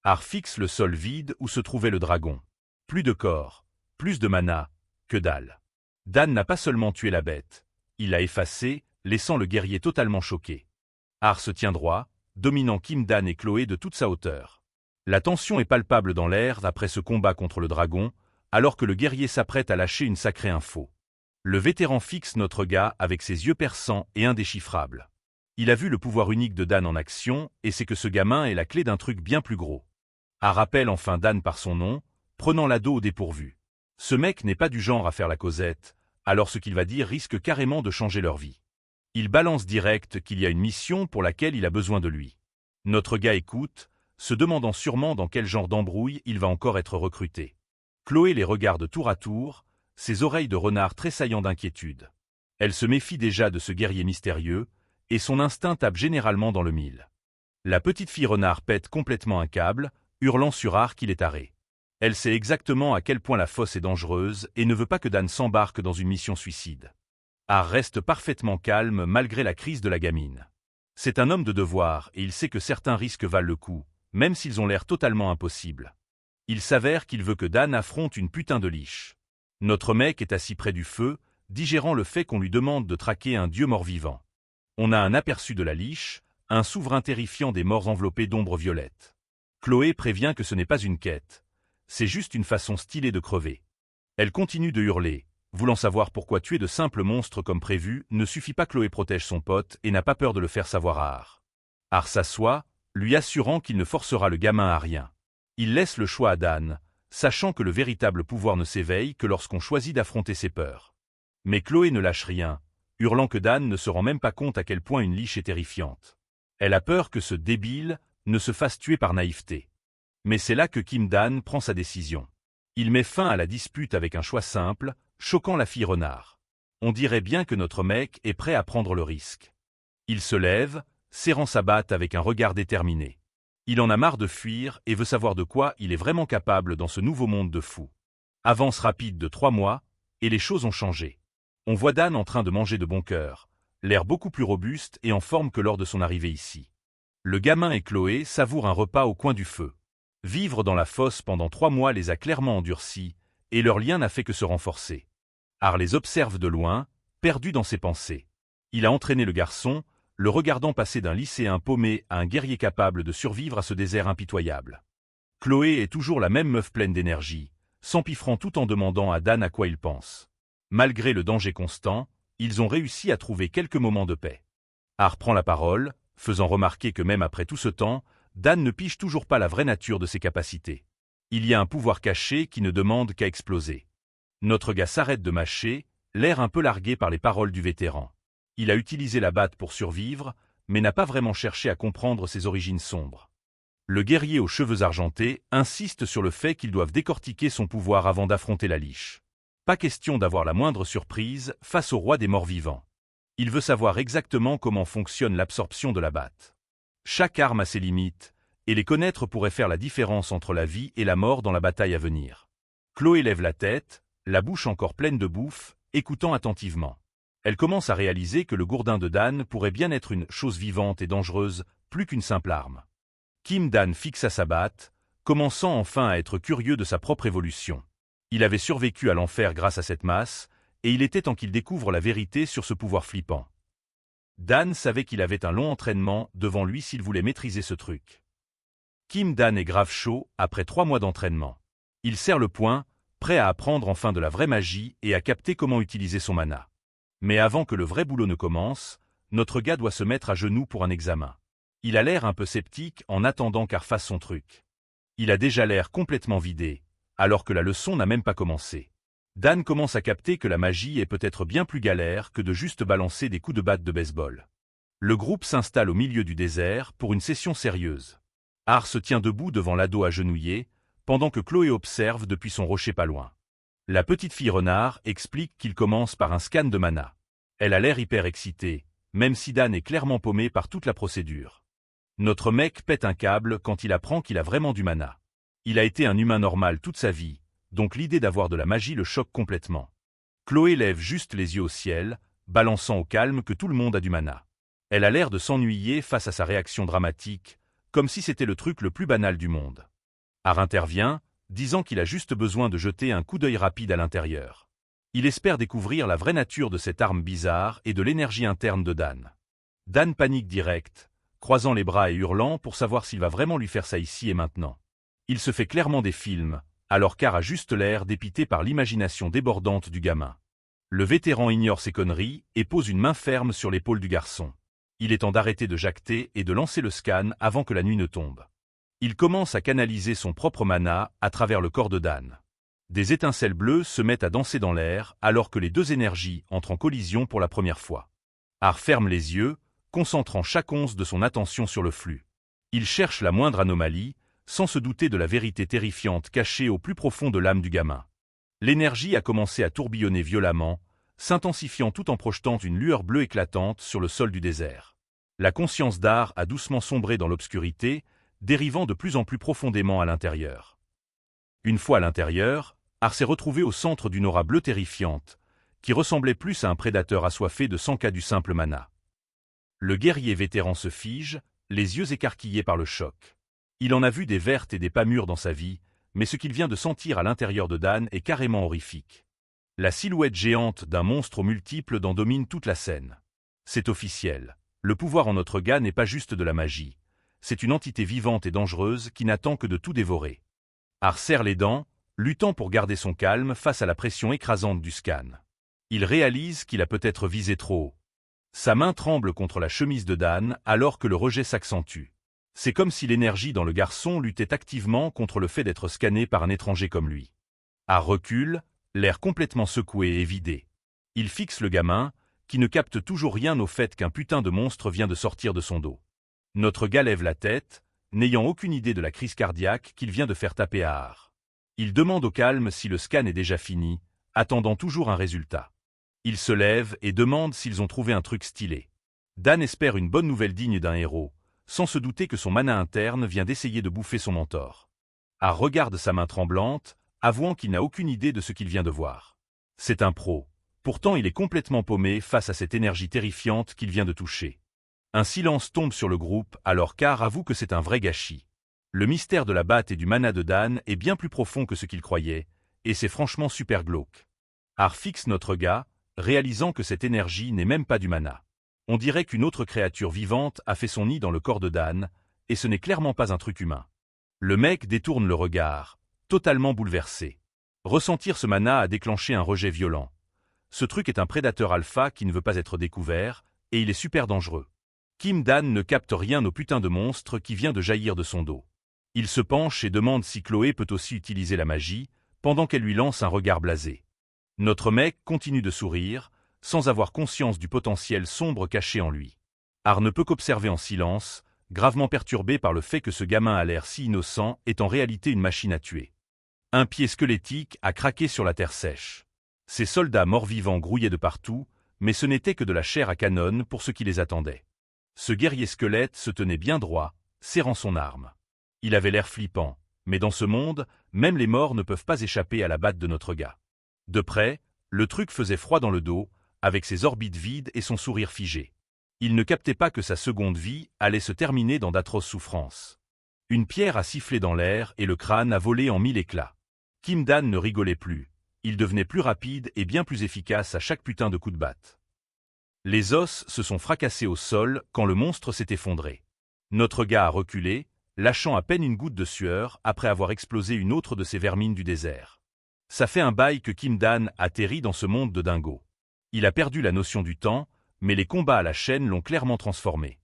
Ar fixe le sol vide où se trouvait le dragon. Plus de corps, plus de mana, que dalle. Dan n'a pas seulement tué la bête, il l'a effacée, laissant le guerrier totalement choqué. Ar se tient droit, dominant Kim Dan et Chloé de toute sa hauteur. La tension est palpable dans l'air après ce combat contre le dragon, alors que le guerrier s'apprête à lâcher une sacrée info. Le vétéran fixe notre gars avec ses yeux perçants et indéchiffrables. Il a vu le pouvoir unique de Dan en action, et c'est que ce gamin est la clé d'un truc bien plus gros. Ar rappelle enfin Dan par son nom, prenant l'ado au dépourvu. Ce mec n'est pas du genre à faire la causette, alors ce qu'il va dire risque carrément de changer leur vie. Il balance direct qu'il y a une mission pour laquelle il a besoin de lui. Notre gars écoute, se demandant sûrement dans quel genre d'embrouille il va encore être recruté. Chloé les regarde tour à tour, ses oreilles de renard tressaillant d'inquiétude. Elle se méfie déjà de ce guerrier mystérieux, et son instinct tape généralement dans le mille. La petite fille renard pète complètement un câble, hurlant sur Ar qu'il est taré. Elle sait exactement à quel point la fosse est dangereuse et ne veut pas que Dan s'embarque dans une mission suicide. Ar reste parfaitement calme malgré la crise de la gamine. C'est un homme de devoir et il sait que certains risques valent le coup, même s'ils ont l'air totalement impossibles. Il s'avère qu'il veut que Dan affronte une putain de liche. Notre mec est assis près du feu, digérant le fait qu'on lui demande de traquer un dieu mort-vivant. On a un aperçu de la liche, un souverain terrifiant des morts enveloppés d'ombres violettes. Chloé prévient que ce n'est pas une quête. C'est juste une façon stylée de crever. Elle continue de hurler, voulant savoir pourquoi tuer de simples monstres comme prévu ne suffit pas. Chloé protège son pote et n'a pas peur de le faire savoir à Har. Har s'assoit, lui assurant qu'il ne forcera le gamin à rien. Il laisse le choix à Dan, sachant que le véritable pouvoir ne s'éveille que lorsqu'on choisit d'affronter ses peurs. Mais Chloé ne lâche rien, hurlant que Dan ne se rend même pas compte à quel point une liche est terrifiante. Elle a peur que ce débile ne se fasse tuer par naïveté. Mais c'est là que Kim Dan prend sa décision. Il met fin à la dispute avec un choix simple, choquant la fille renard. On dirait bien que notre mec est prêt à prendre le risque. Il se lève, serrant sa batte avec un regard déterminé. Il en a marre de fuir et veut savoir de quoi il est vraiment capable dans ce nouveau monde de fous. Avance rapide de 3 mois, et les choses ont changé. On voit Dan en train de manger de bon cœur, l'air beaucoup plus robuste et en forme que lors de son arrivée ici. Le gamin et Chloé savourent un repas au coin du feu. Vivre dans la fosse pendant 3 mois les a clairement endurcis, et leur lien n'a fait que se renforcer. Har les observe de loin, perdu dans ses pensées. Il a entraîné le garçon, le regardant passer d'un lycéen paumé à un guerrier capable de survivre à ce désert impitoyable. Chloé est toujours la même meuf pleine d'énergie, s'empiffrant tout en demandant à Dan à quoi il pense. Malgré le danger constant, ils ont réussi à trouver quelques moments de paix. Har prend la parole, faisant remarquer que même après tout ce temps, Dan ne pige toujours pas la vraie nature de ses capacités. Il y a un pouvoir caché qui ne demande qu'à exploser. Notre gars s'arrête de mâcher, l'air un peu largué par les paroles du vétéran. Il a utilisé la batte pour survivre, mais n'a pas vraiment cherché à comprendre ses origines sombres. Le guerrier aux cheveux argentés insiste sur le fait qu'ils doivent décortiquer son pouvoir avant d'affronter la liche. Pas question d'avoir la moindre surprise face au roi des morts-vivants. Il veut savoir exactement comment fonctionne l'absorption de la batte. Chaque arme a ses limites, et les connaître pourrait faire la différence entre la vie et la mort dans la bataille à venir. Chloé lève la tête, la bouche encore pleine de bouffe, écoutant attentivement. Elle commence à réaliser que le gourdin de Dan pourrait bien être une chose vivante et dangereuse, plus qu'une simple arme. Kim Dan fixa sa batte, commençant enfin à être curieux de sa propre évolution. Il avait survécu à l'enfer grâce à cette masse, et il était temps qu'il découvre la vérité sur ce pouvoir flippant. Dan savait qu'il avait un long entraînement devant lui s'il voulait maîtriser ce truc. Kim Dan est grave chaud après 3 mois d'entraînement. Il serre le poing, prêt à apprendre enfin de la vraie magie et à capter comment utiliser son mana. Mais avant que le vrai boulot ne commence, notre gars doit se mettre à genoux pour un examen. Il a l'air un peu sceptique en attendant qu'Har fasse son truc. Il a déjà l'air complètement vidé, alors que la leçon n'a même pas commencé. Dan commence à capter que la magie est peut-être bien plus galère que de juste balancer des coups de batte de baseball. Le groupe s'installe au milieu du désert pour une session sérieuse. Har se tient debout devant l'ado agenouillé, pendant que Chloé observe depuis son rocher pas loin. La petite fille renard explique qu'il commence par un scan de mana. Elle a l'air hyper excitée, même si Dan est clairement paumé par toute la procédure. Notre mec pète un câble quand il apprend qu'il a vraiment du mana. Il a été un humain normal toute sa vie, donc l'idée d'avoir de la magie le choque complètement. Chloé lève juste les yeux au ciel, balançant au calme que tout le monde a du mana. Elle a l'air de s'ennuyer face à sa réaction dramatique, comme si c'était le truc le plus banal du monde. Har intervient, disant qu'il a juste besoin de jeter un coup d'œil rapide à l'intérieur. Il espère découvrir la vraie nature de cette arme bizarre et de l'énergie interne de Dan. Dan panique direct, croisant les bras et hurlant pour savoir s'il va vraiment lui faire ça ici et maintenant. Il se fait clairement des films, alors qu'Har a juste l'air dépité par l'imagination débordante du gamin. Le vétéran ignore ses conneries et pose une main ferme sur l'épaule du garçon. Il est temps d'arrêter de jacter et de lancer le scan avant que la nuit ne tombe. Il commence à canaliser son propre mana à travers le corps de Dan. Des étincelles bleues se mettent à danser dans l'air alors que les deux énergies entrent en collision pour la première fois. Har ferme les yeux, concentrant chaque once de son attention sur le flux. Il cherche la moindre anomalie, sans se douter de la vérité terrifiante cachée au plus profond de l'âme du gamin. L'énergie a commencé à tourbillonner violemment, s'intensifiant tout en projetant une lueur bleue éclatante sur le sol du désert. La conscience d'Har a doucement sombré dans l'obscurité, dérivant de plus en plus profondément à l'intérieur. Une fois à l'intérieur, Har s'est retrouvé au centre d'une aura bleue terrifiante, qui ressemblait plus à un prédateur assoiffé de sang qu'à du simple mana. Le guerrier vétéran se fige, les yeux écarquillés par le choc. Il en a vu des vertes et des pas mûres dans sa vie, mais ce qu'il vient de sentir à l'intérieur de Dan est carrément horrifique. La silhouette géante d'un monstre aux multiples dents domine toute la scène. C'est officiel. Le pouvoir en notre gars n'est pas juste de la magie. C'est une entité vivante et dangereuse qui n'attend que de tout dévorer. Har serre les dents, luttant pour garder son calme face à la pression écrasante du scan. Il réalise qu'il a peut-être visé trop haut. Sa main tremble contre la chemise de Dan alors que le rejet s'accentue. C'est comme si l'énergie dans le garçon luttait activement contre le fait d'être scanné par un étranger comme lui. Har recule, l'air complètement secoué et vidé. Il fixe le gamin, qui ne capte toujours rien au fait qu'un putain de monstre vient de sortir de son dos. Notre gars lève la tête, n'ayant aucune idée de la crise cardiaque qu'il vient de faire taper à Har. Il demande au calme si le scan est déjà fini, attendant toujours un résultat. Il se lève et demande s'ils ont trouvé un truc stylé. Dan espère une bonne nouvelle digne d'un héros, sans se douter que son mana interne vient d'essayer de bouffer son mentor. Har regarde sa main tremblante, avouant qu'il n'a aucune idée de ce qu'il vient de voir. C'est un pro. Pourtant il est complètement paumé face à cette énergie terrifiante qu'il vient de toucher. Un silence tombe sur le groupe alors qu'Har avoue que c'est un vrai gâchis. Le mystère de la batte et du mana de Dan est bien plus profond que ce qu'il croyait, et c'est franchement super glauque. Har fixe notre gars, réalisant que cette énergie n'est même pas du mana. On dirait qu'une autre créature vivante a fait son nid dans le corps de Dan, et ce n'est clairement pas un truc humain. Le mec détourne le regard, totalement bouleversé. Ressentir ce mana a déclenché un rejet violent. Ce truc est un prédateur alpha qui ne veut pas être découvert, et il est super dangereux. Kim-Dan ne capte rien au putain de monstre qui vient de jaillir de son dos. Il se penche et demande si Chloé peut aussi utiliser la magie, pendant qu'elle lui lance un regard blasé. Notre mec continue de sourire, sans avoir conscience du potentiel sombre caché en lui. Har ne peut qu'observer en silence, gravement perturbé par le fait que ce gamin à l'air si innocent est en réalité une machine à tuer. Un pied squelettique a craqué sur la terre sèche. Ces soldats morts-vivants grouillaient de partout, mais ce n'était que de la chair à canon pour ceux qui les attendaient. Ce guerrier squelette se tenait bien droit, serrant son arme. Il avait l'air flippant, mais dans ce monde, même les morts ne peuvent pas échapper à la batte de notre gars. De près, le truc faisait froid dans le dos, avec ses orbites vides et son sourire figé. Il ne captait pas que sa seconde vie allait se terminer dans d'atroces souffrances. Une pierre a sifflé dans l'air et le crâne a volé en 1000 éclats. Kim-Dan ne rigolait plus. Il devenait plus rapide et bien plus efficace à chaque putain de coup de batte. Les os se sont fracassés au sol quand le monstre s'est effondré. Notre gars a reculé, lâchant à peine une goutte de sueur après avoir explosé une autre de ces vermines du désert. Ça fait un bail que Kim-Dan atterrit dans ce monde de dingo. Il a perdu la notion du temps, mais les combats à la chaîne l'ont clairement transformé.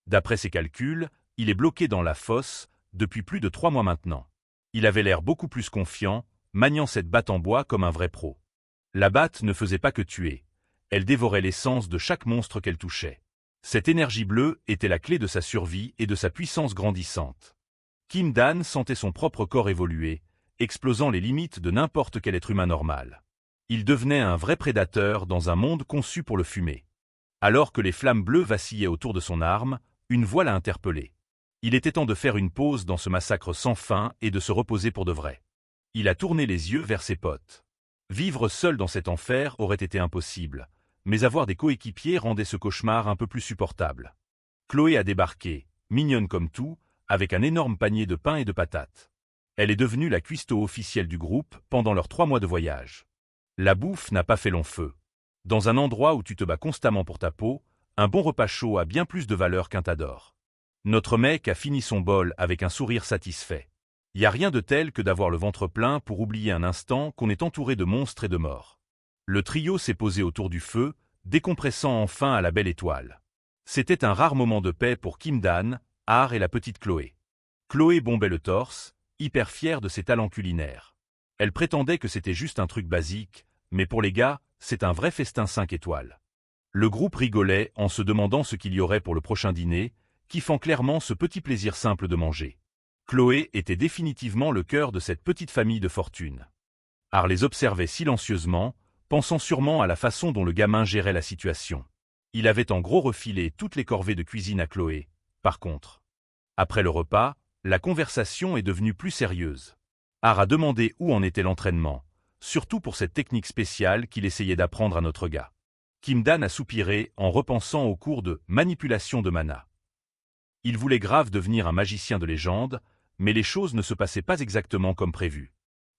D'après ses calculs, il est bloqué dans la fosse depuis plus de 3 mois maintenant. Il avait l'air beaucoup plus confiant, maniant cette batte en bois comme un vrai pro. La batte ne faisait pas que tuer. Elle dévorait l'essence de chaque monstre qu'elle touchait. Cette énergie bleue était la clé de sa survie et de sa puissance grandissante. Kim-Dan sentait son propre corps évoluer, explosant les limites de n'importe quel être humain normal. Il devenait un vrai prédateur dans un monde conçu pour le fumer. Alors que les flammes bleues vacillaient autour de son arme, une voix l'a interpellé. Il était temps de faire une pause dans ce massacre sans fin et de se reposer pour de vrai. Il a tourné les yeux vers ses potes. Vivre seul dans cet enfer aurait été impossible, mais avoir des coéquipiers rendait ce cauchemar un peu plus supportable. Chloé a débarqué, mignonne comme tout, avec un énorme panier de pain et de patates. Elle est devenue la cuistot officielle du groupe pendant leurs 3 mois de voyage. La bouffe n'a pas fait long feu. Dans un endroit où tu te bats constamment pour ta peau, un bon repas chaud a bien plus de valeur qu'un tas d'or. Notre mec a fini son bol avec un sourire satisfait. Y a rien de tel que d'avoir le ventre plein pour oublier un instant qu'on est entouré de monstres et de morts. Le trio s'est posé autour du feu, décompressant enfin à la belle étoile. C'était un rare moment de paix pour Kim-Dan, Har et la petite Chloé. Chloé bombait le torse, hyper fière de ses talents culinaires. Elle prétendait que c'était juste un truc basique, mais pour les gars, c'est un vrai festin 5 étoiles. Le groupe rigolait en se demandant ce qu'il y aurait pour le prochain dîner, kiffant clairement ce petit plaisir simple de manger. Chloé était définitivement le cœur de cette petite famille de fortune. Har les observait silencieusement, pensant sûrement à la façon dont le gamin gérait la situation. Il avait en gros refilé toutes les corvées de cuisine à Chloé, par contre. Après le repas, la conversation est devenue plus sérieuse. Har a demandé où en était l'entraînement, surtout pour cette technique spéciale qu'il essayait d'apprendre à notre gars. Kim-Dan a soupiré en repensant au cours de manipulation de mana. Il voulait grave devenir un magicien de légende, mais les choses ne se passaient pas exactement comme prévu.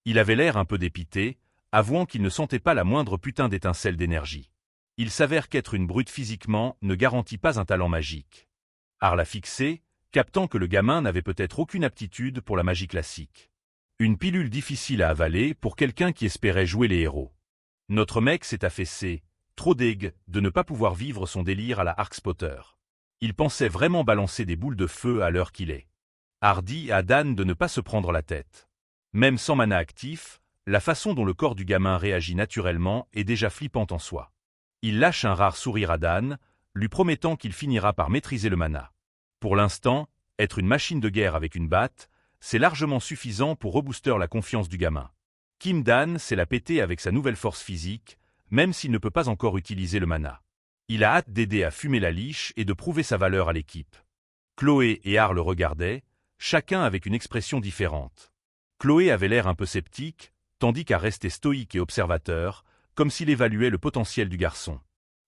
Il avait l'air un peu dépité, avouant qu'il ne sentait pas la moindre putain d'étincelle d'énergie. Il s'avère qu'être une brute physiquement ne garantit pas un talent magique. Har l'a fixé, captant que le gamin n'avait peut-être aucune aptitude pour la magie classique. Une pilule difficile à avaler pour quelqu'un qui espérait jouer les héros. Notre mec s'est affaissé, trop dég de ne pas pouvoir vivre son délire à la Harkspotter. Il pensait vraiment balancer des boules de feu à l'heure qu'il est. Har dit à Dan de ne pas se prendre la tête. Même sans mana actif, la façon dont le corps du gamin réagit naturellement est déjà flippante en soi. Il lâche un rare sourire à Dan, lui promettant qu'il finira par maîtriser le mana. Pour l'instant, être une machine de guerre avec une batte, c'est largement suffisant pour rebooster la confiance du gamin. Kim Dan sait la péter avec sa nouvelle force physique, même s'il ne peut pas encore utiliser le mana. Il a hâte d'aider à fumer la liche et de prouver sa valeur à l'équipe. Chloé et Har le regardaient, chacun avec une expression différente. Chloé avait l'air un peu sceptique, tandis qu'Har restait stoïque et observateur, comme s'il évaluait le potentiel du garçon.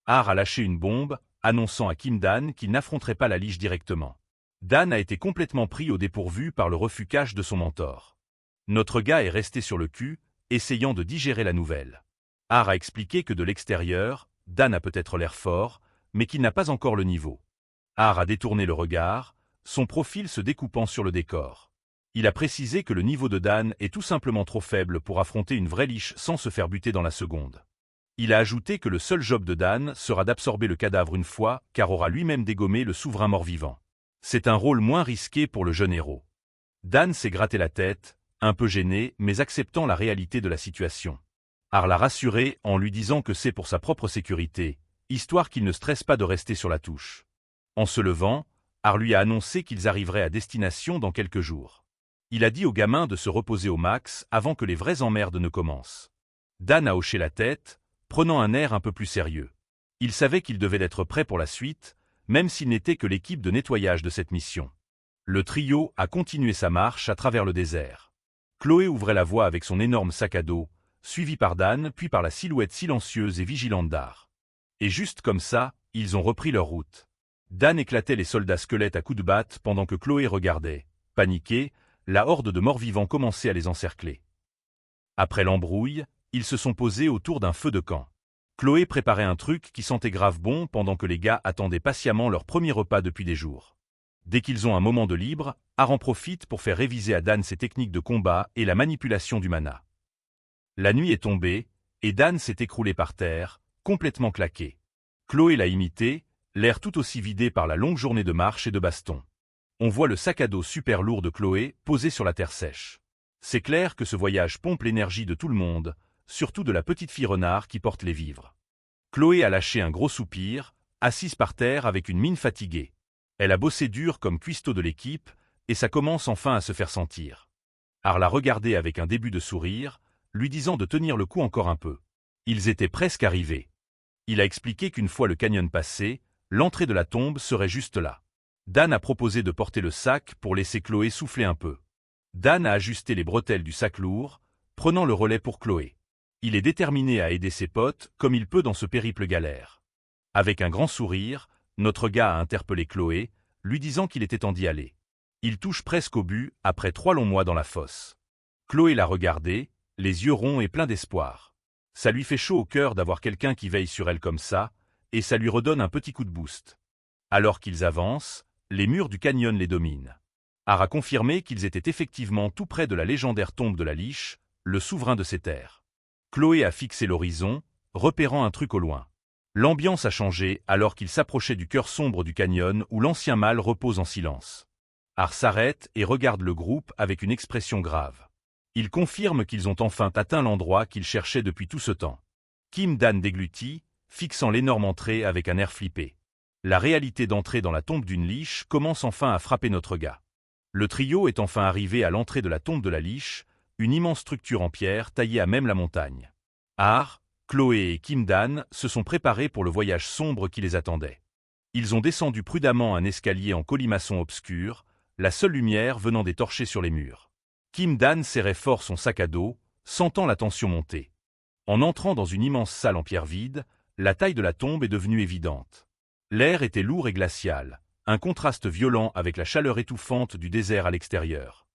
Har a lâché une bombe, annonçant à Kim Dan qu'il n'affronterait pas la liche directement. Dan a été complètement pris au dépourvu par le refus cash de son mentor. Notre gars est resté sur le cul, essayant de digérer la nouvelle. Har a expliqué que de l'extérieur, Dan a peut-être l'air fort, mais qu'il n'a pas encore le niveau. Har a détourné le regard, son profil se découpant sur le décor. Il a précisé que le niveau de Dan est tout simplement trop faible pour affronter une vraie liche sans se faire buter dans la seconde. Il a ajouté que le seul job de Dan sera d'absorber le cadavre une fois, car aura lui-même dégommé le souverain mort-vivant. C'est un rôle moins risqué pour le jeune héros. Dan s'est gratté la tête, un peu gêné, mais acceptant la réalité de la situation. Har l'a rassuré en lui disant que c'est pour sa propre sécurité, histoire qu'il ne stresse pas de rester sur la touche. En se levant, Har lui a annoncé qu'ils arriveraient à destination dans quelques jours. Il a dit au gamin de se reposer au max avant que les vraies emmerdes ne commencent. Dan a hoché la tête, prenant un air un peu plus sérieux. Il savait qu'il devait être prêt pour la suite, même s'il n'était que l'équipe de nettoyage de cette mission. Le trio a continué sa marche à travers le désert. Chloé ouvrait la voie avec son énorme sac à dos, suivi par Dan puis par la silhouette silencieuse et vigilante d'Har. Et juste comme ça, ils ont repris leur route. Dan éclatait les soldats squelettes à coups de batte pendant que Chloé regardait. Paniquée, la horde de morts-vivants commençait à les encercler. Après l'embrouille, ils se sont posés autour d'un feu de camp. Chloé préparait un truc qui sentait grave bon pendant que les gars attendaient patiemment leur premier repas depuis des jours. Dès qu'ils ont un moment de libre, Har en profite pour faire réviser à Dan ses techniques de combat et la manipulation du mana. La nuit est tombée, et Dan s'est écroulé par terre, complètement claqué. Chloé l'a imité, l'air tout aussi vidé par la longue journée de marche et de baston. On voit le sac à dos super lourd de Chloé posé sur la terre sèche. C'est clair que ce voyage pompe l'énergie de tout le monde, surtout de la petite fille renard qui porte les vivres. Chloé a lâché un gros soupir, assise par terre avec une mine fatiguée. Elle a bossé dur comme cuistot de l'équipe, et ça commence enfin à se faire sentir. Har l'a regardé avec un début de sourire, lui disant de tenir le coup encore un peu. Ils étaient presque arrivés. Il a expliqué qu'une fois le canyon passé, l'entrée de la tombe serait juste là. Dan a proposé de porter le sac pour laisser Chloé souffler un peu. Dan a ajusté les bretelles du sac lourd, prenant le relais pour Chloé. Il est déterminé à aider ses potes comme il peut dans ce périple galère. Avec un grand sourire, notre gars a interpellé Chloé, lui disant qu'il était temps d'y aller. Il touche presque au but après 3 longs mois dans la fosse. Chloé l'a regardé, les yeux ronds et pleins d'espoir. Ça lui fait chaud au cœur d'avoir quelqu'un qui veille sur elle comme ça, et ça lui redonne un petit coup de boost. Alors qu'ils avancent, les murs du canyon les dominent. Har a confirmé qu'ils étaient effectivement tout près de la légendaire tombe de la liche, le souverain de ces terres. Chloé a fixé l'horizon, repérant un truc au loin. L'ambiance a changé alors qu'il s'approchait du cœur sombre du canyon où l'ancien mâle repose en silence. Har s'arrête et regarde le groupe avec une expression grave. Il confirme qu'ils ont enfin atteint l'endroit qu'ils cherchaient depuis tout ce temps. Kim Dan déglutit, fixant l'énorme entrée avec un air flippé. La réalité d'entrer dans la tombe d'une liche commence enfin à frapper notre gars. Le trio est enfin arrivé à l'entrée de la tombe de la liche, une immense structure en pierre taillée à même la montagne. Har, Chloé et Kim Dan se sont préparés pour le voyage sombre qui les attendait. Ils ont descendu prudemment un escalier en colimaçon obscur, la seule lumière venant des torchers sur les murs. Kim Dan serrait fort son sac à dos, sentant la tension monter. En entrant dans une immense salle en pierre vide, la taille de la tombe est devenue évidente. L'air était lourd et glacial, un contraste violent avec la chaleur étouffante du désert à l'extérieur.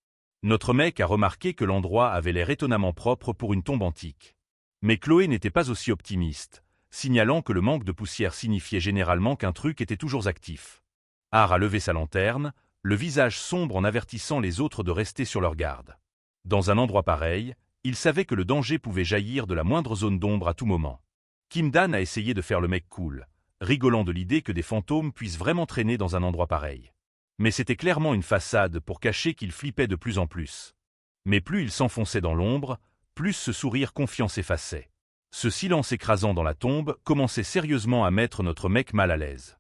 Notre mec a remarqué que l'endroit avait l'air étonnamment propre pour une tombe antique. Mais Chloé n'était pas aussi optimiste, signalant que le manque de poussière signifiait généralement qu'un truc était toujours actif. Har a levé sa lanterne, le visage sombre en avertissant les autres de rester sur leur garde. Dans un endroit pareil, il savait que le danger pouvait jaillir de la moindre zone d'ombre à tout moment. Kim Dan a essayé de faire le mec cool, rigolant de l'idée que des fantômes puissent vraiment traîner dans un endroit pareil. Mais c'était clairement une façade pour cacher qu'il flippait de plus en plus. Mais plus il s'enfonçait dans l'ombre, plus ce sourire confiant s'effaçait. Ce silence écrasant dans la tombe commençait sérieusement à mettre notre mec mal à l'aise.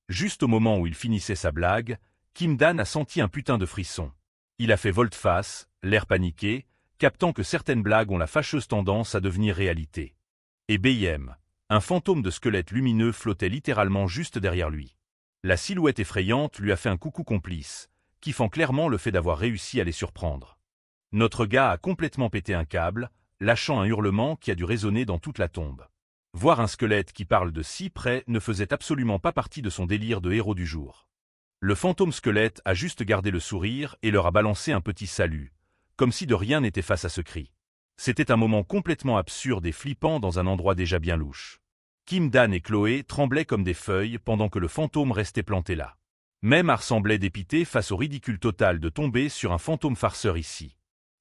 Juste au moment où il finissait sa blague, Kim Dan a senti un putain de frisson. Il a fait volte-face, l'air paniqué, captant que certaines blagues ont la fâcheuse tendance à devenir réalité. Et BIM, un fantôme de squelette lumineux flottait littéralement juste derrière lui. La silhouette effrayante lui a fait un coucou complice, kiffant clairement le fait d'avoir réussi à les surprendre. Notre gars a complètement pété un câble, lâchant un hurlement qui a dû résonner dans toute la tombe. Voir un squelette qui parle de si près ne faisait absolument pas partie de son délire de héros du jour. Le fantôme squelette a juste gardé le sourire et leur a balancé un petit salut, comme si de rien n'était face à ce cri. C'était un moment complètement absurde et flippant dans un endroit déjà bien louche. Kim Dan et Chloé tremblaient comme des feuilles pendant que le fantôme restait planté là. Même Har semblait dépité face au ridicule total de tomber sur un fantôme farceur ici.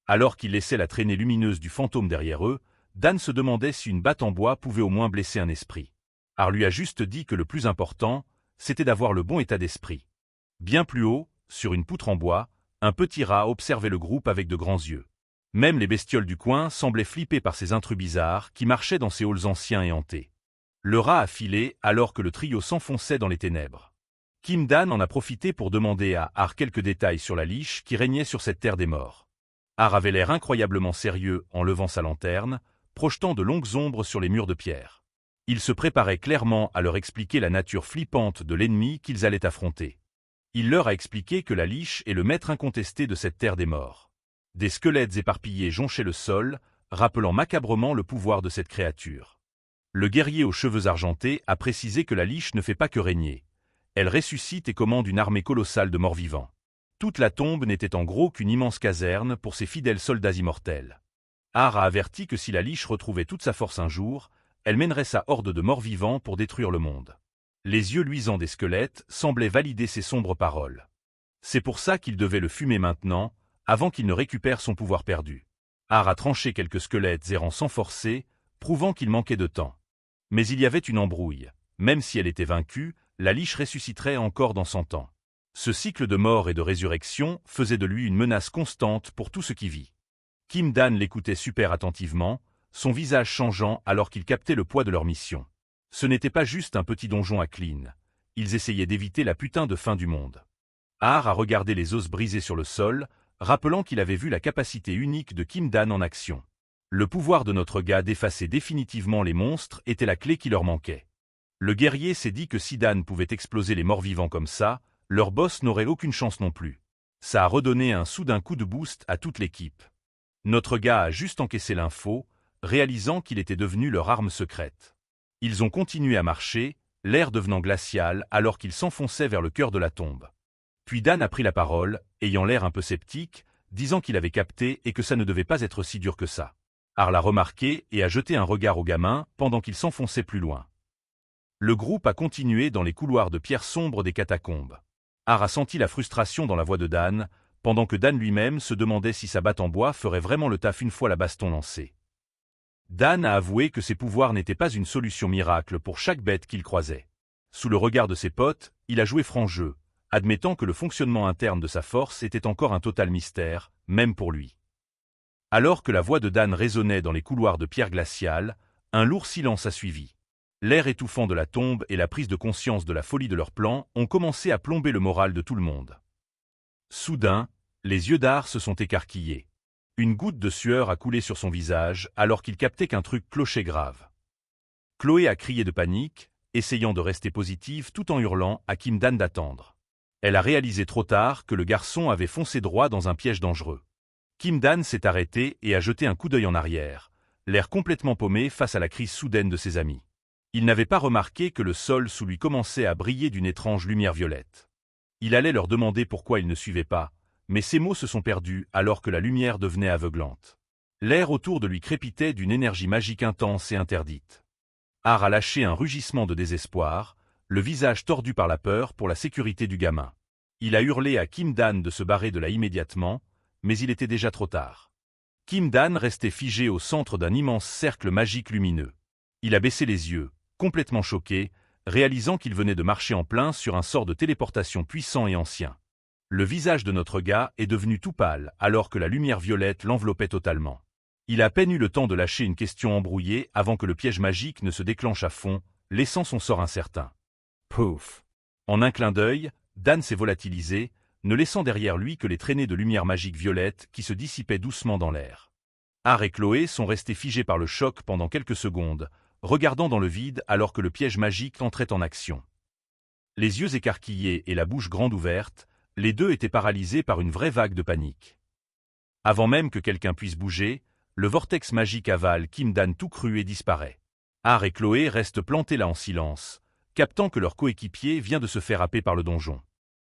Alors qu'ils laissaient la traînée lumineuse du fantôme derrière eux, Dan se demandait si une batte en bois pouvait au moins blesser un esprit. Har lui a juste dit que le plus important, c'était d'avoir le bon état d'esprit. Bien plus haut, sur une poutre en bois, un petit rat observait le groupe avec de grands yeux. Même les bestioles du coin semblaient flipper par ces intrus bizarres qui marchaient dans ces halls anciens et hantés. Le rat a filé alors que le trio s'enfonçait dans les ténèbres. Kim Dan en a profité pour demander à Har quelques détails sur la liche qui régnait sur cette terre des morts. Har avait l'air incroyablement sérieux en levant sa lanterne, projetant de longues ombres sur les murs de pierre. Il se préparait clairement à leur expliquer la nature flippante de l'ennemi qu'ils allaient affronter. Il leur a expliqué que la liche est le maître incontesté de cette terre des morts. Des squelettes éparpillés jonchaient le sol, rappelant macabrement le pouvoir de cette créature. Le guerrier aux cheveux argentés a précisé que la liche ne fait pas que régner. Elle ressuscite et commande une armée colossale de morts-vivants. Toute la tombe n'était en gros qu'une immense caserne pour ses fidèles soldats immortels. Har a averti que si la liche retrouvait toute sa force un jour, elle mènerait sa horde de morts-vivants pour détruire le monde. Les yeux luisants des squelettes semblaient valider ces sombres paroles. C'est pour ça qu'il devait le fumer maintenant, avant qu'il ne récupère son pouvoir perdu. Har a tranché quelques squelettes errant sans forcer, prouvant qu'il manquait de temps. Mais il y avait une embrouille. Même si elle était vaincue, la liche ressusciterait encore dans 100 ans. Ce cycle de mort et de résurrection faisait de lui une menace constante pour tout ce qui vit. Kim Dan l'écoutait super attentivement, son visage changeant alors qu'il captait le poids de leur mission. Ce n'était pas juste un petit donjon à clean. Ils essayaient d'éviter la putain de fin du monde. Har a regardé les os brisés sur le sol, rappelant qu'il avait vu la capacité unique de Kim Dan en action. Le pouvoir de notre gars d'effacer définitivement les monstres était la clé qui leur manquait. Le guerrier s'est dit que si Dan pouvait exploser les morts-vivants comme ça, leur boss n'aurait aucune chance non plus. Ça a redonné un soudain coup de boost à toute l'équipe. Notre gars a juste encaissé l'info, réalisant qu'il était devenu leur arme secrète. Ils ont continué à marcher, l'air devenant glacial alors qu'ils s'enfonçaient vers le cœur de la tombe. Puis Dan a pris la parole, ayant l'air un peu sceptique, disant qu'il avait capté et que ça ne devait pas être si dur que ça. Har l'a remarqué et a jeté un regard au gamin pendant qu'il s'enfonçait plus loin. Le groupe a continué dans les couloirs de pierre sombre des catacombes. Har a senti la frustration dans la voix de Dan, pendant que Dan lui-même se demandait si sa batte en bois ferait vraiment le taf une fois la baston lancée. Dan a avoué que ses pouvoirs n'étaient pas une solution miracle pour chaque bête qu'il croisait. Sous le regard de ses potes, il a joué franc jeu, admettant que le fonctionnement interne de sa force était encore un total mystère, même pour lui. Alors que la voix de Dan résonnait dans les couloirs de pierre glaciale, un lourd silence a suivi. L'air étouffant de la tombe et la prise de conscience de la folie de leur plan ont commencé à plomber le moral de tout le monde. Soudain, les yeux d'Har se sont écarquillés. Une goutte de sueur a coulé sur son visage alors qu'il captait qu'un truc clochait grave. Chloé a crié de panique, essayant de rester positive tout en hurlant à Kim Dan d'attendre. Elle a réalisé trop tard que le garçon avait foncé droit dans un piège dangereux. Kim Dan s'est arrêté et a jeté un coup d'œil en arrière, l'air complètement paumé face à la crise soudaine de ses amis. Il n'avait pas remarqué que le sol sous lui commençait à briller d'une étrange lumière violette. Il allait leur demander pourquoi ils ne suivaient pas, Mais ses mots se sont perdus alors que la lumière devenait aveuglante. L'air autour de lui crépitait d'une énergie magique intense et interdite. Har a lâché un rugissement de désespoir, le visage tordu par la peur pour la sécurité du gamin. Il a hurlé à Kim Dan de se barrer de là immédiatement, mais il était déjà trop tard. Kim Dan restait figé au centre d'un immense cercle magique lumineux. Il a baissé les yeux, complètement choqué, réalisant qu'il venait de marcher en plein sur un sort de téléportation puissant et ancien. Le visage de notre gars est devenu tout pâle alors que la lumière violette l'enveloppait totalement. Il a à peine eu le temps de lâcher une question embrouillée avant que le piège magique ne se déclenche à fond, laissant son sort incertain. Pouf. En un clin d'œil, Dan s'est volatilisé, ne laissant derrière lui que les traînées de lumière magique violette qui se dissipaient doucement dans l'air. Har et Chloé sont restés figés par le choc pendant quelques secondes, regardant dans le vide alors que le piège magique entrait en action. Les yeux écarquillés et la bouche grande ouverte, les deux étaient paralysés par une vraie vague de panique. Avant même que quelqu'un puisse bouger, le vortex magique avale Kim Dan tout cru et disparaît. Har et Chloé restent plantés là en silence, captant que leur coéquipier vient de se faire happer par le donjon.